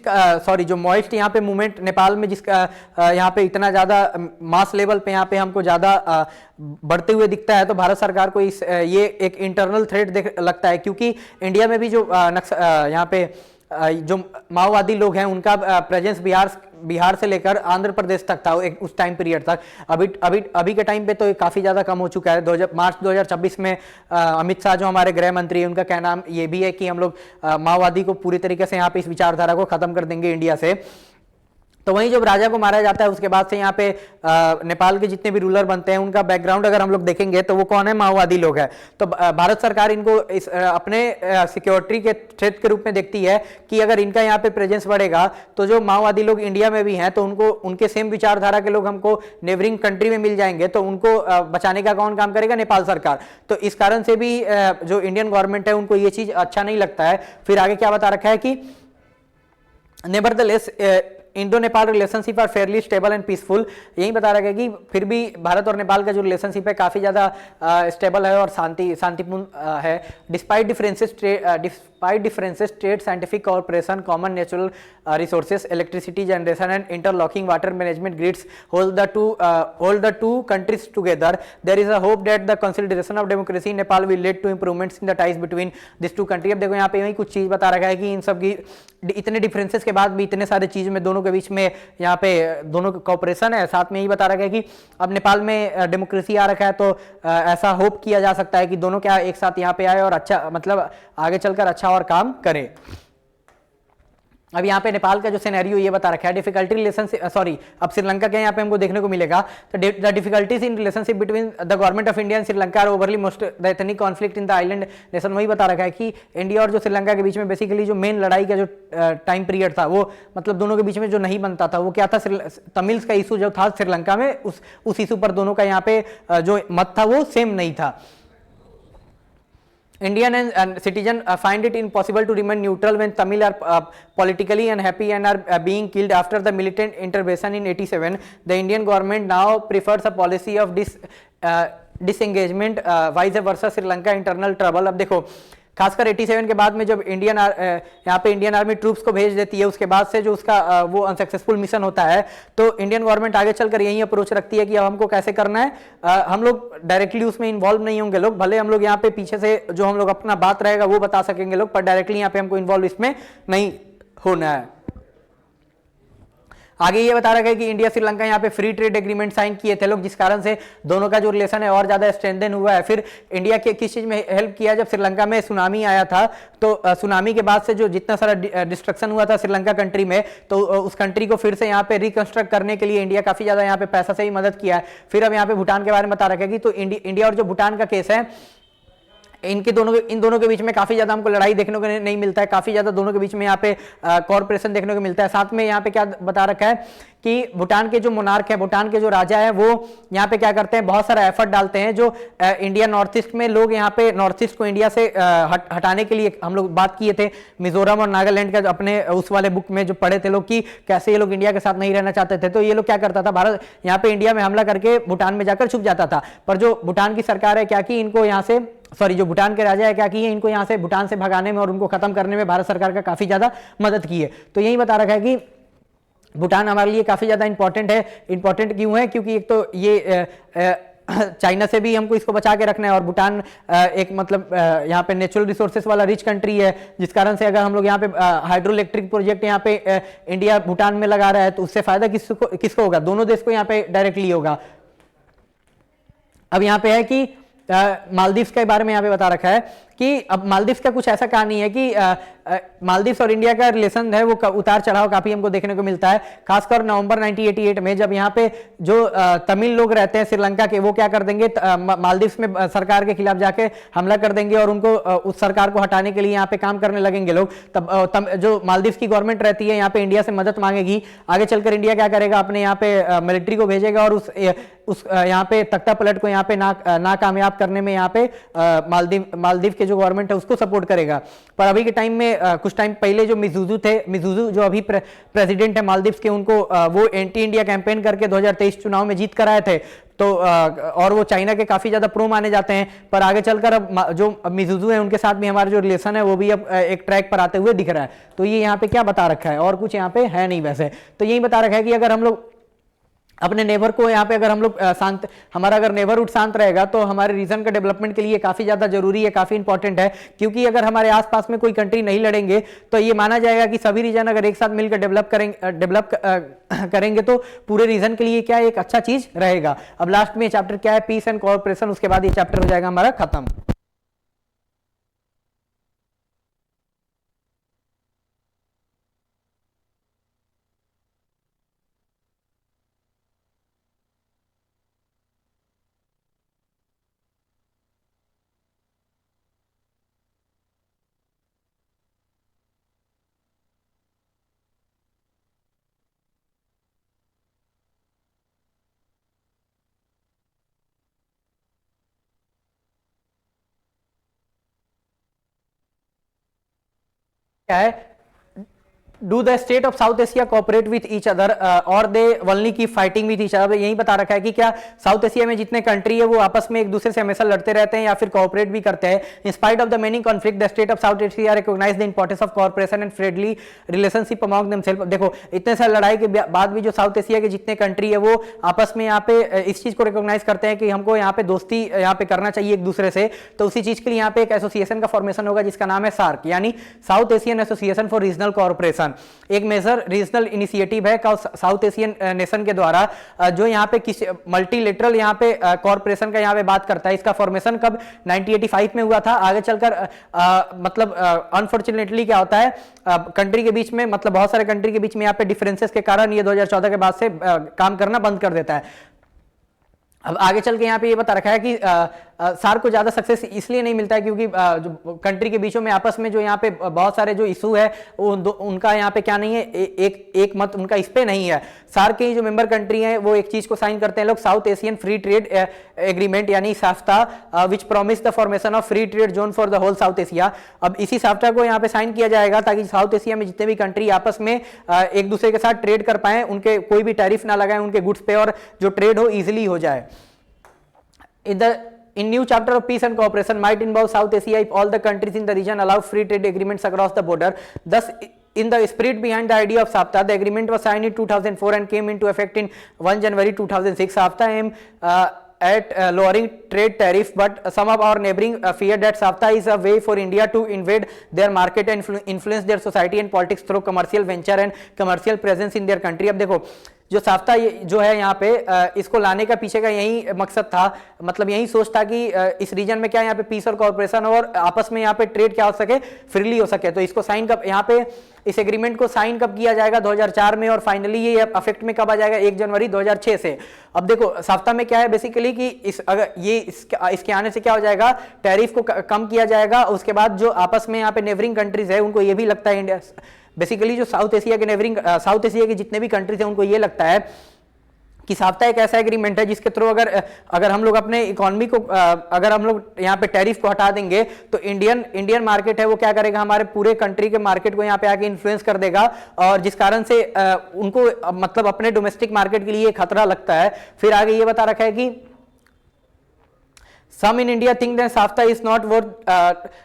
जो moist यहाँ पे movement Nepal में जिसका यहाँ पे इतना ज़्यादा मास लेवल पे यहाँ पे हमको ज़्यादा बढ़ते हुए दिखता है, तो भारत सरकार को ये एक इंटरनल थ्रेट लगता है, क्योंकि इंडिया में भी जो यहाँ पे जो माओवादी लोग हैं उनका प्रेजेंस बिहार से लेकर आंध्र प्रदेश तक था उस टाइम पीरियड तक। अभी के टाइम पे तो काफ़ी ज़्यादा कम हो चुका है। मार्च 2026 में अमित शाह जो हमारे गृह मंत्री हैं उनका कहना ये भी है कि हम लोग माओवादी को पूरी तरीके से यहाँ पे इस विचारधारा को खत्म कर देंगे इंडिया से। तो वहीं जब राजा को मारा जाता है उसके बाद से यहाँ पे नेपाल के जितने भी रूलर बनते हैं उनका बैकग्राउंड अगर हम लोग देखेंगे तो वो कौन है, माओवादी लोग हैं। तो भारत सरकार इनको अपने सिक्योरिटी के थ्रेट के रूप में देखती है कि अगर इनका यहाँ पे प्रेजेंस बढ़ेगा तो जो माओवादी लोग इंडिया में भी हैं तो उनको उनके सेम विचारधारा के लोग हमको नेबरिंग कंट्री में मिल जाएंगे, तो उनको बचाने का कौन काम करेगा, नेपाल सरकार। तो इस कारण से भी जो इंडियन गवर्नमेंट है उनको ये चीज अच्छा नहीं लगता है। फिर आगे क्या बता रखा है कि nevertheless Indo Nepal relationship are fairly stable and peaceful. यही बता रहा है कि फिर भी भारत और नेपाल का जो रिलेशनशिप है काफ़ी ज़्यादा स्टेबल है और शांतिपूर्ण है। Despite differences trade, scientific corporation, common natural resources, electricity generation and interlocking water management grids hold the two countries together. There is a hope that the consideration of democracy in Nepal will lead to improvements in the ties between this two country. अब देखो यहाँ पे यही कुछ चीज़ बता रखा है कि इन सब की इतने डिफरेंसेस के बाद भी इतने सारे चीज़ में दोनों के बीच में यहाँ पे दोनों का कॉपरेशन है। साथ में यही बता रखा है कि अब नेपाल में डेमोक्रेसी आ रखा है तो ऐसा होप किया जा सकता है कि दोनों क्या एक साथ यहाँ पे आए और अच्छा मतलब आगे चलकर अच्छा और काम करें। अब यहाँ पे नेपाल का जो सिनेरियो ये बता रखा है, डिफिकल्टी रिलेशनशिप, सॉरी अब श्रीलंका के यहाँ पे हमको देखने को मिलेगा, तो the difficulties in relationship between the government of India and Sri Lanka are overly most the ethnic conflict in the island nation. वही बता रखा है कि इंडिया और जो श्रीलंका के बीच में बेसिकली जो मेन लड़ाई का जो टाइम पीरियड था वो मतलब दोनों के बीच में जो नहीं बनता था वो क्या था, तमिल्स का इशू जो था श्रीलंका में, उस इशू पर दोनों का यहाँ पे जो मत था वो सेम नहीं था। Indian and citizen find it impossible to remain neutral when Tamil are politically unhappy and are being killed after the militant intervention in 87. The Indian government now prefers a policy of disengagement, vice versa Sri Lanka internal trouble। अब देखो खासकर 87 के बाद में जब यहाँ पे Indian army troops को भेज देती है, उसके बाद से जो उसका वो अनसक्सेसफुल मिशन होता है, तो इंडियन गवर्नमेंट आगे चलकर यही अप्रोच रखती है कि अब हमको कैसे करना है। हम लोग डायरेक्टली उसमें इन्वॉल्व नहीं होंगे लोग, भले हम लोग यहाँ पे पीछे से जो हम लोग अपना बात रहेगा वो बता सकेंगे लोग, पर डायरेक्टली यहाँ पे हमको इन्वॉल्व इसमें नहीं होना है। आगे ये बता रखा है कि इंडिया श्रीलंका यहाँ पे फ्री ट्रेड एग्रीमेंट साइन किए थे लोग, जिस कारण से दोनों का जो रिलेशन है और ज्यादा स्ट्रेंथन हुआ है। फिर इंडिया के किस चीज में हेल्प किया, जब श्रीलंका में सुनामी आया था, तो सुनामी के बाद से जो जितना सारा डिस्ट्रक्शन हुआ था श्रीलंका कंट्री में, तो उस कंट्री को फिर से यहाँ पे रिकंस्ट्रक्ट करने के लिए इंडिया काफी ज्यादा यहाँ पे पैसा से ही मदद किया है। फिर अब यहाँ पे भूटान के बारे में बता रखा है कि तो इंडिया और जो भूटान का केस है, इन दोनों के बीच में काफी ज्यादा हमको लड़ाई देखने को नहीं मिलता है, काफी ज्यादा दोनों के बीच में यहाँ पे कॉर्पोरेशन देखने को मिलता है। साथ में यहाँ पे क्या बता रखा है कि भूटान के जो मोनार्क है, भूटान के जो राजा है, वो यहाँ पे क्या करते हैं, बहुत सारा एफर्ट डालते हैं। जो इंडिया नॉर्थ ईस्ट में लोग यहाँ पे नॉर्थ ईस्ट को इंडिया से हटाने के लिए हम लोग बात किए थे, मिजोरम और नागालैंड का अपने उस वाले बुक में जो पढ़े थे लोग कि कैसे ये लोग इंडिया के साथ नहीं रहना चाहते थे, तो ये लोग क्या करता था, भारत यहाँ पे इंडिया में हमला करके भूटान में जाकर छुप जाता था। पर जो भूटान की सरकार है क्या कि इनको यहाँ से, सॉरी जो भूटान के राजा है क्या किए, इनको यहाँ से भूटान से भगाने में और उनको खत्म करने में भारत सरकार का काफी ज्यादा मदद की है। तो यही बता रखा है कि भूटान हमारे लिए काफी ज्यादा इंपॉर्टेंट है। इंपॉर्टेंट क्यों है, क्योंकि एक तो ये चाइना से भी हमको इसको बचा के रखना है, और भूटान एक मतलब यहाँ पे नेचुरल रिसोर्सेस वाला रिच कंट्री है, जिस कारण से अगर हम लोग यहाँ पे हाइड्रो इलेक्ट्रिक प्रोजेक्ट यहाँ पे इंडिया भूटान में लगा रहा है, तो उससे फायदा किसको होगा, दोनों देश को यहाँ पे डायरेक्टली होगा। अब यहाँ पे है कि मालदीव्स के बारे में यहाँ पे बता रखा है कि अब मालदीव्स का कुछ ऐसा कहानी है कि मालदीव्स और इंडिया का रिलेशन है वो उतार चढ़ाव काफी हमको देखने को मिलता है। खासकर नवंबर 1988 में जब यहाँ पे जो तमिल लोग रहते हैं श्रीलंका के, वो क्या कर देंगे, मालदीव्स में सरकार के खिलाफ जाके हमला कर देंगे और उनको उस सरकार को हटाने के लिए यहाँ पे काम करने लगेंगे लोग। तब जो मालदीव्स की गवर्नमेंट रहती है यहाँ पे इंडिया से मदद मांगेगी। आगे चलकर इंडिया क्या करेगा, अपने यहाँ पे मिलिट्री को भेजेगा और उस यहाँ पे तख्ता पलट को यहाँ पे नाकामयाब करने में यहाँ पे मालदीव के जो गवर्नमेंट है उसको सपोर्ट करेगा। पर अभी के टाइम में कुछ टाइम पहले जो मिजुजू जो अभी प्रेसिडेंट है मालदीव्स के, उनको वो एंटी इंडिया कैंपेन करके 2023 चुनाव में जीत कर आए थे, तो और वो चाइना के काफी ज्यादा प्रो माने जाते हैं। पर आगे चलकर अब जो मिजुजू है उनके साथ भी हमारा जो रिलेशन है वो भी अब एक ट्रैक पर आते हुए दिख रहा है। तो ये यहाँ पे क्या बता रखा है, और कुछ यहाँ पे है नहीं वैसे, तो यही बता रखा है कि अगर हम लोग अपने नेबर को यहाँ पे, अगर हम लोग शांत, हमारा अगर नेबरहुड शांत रहेगा तो हमारे रीजन का डेवलपमेंट के लिए काफी ज्यादा जरूरी है, काफी इंपॉर्टेंट है। क्योंकि अगर हमारे आसपास में कोई कंट्री नहीं लड़ेंगे तो ये माना जाएगा कि सभी रीजन अगर एक साथ मिलकर डेवलप करेंगे तो पूरे रीजन के लिए क्या एक अच्छा चीज रहेगा। अब लास्ट में चैप्टर क्या है, पीस एंड कोऑपरेशन, उसके बाद ये चैप्टर हो जाएगा हमारा खत्म। क्या है, do the state of South Asia cooperate with each other और दे ओनली की फाइटिंग विथ ईच अदर। यही बता रखा है कि क्या साउथ एशिया में जितने कंट्री है वो आपस में एक दूसरे से हमेशा लड़ते रहते हैं या फिर कोऑपरेट भी करते हैं। In spite of the many conflict the state of South Asia recognise the importance of cooperation and friendly relationship among themself. देखो इतने सारे लड़ाई के बाद भी जो साउथ एशिया के जितने कंट्री है वो आपस में यहाँ पे इस चीज को रिकॉग्नाइज करते हैं कि हमको यहाँ पे दोस्ती यहाँ पे करना चाहिए एक दूसरे से। तो उसी चीज के लिए यहाँ पे एक एसोसिएशन का फॉर्मेशन होगा जिसका नाम है सार्क, यानी south Asian association for regional cooperation. Corporation एक मेजर रीजनल इनिशिएटिव है साउथ एशियन नेशन के द्वारा, जो यहाँ पे किसी मल्टीलेटरल यहाँ पे कॉरपोरेशन का यहाँ पे बात करता है। इसका फॉर्मेशन कब 1985 में हुआ था। आगे चलकर मतलब अनफॉर्चुनेटली क्या होता है, कंट्री के बीच में मतलब बहुत सारे कंट्री के बीच में यहाँ पे डिफरेंसेस के कारण ये 2014 के बाद से काम करना बंद कर देता है। अब आगे चल के यहाँ पे ये बता रखा है कि सार्क को ज्यादा सक्सेस इसलिए नहीं मिलता है क्योंकि जो कंट्री के बीचों में आपस में जो यहाँ पे बहुत सारे जो इशू है उनका यहाँ पे क्या नहीं है, एक मत उनका इस पे नहीं है। सार्क के जो मेंबर कंट्री है वो एक चीज को साइन करते हैं लोग, South Asian free trade agreement यानी SAFTA, which promise the formation of free trade zone for the whole South Asia. अब इसी साफ्ता को यहाँ पे साइन किया जाएगा ताकि साउथ एशिया में जितने भी कंट्री आपस में एक दूसरे के साथ ट्रेड कर पाए, उनके कोई भी टैरिफ ना लगाए उनके गुड्स पे, और जो ट्रेड हो इजिली हो जाए। In new chapter of peace and cooperation might involve South Asia if all the countries in the region allow free trade agreements across the border. Thus, in the spirit behind the idea of SAFTA, the agreement was signed in 2004 and came into effect in 1 January 2006. SAFTA aimed at lowering trade tariff, but some of our neighboring fear that SAFTA is a way for India to invade their market and influence their society and politics through commercial venture and commercial presence in their country. अब देखो जो साफ्ता जो है यहाँ पे इसको लाने का पीछे का यही मकसद था, मतलब यही सोच था कि इस रीजन में क्या यहाँ पे पीस और कॉर्पोरेशन और आपस में यहाँ पे ट्रेड क्या हो सके, फ्रीली हो सके। तो इसको साइन कब यहाँ पे इस एग्रीमेंट को साइन कब किया जाएगा 2004 में, और फाइनली ये अफेक्ट में कब आ जाएगा 1 जनवरी 2006 से। अब देखो साफ्ता में क्या है बेसिकली कि अगर ये इसके आने से क्या हो जाएगा, टैरिफ को कम किया जाएगा। उसके बाद जो आपस में यहाँ पे नेबरिंग कंट्रीज है उनको ये भी लगता है, इंडिया बेसिकली जो साउथ एशिया के नेबरिंग साउथ एशिया के जितने भी कंट्रीज हैं उनको ये लगता है कि साफ्ता एक ऐसा एग्रीमेंट है जिसके थ्रू अगर हम लोग अपने इकोनॉमी को अगर हम लोग यहाँ पे टैरिफ को हटा देंगे तो इंडियन मार्केट है वो क्या करेगा, हमारे पूरे कंट्री के मार्केट को यहाँ पे आके इन्फ्लुएंस कर देगा, और जिस कारण से उनको मतलब अपने डोमेस्टिक मार्केट के लिए खतरा लगता है। फिर आगे ये बता रखा है कि some in India think that SAFTA is not worth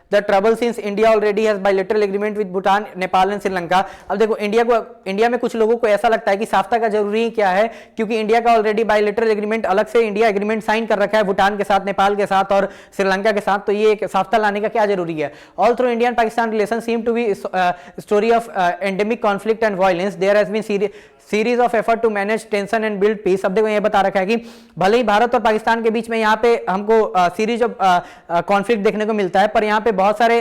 the trouble since India already has bilateral agreement with Bhutan, Nepal and Sri Lanka. अब देखो इंडिया में कुछ लोगों को ऐसा लगता है कि साफ्ता का जरूरी क्या है, क्योंकि इंडिया का ऑलरेडी बायलेटरल एग्रीमेंट अलग से इंडिया एग्रीमेंट साइन कर रखा है भूटान के साथ, नेपाल के साथ और श्रीलंका के साथ, तो ये साफ्ता लाने का क्या जरूरी है। All through Indian Pakistan relation seem to be story of endemic conflict and violence, there has been series of effort to manage tension and build peace. अब देखो ये बता रखा है कि भले ही भारत और पाकिस्तान के बीच में यहाँ पे हमको सीरीज ऑफ कॉन्फ्लिक्ट देखने को मिलता है, पर यहाँ पे बहुत सारे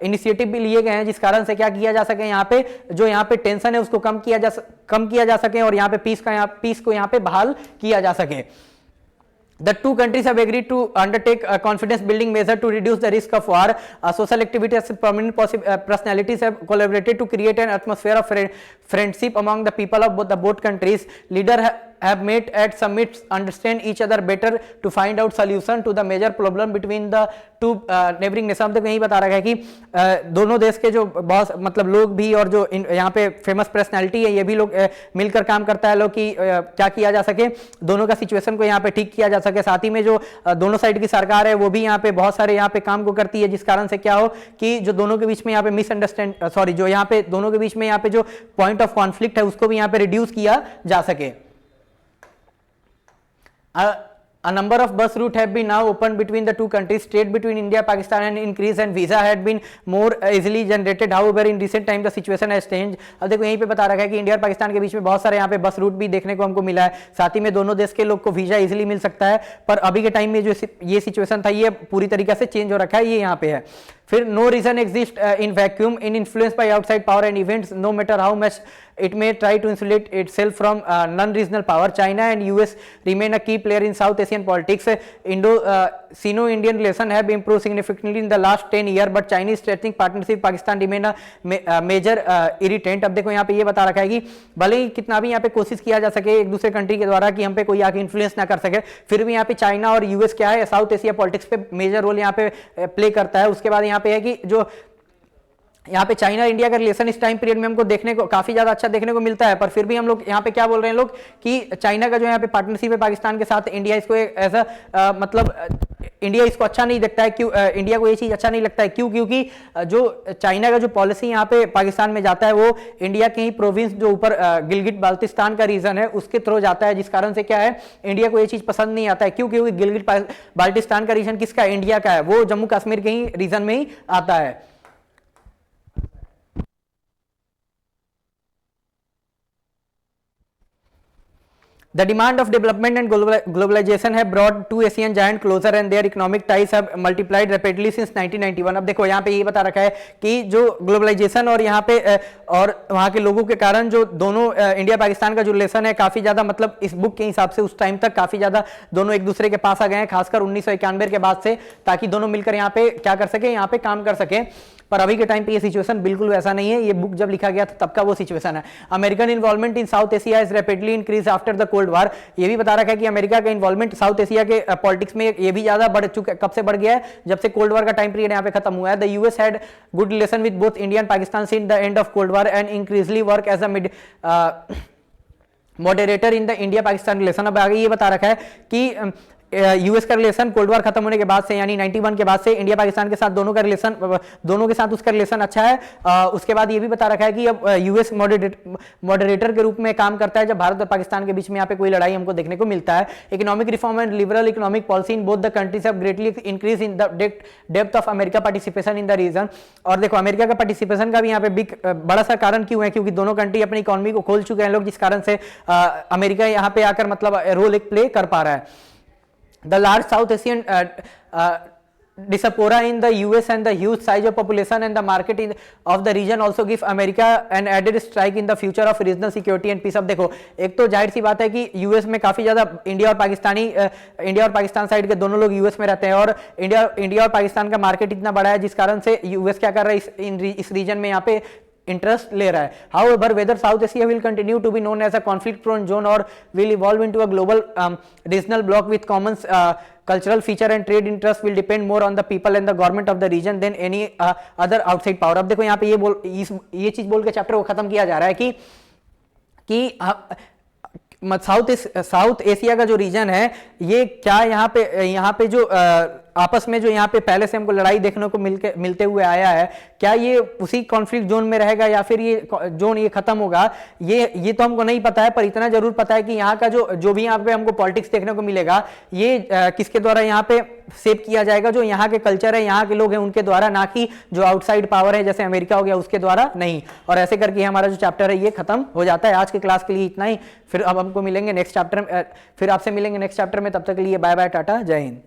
इनिशिएटिव भी लिए गए हैं जिस कारण से क्या किया जा सके, यहाँ पे जो यहाँ पे टेंशन है उसको कम किया जा सके और यहाँ पे पीस को यहाँ पे बहाल किया जा सके। The two countries have agreed to undertake a confidence building measure to reduce the risk of war. Social activities and prominent personalities have collaborated to create an atmosphere of friendship among the people of both countries. Leaders have met at summits, understand each other better to find out solution to the major problem between the two neighboring nations। तो यही बता रहा है कि दोनों देश के जो बहुत मतलब लोग भी और जो यहाँ पे फेमस पर्सनैलिटी है ये भी लोग मिलकर काम करता है लोग कि क्या किया जा सके, दोनों का सिचुएशन को यहाँ पे ठीक किया जा सके। साथ ही में जो दोनों साइड की सरकार है वो भी यहाँ पे बहुत सारे यहाँ पे काम को करती है, जिस कारण से क्या हो कि जो दोनों के बीच में यहाँ पे जो यहाँ पे दोनों के बीच में यहाँ पे जो पॉइंट ऑफ कॉन्फ्लिक्ट है उसको भी यहाँ पे रिड्यूस किया जा सके। A number of bus routes have been now opened between the two countries. Trade between India, Pakistan and increase and visa had been more easily generated. However, in recent time the situation has changed. अब देखो यहीं पे बता रखा है कि India और पाकिस्तान के बीच में बहुत सारे यहाँ पे बस रूट भी देखने को हमको मिला है, साथ ही में दोनों देश के लोग को वीजा इजीली मिल सकता है। पर अभी के टाइम में जो ये सिचुएशन था ये पूरी तरीके से चेंज हो रखा है, ये यहाँ पे है। फिर no region exist in vacuum in influence by outside power and events no matter how much it may try to insulate itself from non-regional power. China and US remain a key player in South Asian politics. Sino-Indian relations have improved significantly in the last 10 years, but Chinese strategic partnership with Pakistan remain a major irritant. अब देखो यहाँ पे ये बता रखा है कि भले ही कितना भी यहाँ पे कोशिश किया जा सके एक दूसरे कंट्री के द्वारा कि हम पे कोई आके इन्फ्लुएंस ना कर सके, फिर भी यहाँ पे चाइना और यूएस क्या है साउथ एशिया पॉलिटिक्स पे मेजर रोल यहाँ पे प्ले करता है। उसके बाद यहाँ पे है कि जो यहाँ पे चाइना इंडिया का रिलेशन इस टाइम पीरियड में हमको देखने को काफी ज्यादा अच्छा देखने को मिलता है, पर फिर भी हम लोग यहाँ पे क्या बोल रहे हैं लोग कि चाइना का जो यहाँ पे पार्टनरशिप है पाकिस्तान के साथ, इंडिया इसको एज अ मतलब इंडिया इसको अच्छा नहीं देखता है। क्यों इंडिया को ये चीज अच्छा नहीं लगता है? क्योंकि जो चाइना का जो पॉलिसी यहाँ पे पाकिस्तान में जाता है वो इंडिया के ही प्रोविंस जो ऊपर गिलगिट बाल्टिस्तान का रीजन है उसके थ्रू जाता है, जिस कारण से क्या है इंडिया को ये चीज पसंद नहीं आता है। क्योंकि गिलगिट बाल्टिस्तान का रीजन किसका है? इंडिया का है, वो जम्मू कश्मीर के ही रीजन में ही आता है। The demand of development and globalization have brought two ASEAN giants closer and their economic ties have multiplied rapidly since 1991। अब देखो यहाँ पे ये बता रखा है कि जो ग्लोबलाइजेशन और यहाँ पे और वहाँ के लोगों के कारण जो दोनों इंडिया पाकिस्तान का जो रिलेशन है काफ़ी ज़्यादा, मतलब इस बुक के हिसाब से उस टाइम तक काफ़ी ज़्यादा दोनों एक दूसरे के पास आ गए हैं, खासकर 1991 के बाद से, ताकि दोनों मिलकर यहाँ पे क्या कर सके, यहाँ पे काम कर सके। पर अभी के टाइम पे ये सिचुएशन बिल्कुल वैसा नहीं है। ये बुक जब लिखा गया था तब का वो सिचुएशन है। American involvement in South Asia is rapidly increase after the cold war. ये भी बता रखा है कि अमेरिका का इन्वॉल्वमेंट साउथ एशिया के पॉलिटिक्स में ये भी ज्यादा बढ़ चुका है। कब से बढ़ गया है? जब से कोल्ड वार का टाइम पीरियड यहाँ पे खत्म हुआ है। The US had good relation with both India and Pakistan since the end of cold war and increasingly work as a moderator in the India Pakistan relation. अब आगे ये बता रखा है कि यूएस का रिलेशन कोल्ड वार खत्म होने के बाद से, यानी 91 के बाद से इंडिया पाकिस्तान के साथ दोनों का रिलेशन, दोनों के साथ उसका रिलेशन अच्छा है। उसके बाद ये भी बता रखा है कि अब यूएस मॉडरेटर के रूप में काम करता है जब भारत और पाकिस्तान के बीच में यहाँ पे कोई लड़ाई हमको देखने को मिलता है। Economic reform and liberal economic policy in both the countries have greatly increase in the depth of America participation in the region. और देखो अमेरिका का पार्टिसिपेशन का भी यहाँ पे बिग बड़ा सा कारण क्यों है? क्योंकि दोनों कंट्री अपनी इकोनॉमी को खोल चुके हैं लोग, जिस कारण से अमेरिका यहाँ पे आकर मतलब रोल एक प्ले कर पा रहा है। The large South Asian diaspora in the US and the huge size of population and the market of the region also give America an added strike in the future of regional security and peace। अब देखो एक तो जाहिर सी बात है कि US में काफ़ी ज़्यादा इंडिया और पाकिस्तान साइड के दोनों लोग यूएस में रहते हैं, और इंडिया और पाकिस्तान का मार्केट इतना बड़ा है जिस कारण से यूएस क्या कर रहा है इस रीजन में यहाँ पे इंटरेस्ट ले रहा है। However, whether South Asia will continue to be known as a conflict-prone zone or will evolve into a global regional bloc with common cultural feature and trade interest will depend more on the people and the government of the region than any other outside power। अब देखो यहाँ पे ये चीज बोल के chapter को खत्म किया जा रहा है कि साउथ एशिया का जो रीजन है ये क्या यहाँ पे जो आपस में जो यहाँ पे पहले से हमको लड़ाई देखने को मिलते हुए आया है, क्या ये उसी कॉन्फ्लिक्ट जोन में रहेगा या फिर ये जोन ये खत्म होगा, ये तो हमको नहीं पता है। पर इतना जरूर पता है कि यहाँ का जो भी यहाँ पे हमको पॉलिटिक्स देखने को मिलेगा ये किसके द्वारा यहाँ पे शेप किया जाएगा, जो यहाँ के कल्चर है, यहाँ के लोग हैं उनके द्वारा, ना कि जो आउटसाइड पावर है जैसे अमेरिका हो गया उसके द्वारा नहीं। और ऐसे करके हमारा जो चैप्टर है ये खत्म हो जाता है। आज के क्लास के लिए इतना ही। फिर अब हमको मिलेंगे नेक्स्ट चैप्टर में, फिर आपसे मिलेंगे नेक्स्ट चैप्टर में। तब तक के लिए बाय बाय, टाटा, जय हिंद।